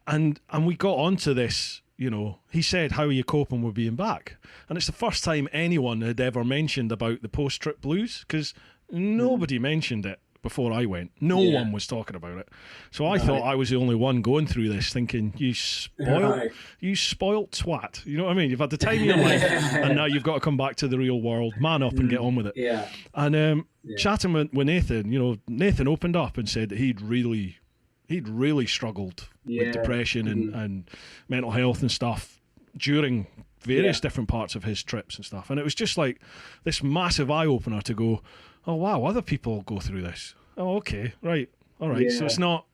and we got onto this. You know, he said, how are you coping with being back? And it's the first time anyone had ever mentioned about the post-trip blues, because nobody mentioned it before I went. No one was talking about it. So I thought I was the only one going through this, thinking, you spoilt twat. You know what I mean? You've had the time of your life, and now you've got to come back to the real world. Man up and get on with it. Yeah. And chatting with Nathan, you know, Nathan opened up and said that he'd really struggled with depression and mental health and stuff during various different parts of his trips and stuff. And it was just like this massive eye-opener to go, oh wow, other people go through this. Oh, okay, right, all right. So it's not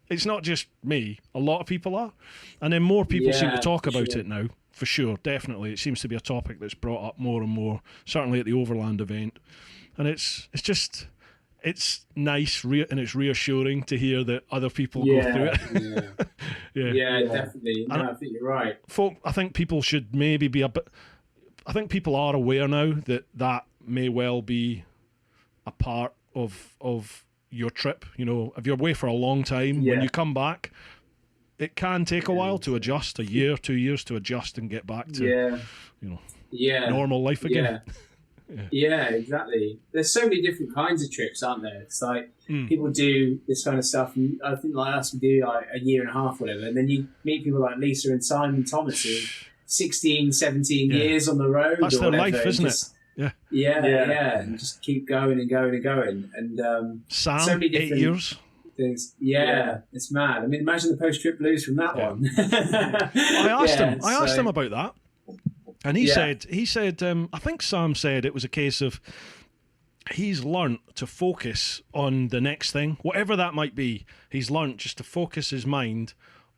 just me. A lot of people are. And then more people seem to talk about it now, for sure, definitely. It seems to be a topic that's brought up more and more, certainly at the Overland event. And it's just... It's nice and it's reassuring to hear that other people go through it. Yeah, definitely. No, I think you're right. I think people should maybe be a bit... I think people are aware now that may well be a part of your trip. You know, if you're away for a long time, when you come back, it can take a while to adjust, a year, 2 years to adjust and get back to normal life again. Yeah, exactly. There's so many different kinds of trips, aren't there? It's like people do this kind of stuff, and I think like us, we do like a year and a half, whatever, and then you meet people like Lisa and Simon Thomas who 16, 17 years on the road. That's their life, isn't it? Yeah, and just keep going and going and going. And Sam, so many different 8 years. Things. Yeah, it's mad. I mean, imagine the post-trip blues from that one. I asked him about that. And he said, I think Sam said it was a case of he's learnt to focus on the next thing, whatever that might be. He's learnt just to focus his mind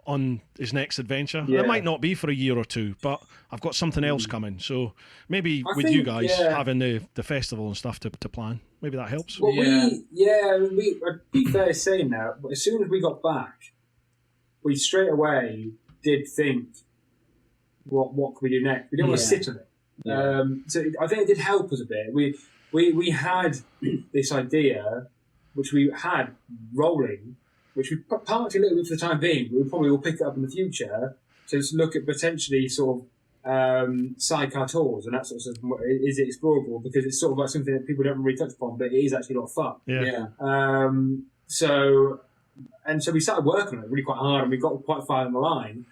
on his next adventure. It might not be for a year or two, but I've got something else coming. So maybe you guys having the festival and stuff to plan, maybe that helps. Well, I'd be fair to say now, as soon as we got back, we straight away did think, what can we do next? We didn't want to sit on it. So I think it did help us a bit. We had this idea, which we had rolling, which we parked a little bit for the time being, but we probably will pick it up in the future to look at potentially sort of sidecar tours and that sort of stuff. Is it explorable? Because it's sort of like something that people don't really touch upon, but it is actually a lot of fun. So we started working on it really quite hard, and we got quite far in the line.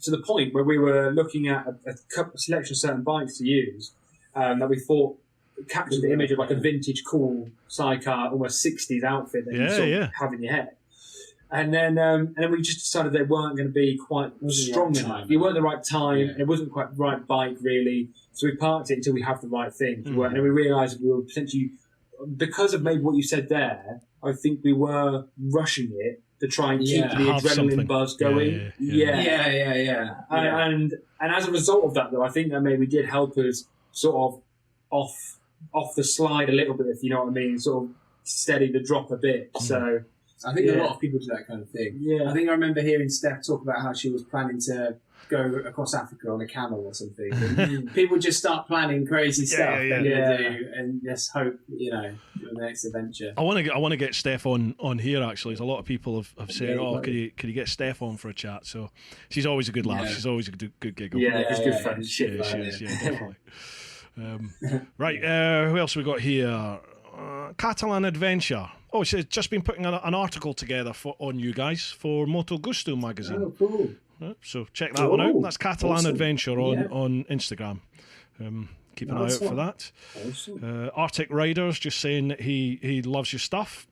To the point where we were looking at a selection of certain bikes to use that we thought captured the image of like a vintage cool sidecar, almost 60s outfit that you sort of have in your head. And then we just decided they weren't going to be quite strong enough. You weren't the right time, and it wasn't quite the right bike really. So we parked it until we have the right thing. And then we realised that we were potentially, because of maybe what you said there, I think we were rushing it to try and keep the adrenaline buzz going. And as a result of that, though, I think that maybe did help us sort of off the slide a little bit, if you know what I mean, sort of steady the drop a bit. So I think a lot of people do that kind of thing. I think I remember hearing Steph talk about how she was planning to go across Africa on a camel or something. And people just start planning crazy stuff and just hope, for the next adventure. I want to get Steph on here actually. A lot of people have said, could you get Steph on for a chat? So she's always a good laugh. She's always a good giggle. It's good fun. She is, definitely. Right, who else we got here? Catalan Adventure. Oh, she's just been putting an article together on you guys for Moto Gusto magazine. Oh, cool. So check that one out. That's Catalan Adventure on Instagram. Keep an eye out for that. Arctic Riders just saying that he loves your stuff.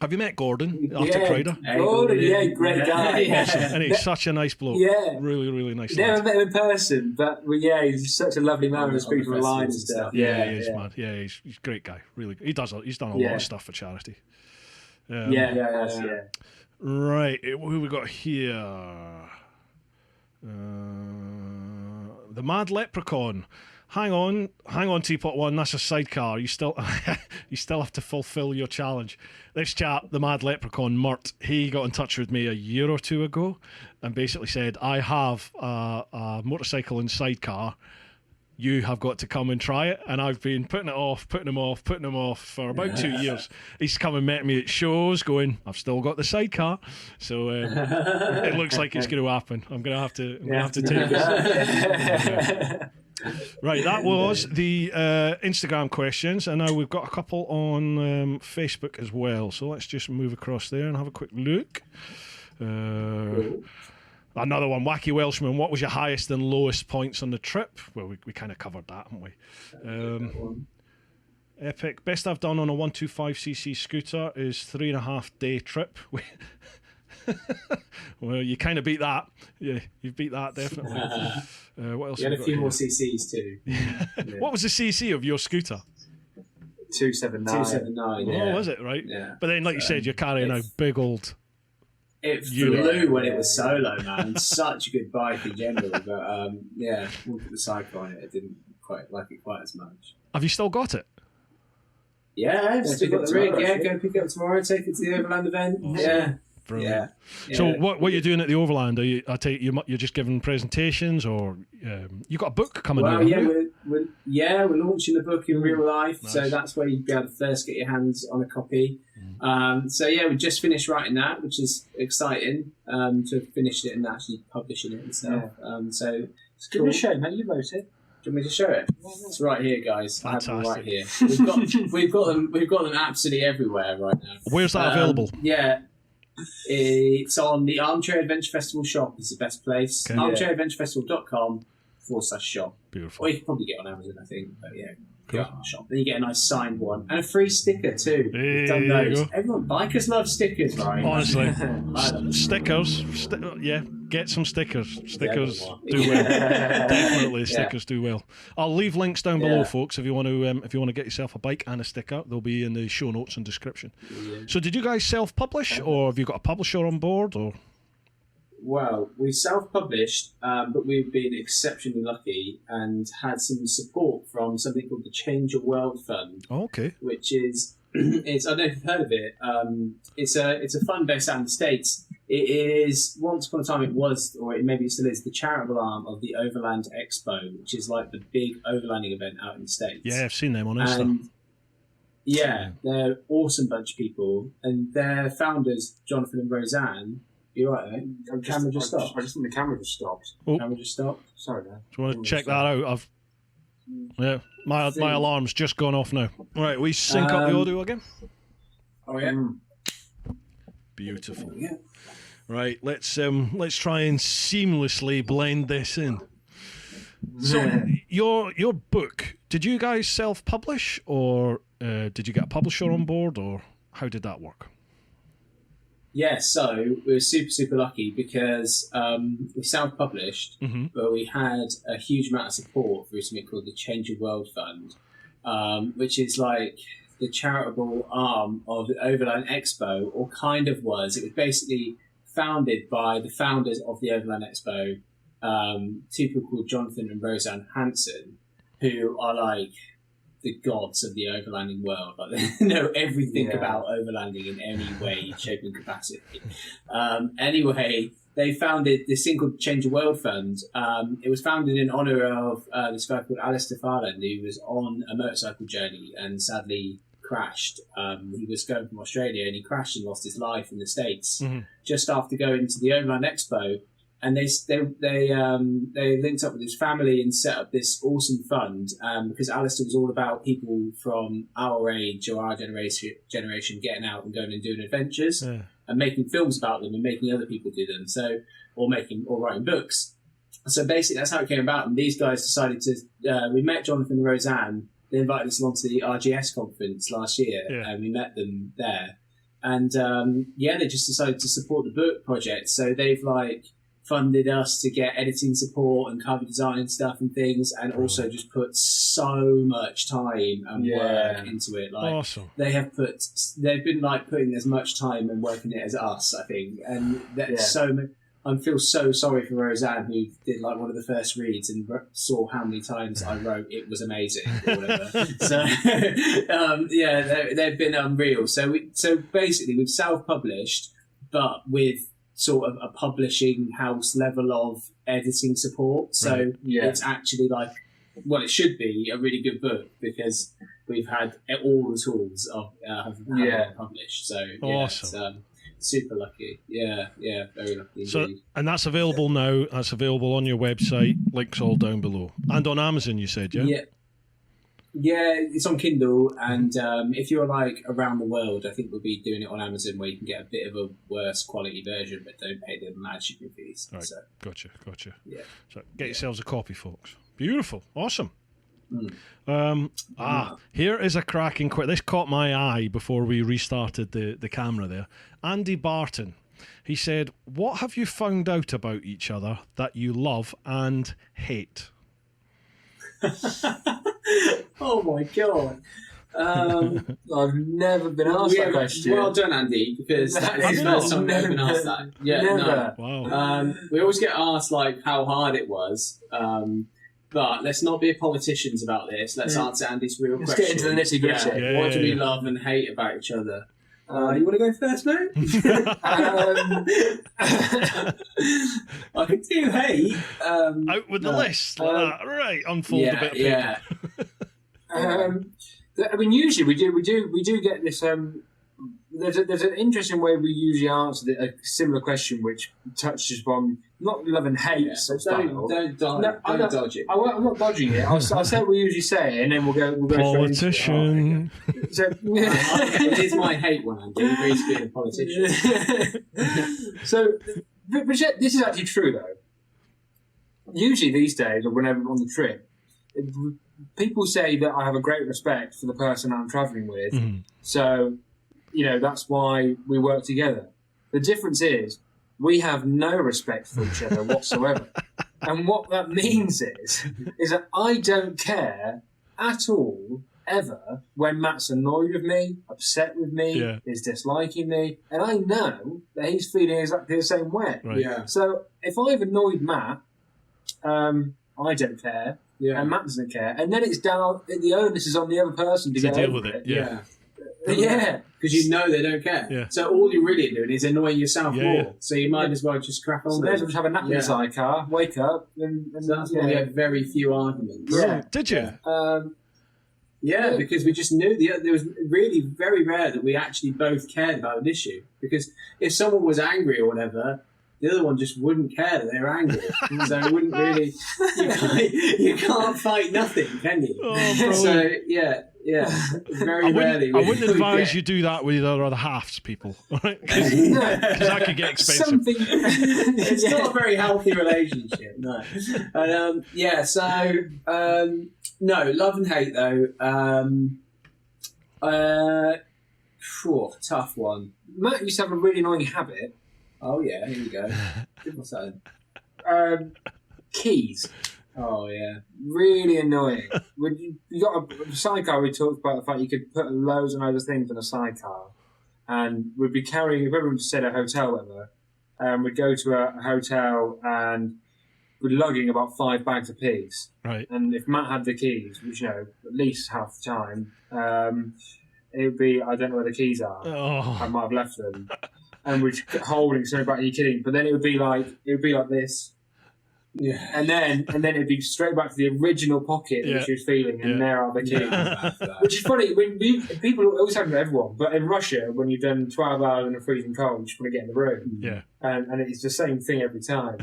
Have you met Gordon, Arctic Rider? Gordon, great guy. Awesome. And he's such a nice bloke. Really, really nice. Never met him in person, but he's such a lovely man with speaking online and stuff. He is, man. Yeah, he's a great guy. Really, he's done a lot of stuff for charity. Right, who we got here? The Mad Leprechaun hang on, TeapotOne. That's a sidecar. You still have to fulfil your challenge. This chap, the Mad Leprechaun Murt, he got in touch with me a year or two ago, and basically said, I have a motorcycle and sidecar. You have got to come and try it. And I've been putting him off for about 2 years. He's come and met me at shows going, I've still got the sidecar. So it looks like it's going to happen. I'm going to have to take this. Right, that was the Instagram questions. And now we've got a couple on Facebook as well. So let's just move across there and have a quick look. Another one, Wacky Welshman. What was your highest and lowest points on the trip? Well, we kind of covered that, haven't we? Epic. Best I've done on a 125cc scooter is 3.5 day trip. Well, you kind of beat that. Yeah, you've beat that, definitely. What else? You had a few more CCs too. Yeah. What was the CC of your scooter? 279. 279. Yeah. Oh, was it, right? Yeah. But then, like you said, you're carrying a big old... It flew when it was solo, man. Such a good bike in general, but we'll put the cycle on it. I didn't quite like it quite as much. Have you still got it? Yeah, still got the rig. Yeah, go pick it up tomorrow. Take it to the Overland event. Awesome. Yeah. Brilliant. Yeah. So what are you doing at the Overland? Are you're just giving presentations, or you got a book coming out? We're launching the book in real life, nice. So that's where you'd be able to first get your hands on a copy. We just finished writing that, which is exciting to finish it and actually publishing it and stuff. So it's cool. Give me a show, mate. You wrote it. Do you want me to show it? It's right here, guys. Fantastic. I have them right here. We've got them absolutely everywhere right now. Where's that available? Yeah. It's on the Armchair Adventure Festival shop. It's the best place. Okay. armchairadventurefestival.com/shop. Beautiful. Or you can probably get it on Amazon, I think. But yeah, go on our shop. Then you get a nice signed one and a free sticker too. We've done those. Everyone, bikers love stickers, right? Honestly, stickers. Get some stickers. Stickers do well. Definitely, stickers do well. I'll leave links down below, folks. If you want to get yourself a bike and a sticker, they'll be in the show notes and description. Yeah. So, did you guys self-publish, or have you got a publisher on board, or? Well, we self-published, but we've been exceptionally lucky and had some support from something called the Change Your World Fund. Oh, okay. Which is, I don't know if you've heard of it. It's a fund based out in the States. It is, once upon a time it was, or it maybe still is, the charitable arm of the Overland Expo, which is like the big overlanding event out in the States. Yeah, I've seen them on Insta. And yeah, they're an awesome bunch of people, and their founders, Jonathan and Roseanne. You're right, mate. The camera just stopped. I just think the camera just stopped. Oh. Camera just stopped. Sorry, man. Do you want to check that out? My alarm's just gone off now. Right, we sync up the audio again. Oh yeah. Beautiful. Yeah. Right, let's try and seamlessly blend this in. So your book, did you guys self-publish, or did you get a publisher on board, or how did that work? Yeah, so we were super, super lucky because we self-published, but we had a huge amount of support through something called the Change Your World Fund, which is like the charitable arm of the Overland Expo, or kind of was. It was basically founded by the founders of the Overland Expo, two people called Jonathan and Roseanne Hansen, who are like the gods of the overlanding world. Like, they know everything about overlanding in any way, shape and capacity. Anyway, they founded this thing called Change Your World Fund. It was founded in honour of this guy called Alistair Farland, who was on a motorcycle journey and sadly crashed. He was going from Australia and he crashed and lost his life in the States just after going to the Overland Expo. And they linked up with his family and set up this awesome fund because Alistair was all about people from our age or our generation getting out and going and doing adventures and making films about them and making other people do them. So, or writing books. So basically, that's how it came about. And these guys decided to. We met Jonathan and Roseanne. They invited us along to the RGS conference last year, and we met them there. And they just decided to support the book project. So they've funded us to get editing support and cover design and stuff and things, and also just put so much time and work into it. Awesome. They've been putting as much time and work in it as us, I think, and that's so much. I feel so sorry for Roseanne, who did like one of the first reads and saw how many times I wrote "it was amazing" or whatever. So they've been unreal. So basically, we've self-published, but with sort of a publishing house level of editing support. So it's actually like what it should be, a really good book, because we've had all the tools of having it published. So awesome. It's, super lucky. Yeah, very lucky so, indeed. And that's available now. That's available on your website. Links all down below. And on Amazon, you said, yeah? Yeah, it's on Kindle, and if you're like around the world, I think we'll be doing it on Amazon, where you can get a bit of a worse quality version, but don't pay the mad shipping fees. Right. So, Gotcha. Yeah. So get yourselves a copy, folks. Beautiful. Awesome. Here is a cracking quick. This caught my eye before we restarted the camera there. Andy Barton. He said, "What have you found out about each other that you love and hate?" Oh my god! I've never been asked that question. Well done, Andy, because that is the first time I've ever been asked that. Yeah, never. No. Wow. We always get asked like how hard it was, but let's not be politicians about this. Let's answer Andy's real question. Let's get into the nitty-gritty. Yeah, what do we love and hate about each other? You want to go first, mate? I can do hate. Out with the list. Like that. Right. Unfold a bit of paper. Yeah. I mean, usually we do get this. There's an interesting way we usually answer a similar question, which touches upon not love and hate. Don't dodge it. I'm not dodging it. I'll say what we usually say, and then we'll go. Politician. So, it is my hate one, Andy. Reece being a politician. So, but this is actually true though. Usually these days, or whenever I'm on the trip, people say that I have a great respect for the person I'm travelling with. Mm-hmm. So, that's why we work together. The difference is we have no respect for each other whatsoever. And what that means is that I don't care at all, ever, when Matt's annoyed with me, upset with me, is disliking me, and I know that he's feeling exactly the same way. Right. Yeah. So if I've annoyed Matt, I don't care, and Matt doesn't care, and then it's down. The onus is on the other person to get deal over with it. Yeah. Because you know they don't care. Yeah. So all you're really doing is annoying yourself more. So you might as well just crack on. So there's just have a nap in the sidecar, wake up, and so that's why we had very few arguments. Yeah. Did you? Because we just knew there was really very rare that we actually both cared about an issue. Because if someone was angry or whatever, the other one just wouldn't care that they were angry. So it wouldn't really. You can't fight nothing, can you? Oh, so very rarely. I wouldn't advise you do that with your other halves, people, right? Because that could get expensive. It's not a very healthy relationship, no. And, no, love and hate though. Tough one. Matt used to have a really annoying habit. Oh yeah, here we go. What's that? Keys. Oh yeah, really annoying. When you got a sidecar, we talked about the fact you could put loads and loads of things in a sidecar, and we'd be carrying. If everyone said a hotel, whatever, we'd go to a hotel and we're lugging about 5 bags apiece. Right. And if Matt had the keys, which at least half the time, it would be I don't know where the keys are. Oh. I might have left them. And we're holding something back. Are you kidding? But then it would be like this, and then it'd be straight back to the original pocket which you was feeling, and there are the keys. Which is funny. When people always happen to everyone, but in Russia, when you've done 12 hours in a freezing cold, you just want to get in the room. And it's the same thing every time.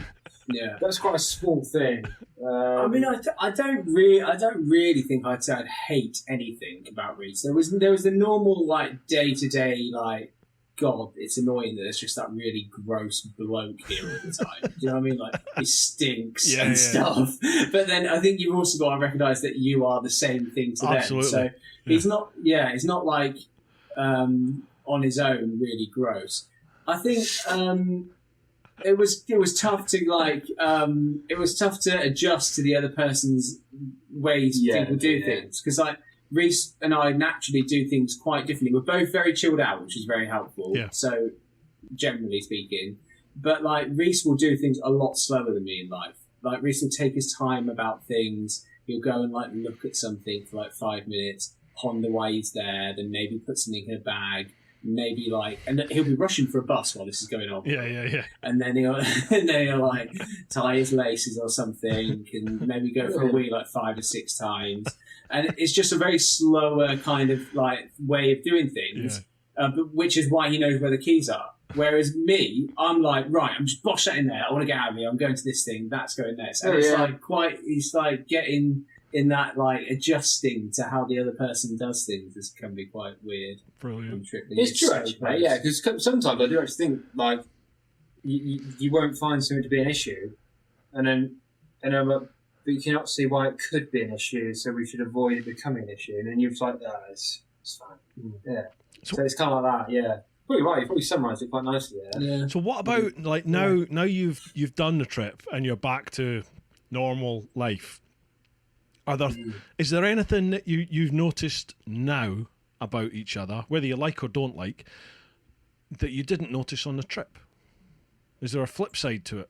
Yeah, that's quite a small thing. I mean, I don't really think I'd say I'd hate anything about Reece. There was the normal day to day God, it's annoying that there's just that really gross bloke here all the time. Do you know what I mean? He stinks and stuff. But then I think you've also got to recognise that you are the same thing to them. So he's not on his own really gross. I think it was tough to adjust to the other person's ways people do things, because Reece and I naturally do things quite differently. We're both very chilled out, which is very helpful. Yeah. So, generally speaking, But like Reece will do things a lot slower than me in life. Like Reece will take his time about things. He'll go and like look at something for like 5 minutes, ponder why he's there, then maybe put something in a bag, maybe like, and he'll be rushing for a bus while this is going on. Yeah. And then he'll like tie his laces or something, and maybe go for a wee like 5 or 6 times. And it's just a very slower kind of like way of doing things, which is why he knows where the keys are. Whereas me, I'm like, right, I'm just bosh that in there. I want to get out of here. I'm going to this thing. That's going next. And it's like getting in that, like adjusting to how the other person does things. This can be quite weird. Brilliant. It's true, actually, yeah. Because sometimes I do actually think like you won't find something to be an issue, but you cannot see why it could be an issue. So we should avoid it becoming an issue. And then you're like, it's fine. Yeah. So it's kind of like that. Yeah. Probably right. You probably summarised it quite nicely there. Yeah. So what about like now you've done the trip and you're back to normal life? Is there anything that you've noticed now about each other, whether you like or don't like, that you didn't notice on the trip? Is there a flip side to it?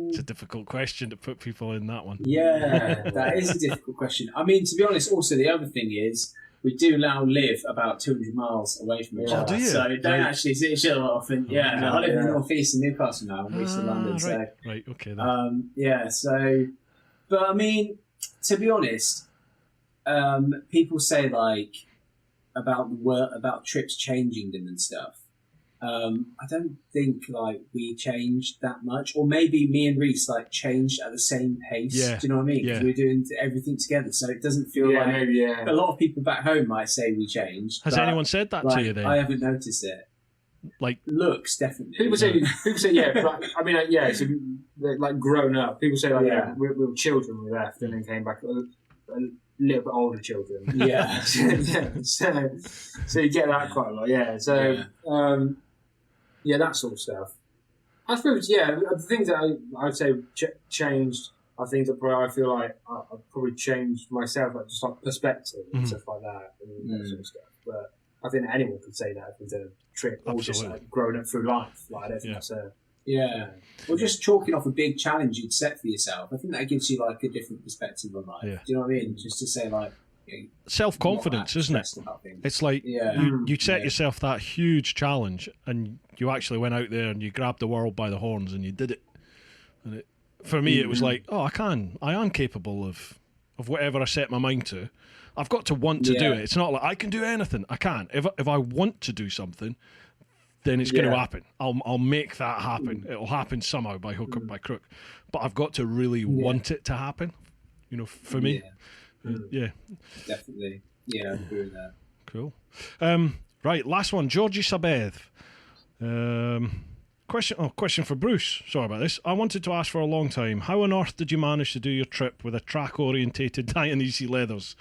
It's a difficult question to put people in that one. Yeah, that is a difficult question. I mean, to be honest, also the other thing is, we do now live about 200 miles away from each other. Do you? So don't actually see each other often. Yeah, I live in the northeast in Newcastle now, I'm Reece in London. Right. So, Right, okay. Then. But I mean, to be honest, people say like about trips changing them and stuff. I don't think like we changed that much, or maybe me and Reece like changed at the same pace. Yeah. Do you know what I mean? Yeah. We're doing everything together, so it doesn't feel like. Maybe, a lot of people back home might say we changed. Has anyone said that to you then? I haven't noticed it. Like looks definitely. People say yeah. But, I mean, so like grown up. People say like we were children when we left, and then came back a little bit older children. Yeah. So you get that quite a lot. Yeah. So. That sort of stuff. I suppose, the things that I'd say changed are things that probably I feel like I've probably changed myself, like just like perspective and stuff like that, and that sort of stuff. But I think anyone could say that with a trip or just like growing up through life. Like, I don't think that's a... Yeah. Or just chalking off a big challenge you'd set for yourself. I think that gives you like a different perspective on life. Yeah. Do you know what I mean? Just to say like... self-confidence, isn't it? It's like you set yourself that huge challenge, and you actually went out there and you grabbed the world by the horns and you did it. And for me, it was like, I am capable of whatever I set my mind to. I've got to want to do it. It's not like I can do anything. I can't. If I want to do something, then it's going to happen. I'll make that happen. It'll happen somehow by hook or by crook. But I've got to really want it to happen. You know, for me. Yeah. Definitely. Yeah, I agree with that. Cool. Right, last one. Georgie Sabeth. Question for Bruce. Sorry about this. I wanted to ask for a long time. How on earth did you manage to do your trip with a track-orientated Dionysi leathers?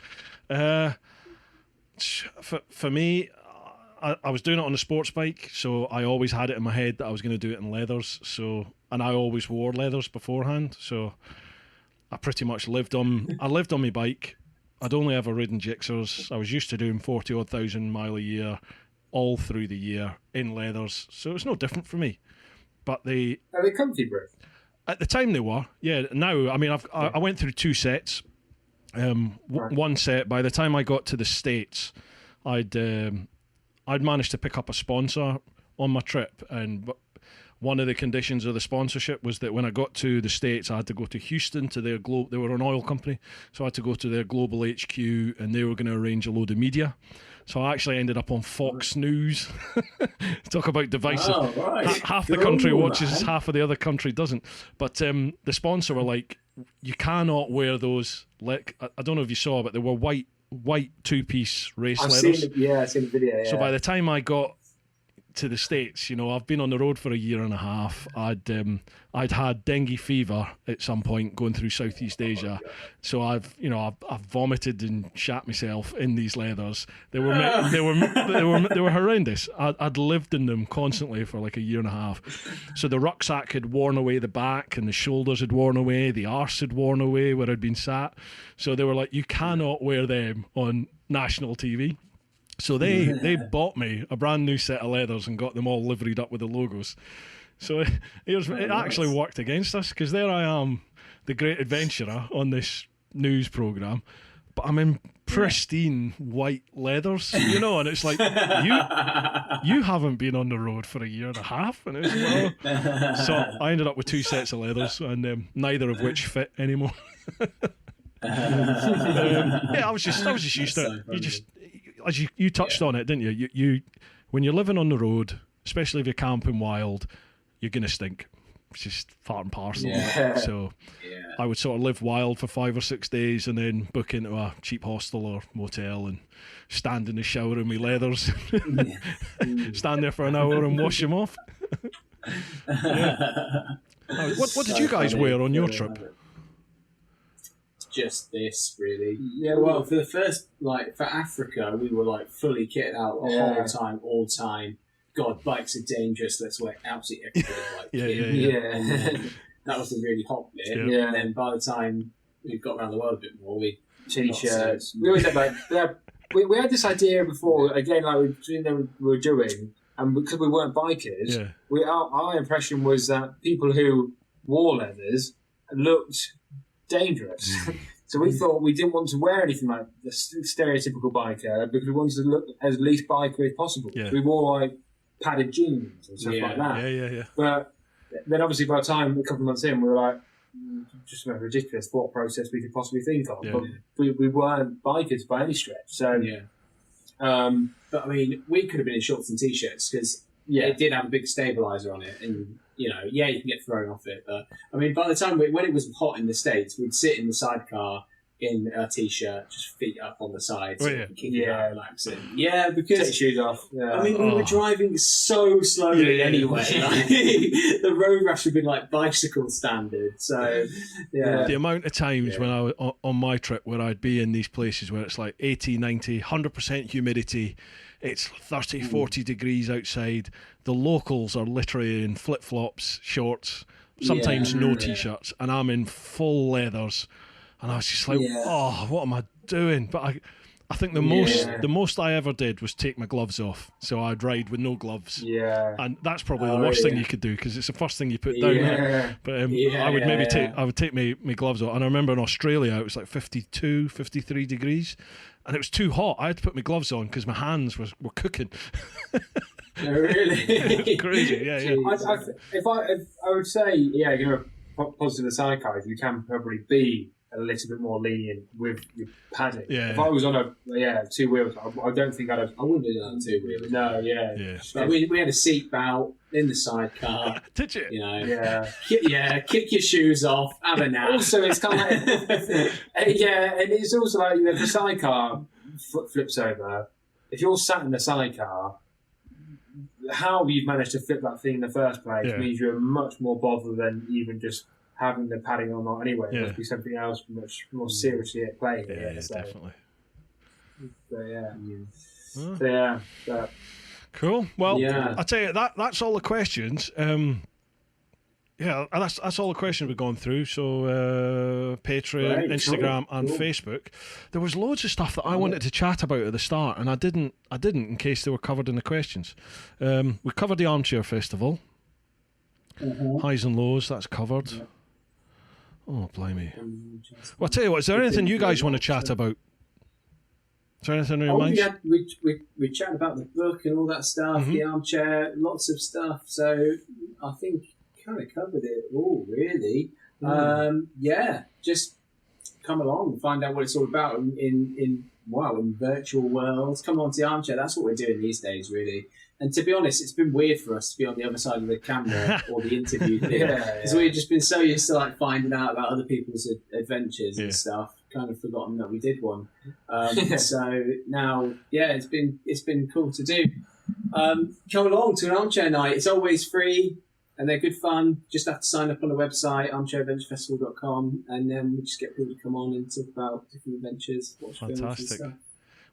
For me, I was doing it on a sports bike, so I always had it in my head that I was going to do it in leathers. And I always wore leathers beforehand, so I pretty much lived on my bike. I'd only ever ridden Gixxers. I was used to doing 40-odd thousand mile a year, all through the year in leathers, so it's no different for me. But are they comfy, bro? At the time they were. Yeah. Now, I mean, I went through 2 sets. One set. By the time I got to the States, I'd managed to pick up a sponsor on my trip, and one of the conditions of the sponsorship was that when I got to the States, I had to go to Houston to their they were an oil company, so I had to go to their global HQ, and they were going to arrange a load of media. So I actually ended up on Fox News. Talk about divisive. Oh, right. Half the country watches, half of the other country doesn't. But the sponsor were like, you cannot wear those. Like, I don't know if you saw, but they were white 2-piece race leathers. I've seen the video. Yeah. So by the time I got to the States, you know, I've been on the road for a year and a half. I'd had dengue fever at some point going through Southeast Asia, so I've vomited and shat myself in these leathers. They were horrendous. I'd lived in them constantly for like a year and a half. So the rucksack had worn away the back, and the shoulders had worn away, the arse had worn away where I'd been sat. So they were like, you cannot wear them on national TV. So they bought me a brand new set of leathers and got them all liveried up with the logos. So it actually worked against us, because there I am, the great adventurer on this news programme, but I'm in pristine white leathers, and it's like, you haven't been on the road for a year and a half, and it was, well, so I ended up with 2 sets of leathers, and neither of which fit anymore. I was just used to it. You just, as you touched on it, didn't you? You when you're living on the road, especially if you're camping wild, you're gonna stink. It's just part and parcel. Yeah. So I would sort of live wild for 5 or 6 days and then book into a cheap hostel or motel and stand in the shower in my leathers, stand there for an hour and wash them off. What did you guys wear on your trip? Just this, really. Yeah, well, for the first, for Africa, we were fully kitted out the whole time, all time. God, bikes are dangerous. Let's wear absolutely everything. That was the really hot bit. Yeah. And then by the time we got around the world a bit more, we T-shirts. We always had we had this idea before, again, we were doing, and because we weren't bikers, our impression was that people who wore leathers looked dangerous. So we thought we didn't want to wear anything like the stereotypical biker, because we wanted to look as least biker as possible. Yeah. We wore padded jeans and stuff like that. Yeah. But then obviously by the time, a couple of months in, we were like, just a ridiculous thought process we could possibly think of. But we weren't bikers by any stretch. So but I mean, we could have been in shorts and t-shirts, because it did have a big stabilizer on it, and you can get thrown off it. But I mean, by the time when it was hot in the States, we'd sit in the sidecar in a t-shirt, just feet up on the sides, kicking out, relaxing. Yeah, because take shoes off. Yeah. I mean, we were driving so slowly anyway. The road rash would be like bicycle standard. So the amount of times when I was on my trip where I'd be in these places where it's like 80, 90, 100% humidity, it's 30, 40 degrees outside, the locals are literally in flip-flops, shorts, sometimes no t-shirts, and I'm in full leathers. And I was just like, what am I doing? But I think the most I ever did was take my gloves off. So I'd ride with no gloves. Yeah. And that's probably the worst thing you could do, because it's the first thing you put down. Right? But I would take my gloves off. And I remember in Australia, it was like 52, 53 degrees. And it was too hot. I had to put my gloves on because my hands were cooking. Oh, really? Crazy, I would say, positive sidecar, you can probably be a little bit more lenient with your padding. Yeah. If I was on a 2 wheels, I don't think I wouldn't do that on 2 wheels. No, But we had a seat belt in the sidecar. Did you? Kick your shoes off, have a nap. Also, it's kind of and it's also like, if the sidecar flips over, if you're sat in the sidecar, how you've managed to flip that thing in the first place means you're much more bothered than even just having the padding or not anyway. It must be something else much more seriously at play. Definitely. So, cool. Well, I'll tell you, that's all the questions. That's all the questions we've gone through. So Patreon, Instagram, and Facebook. There was loads of stuff that I wanted to chat about at the start, and I didn't in case they were covered in the questions. We covered the Armchair Festival. Highs and lows, that's covered. Oh, blimey. Well, I'll tell you what, is there anything you guys want to chat about? Is there anything in your mind? We chatted about the book and all that stuff, the armchair, lots of stuff. So I think kind of covered it all, really. Just come along and find out what it's all about in virtual worlds. Come on to the armchair. That's what we're doing these days, really. And to be honest, it's been weird for us to be on the other side of the camera or the interview thing, because we've just been so used to finding out about other people's adventures and stuff. Kind of forgotten that we did one. So now, it's been cool to do. Come along to an armchair night. It's always free. And they're good fun. Just have to sign up on the website, armchairadventurefestival.com, and then we just get people to come on and talk about different adventures, watch films and stuff.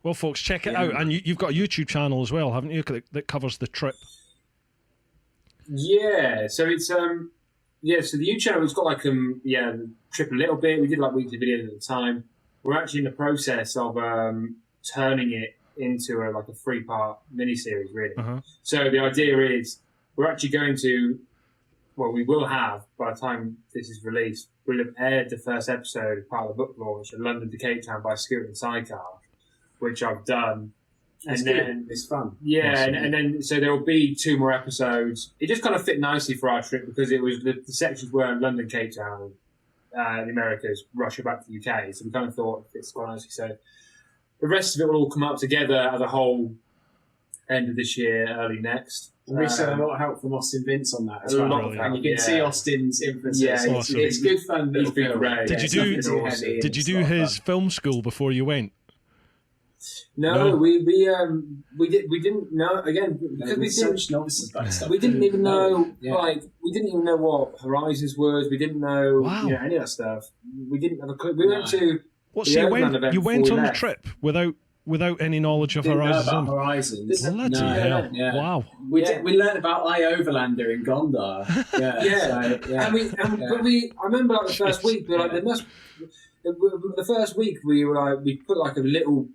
Well, folks, check it out. And you've got a YouTube channel as well, haven't you, that covers the trip? Yeah. So it's so the YouTube channel has got the trip a little bit. We did weekly videos at the time. We're actually in the process of turning it into like a 3-part miniseries, really. Uh-huh. So the idea is we're actually going to, well, we will have, by the time this is released, we'll have aired the first episode as part of the book launch of London to Cape Town by Scooter and Sidecar, which I've done. It's and good. then It's fun. Yeah, Awesome. and then so there will be 2 more episodes. It just kind of fit nicely for our trip because it was the sections were London, Cape Town, the Americas, Russia, back to the UK. So we kind of thought it fits quite nicely. So the rest of it will all come up together as a whole end of this year, early next. Reece had a lot of help from Austin Vince on that as A well. lot of And you help, can see yeah. Austin's influence. Yeah, It's, awesome. it's good fun. He's been great. Did Yeah, you do- it's nothing too heavy. Did you do his film school before you went? No, No? we didn't know again because we didn't. such novices about stuff. We didn't even know, Yeah. like, we didn't even know what Horizons was. We didn't know, Wow. any of that stuff. We didn't have a clue. We went No. to What? the So you Overland went? event You went before we on the left. trip without any knowledge of Didn't know Horizons. about Horizons. Bloody No. hell! Yeah. Wow. We Yeah. we learned about Overlander in Gondar. Yeah, Yeah. so, yeah. But I remember like the first week, we were like, the first week we were like, we put like a little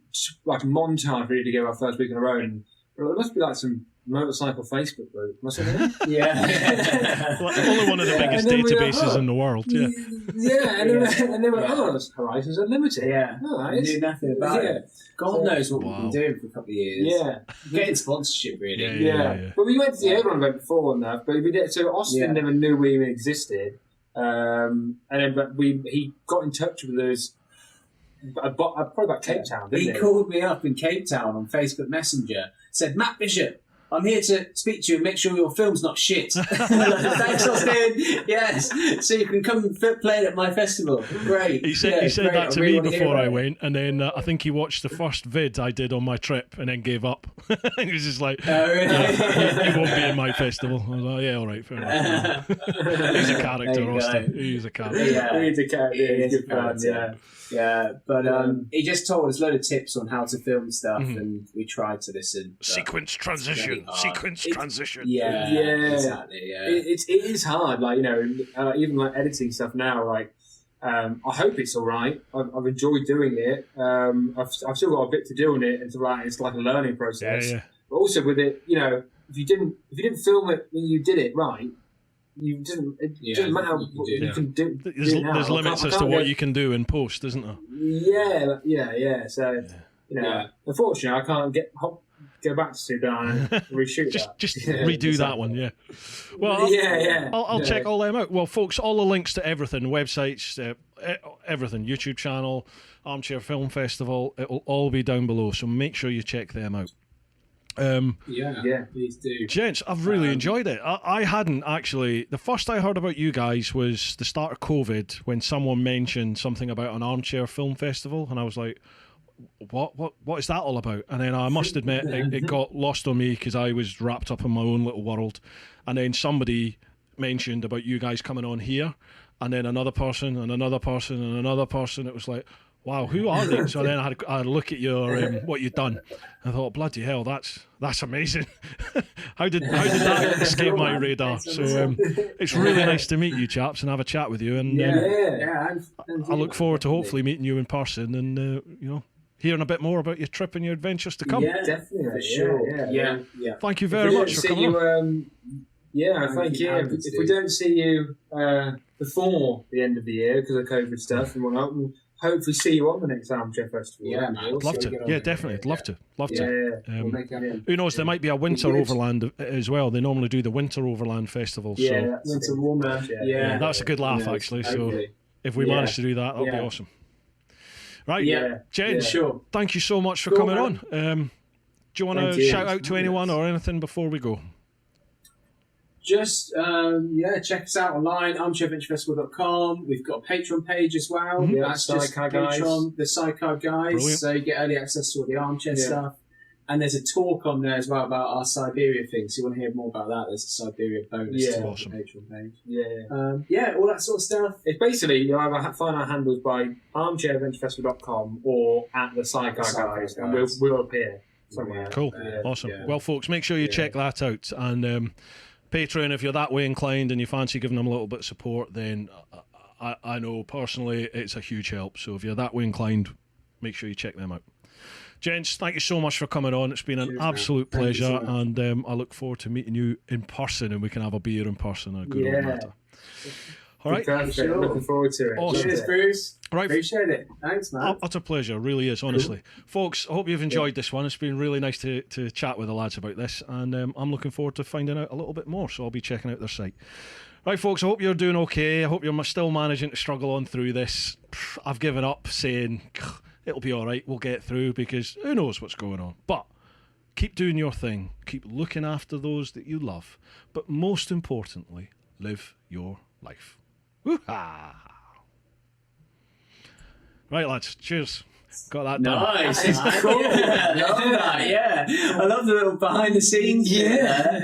like montage really together our first week on our own. And there must be like some motorcycle Facebook group, must it? yeah. Well, only one of the Yeah. biggest And then we were, databases oh. in the world. Yeah. Yeah, and then we're like, oh, it's Horizons Unlimited. Yeah. Oh, I knew nothing about yeah. it. God knows what Wow. we've been doing for a couple of years. Yeah. Getting sponsorship, really. Yeah. But we went to the Overland event before and that, but we did. So Austin Yeah. never knew we even existed, and then he got in touch with us. Probably about Cape Town, didn't He he? called me up in Cape Town on Facebook Messenger, said, Matt Bishop, I'm here to speak to you and make sure your film's not shit. Thanks, Austin. Yes. So you can come play it at my festival. Great. He said great. that to I really me want hear before about I it. went, and then I think he watched the first vid I did on my trip and then gave up. He was just like, Oh, really? yeah, he won't be in my festival. I was like, yeah, all right, fair enough. He's a There character, you go. Austin. He's a character. Yeah. He's a character. He He's is good a fun. Yeah. character. Yeah, but he just told us a load of tips on how to film stuff, Mhm. and we tried to listen. but Sequence transition. really hard. Sequence transition. Yeah, Yeah. exactly. Yeah, It is hard, like even like editing stuff now. Like, I hope it's all right. I've enjoyed doing it. I've still got a bit to do on it, and it's like a learning Yeah, process. yeah. But also with it, if you didn't film it when you did it right, it doesn't matter you can what do you now. can do. There's do now. limits I as to can't what go- you can do in post, isn't there? Yeah. So Yeah. unfortunately, I can't go back to Sudan and reshoot that. Just Yeah, redo that exactly. one, yeah. Well, yeah. I'll Yeah. check all them out. Well, folks, all the links to everything, websites, everything, YouTube channel, Armchair Film Festival, it'll all be down below, so make sure you check them out. yeah, please do. Gents, I've really enjoyed it. I hadn't actually. The first I heard about you guys was the start of COVID when someone mentioned something about an Armchair Film Festival, and I was like, what is that all about? And then I must admit, it got lost on me because I was wrapped up in my own little world. And then somebody mentioned about you guys coming on here, and then another person, and another person, and another person. It was like, wow, who are they? So then I had a look at your what you'd done. I thought, bloody hell, that's amazing. how did that escape my radar? So it's really nice to meet you chaps and have a chat with you. And I look forward to hopefully meeting you in person and hearing a bit more about your trip and your adventures to come. Yeah, Definitely, for sure. yeah. Thank you very much for coming on. Thank you. If we don't see you before the end of the year because of COVID stuff and whatnot, we'll hopefully see you on the next Armchair Festival. Yeah, man. I'd love So to. get on Yeah, it. definitely. I'd love to. Love Yeah. to. We'll make that happen. Who knows? There might be a winter Good. overland as well. They normally do the winter overland festival. Yeah, So that's Winter it. warmer. Yeah. Yeah, that's a good laugh, Who knows? actually. So Hopefully. if we Yeah. manage to do that, that'll be Yeah. awesome. Right, Yeah. Jen, Yeah. Sure. thank you so much for Cool, coming man. on. Do you want Thank to you. shout out to anyone or anything before we go? Just check us out online, armchairventurefestival.com. We've got a Patreon page as well. Mhm. That's just Sidecar Guys. Patreon, the Sidecar Guys. Brilliant. So you get early access to all the armchair Yeah. stuff. And there's a talk on there as well about our Siberia thing. So you want to hear more about that? There's a Siberia bonus Yeah. to the Awesome. Patreon page. Yeah. All that sort of stuff. It's basically you either find our handles by armchairventurefestival.com or at the Sidecar Sidecar Guys, and Guys. we'll appear somewhere. Yeah. Cool. Yeah. Awesome. Yeah. Well, folks, make sure you Yeah. check that out. And Patreon, if you're that way inclined and you fancy giving them a little bit of support, then I know personally it's a huge help. So if you're that way inclined, make sure you check them out. Gents, thank you so much for coming on. It's been an absolute pleasure, and I look forward to meeting you in person, and we can have a beer in person. A good old matter. All right. Sure. Looking forward to it. Awesome. Cheers, Bruce. Right. Appreciate it. Thanks, man. Utter pleasure, really is, honestly. Folks, I hope you've enjoyed this one. It's been really nice to chat with the lads about this, and I'm looking forward to finding out a little bit more, so I'll be checking out their site. Right, folks, I hope you're doing okay. I hope you're still managing to struggle on through this. I've given up saying it'll be all right, we'll get through, because who knows what's going on. But keep doing your thing. Keep looking after those that you love. But most importantly, live your life. Woo-ha! Right, lads, cheers. Got that done. Nice. Cool. I love that, yeah. I love the little behind the scenes. Yeah.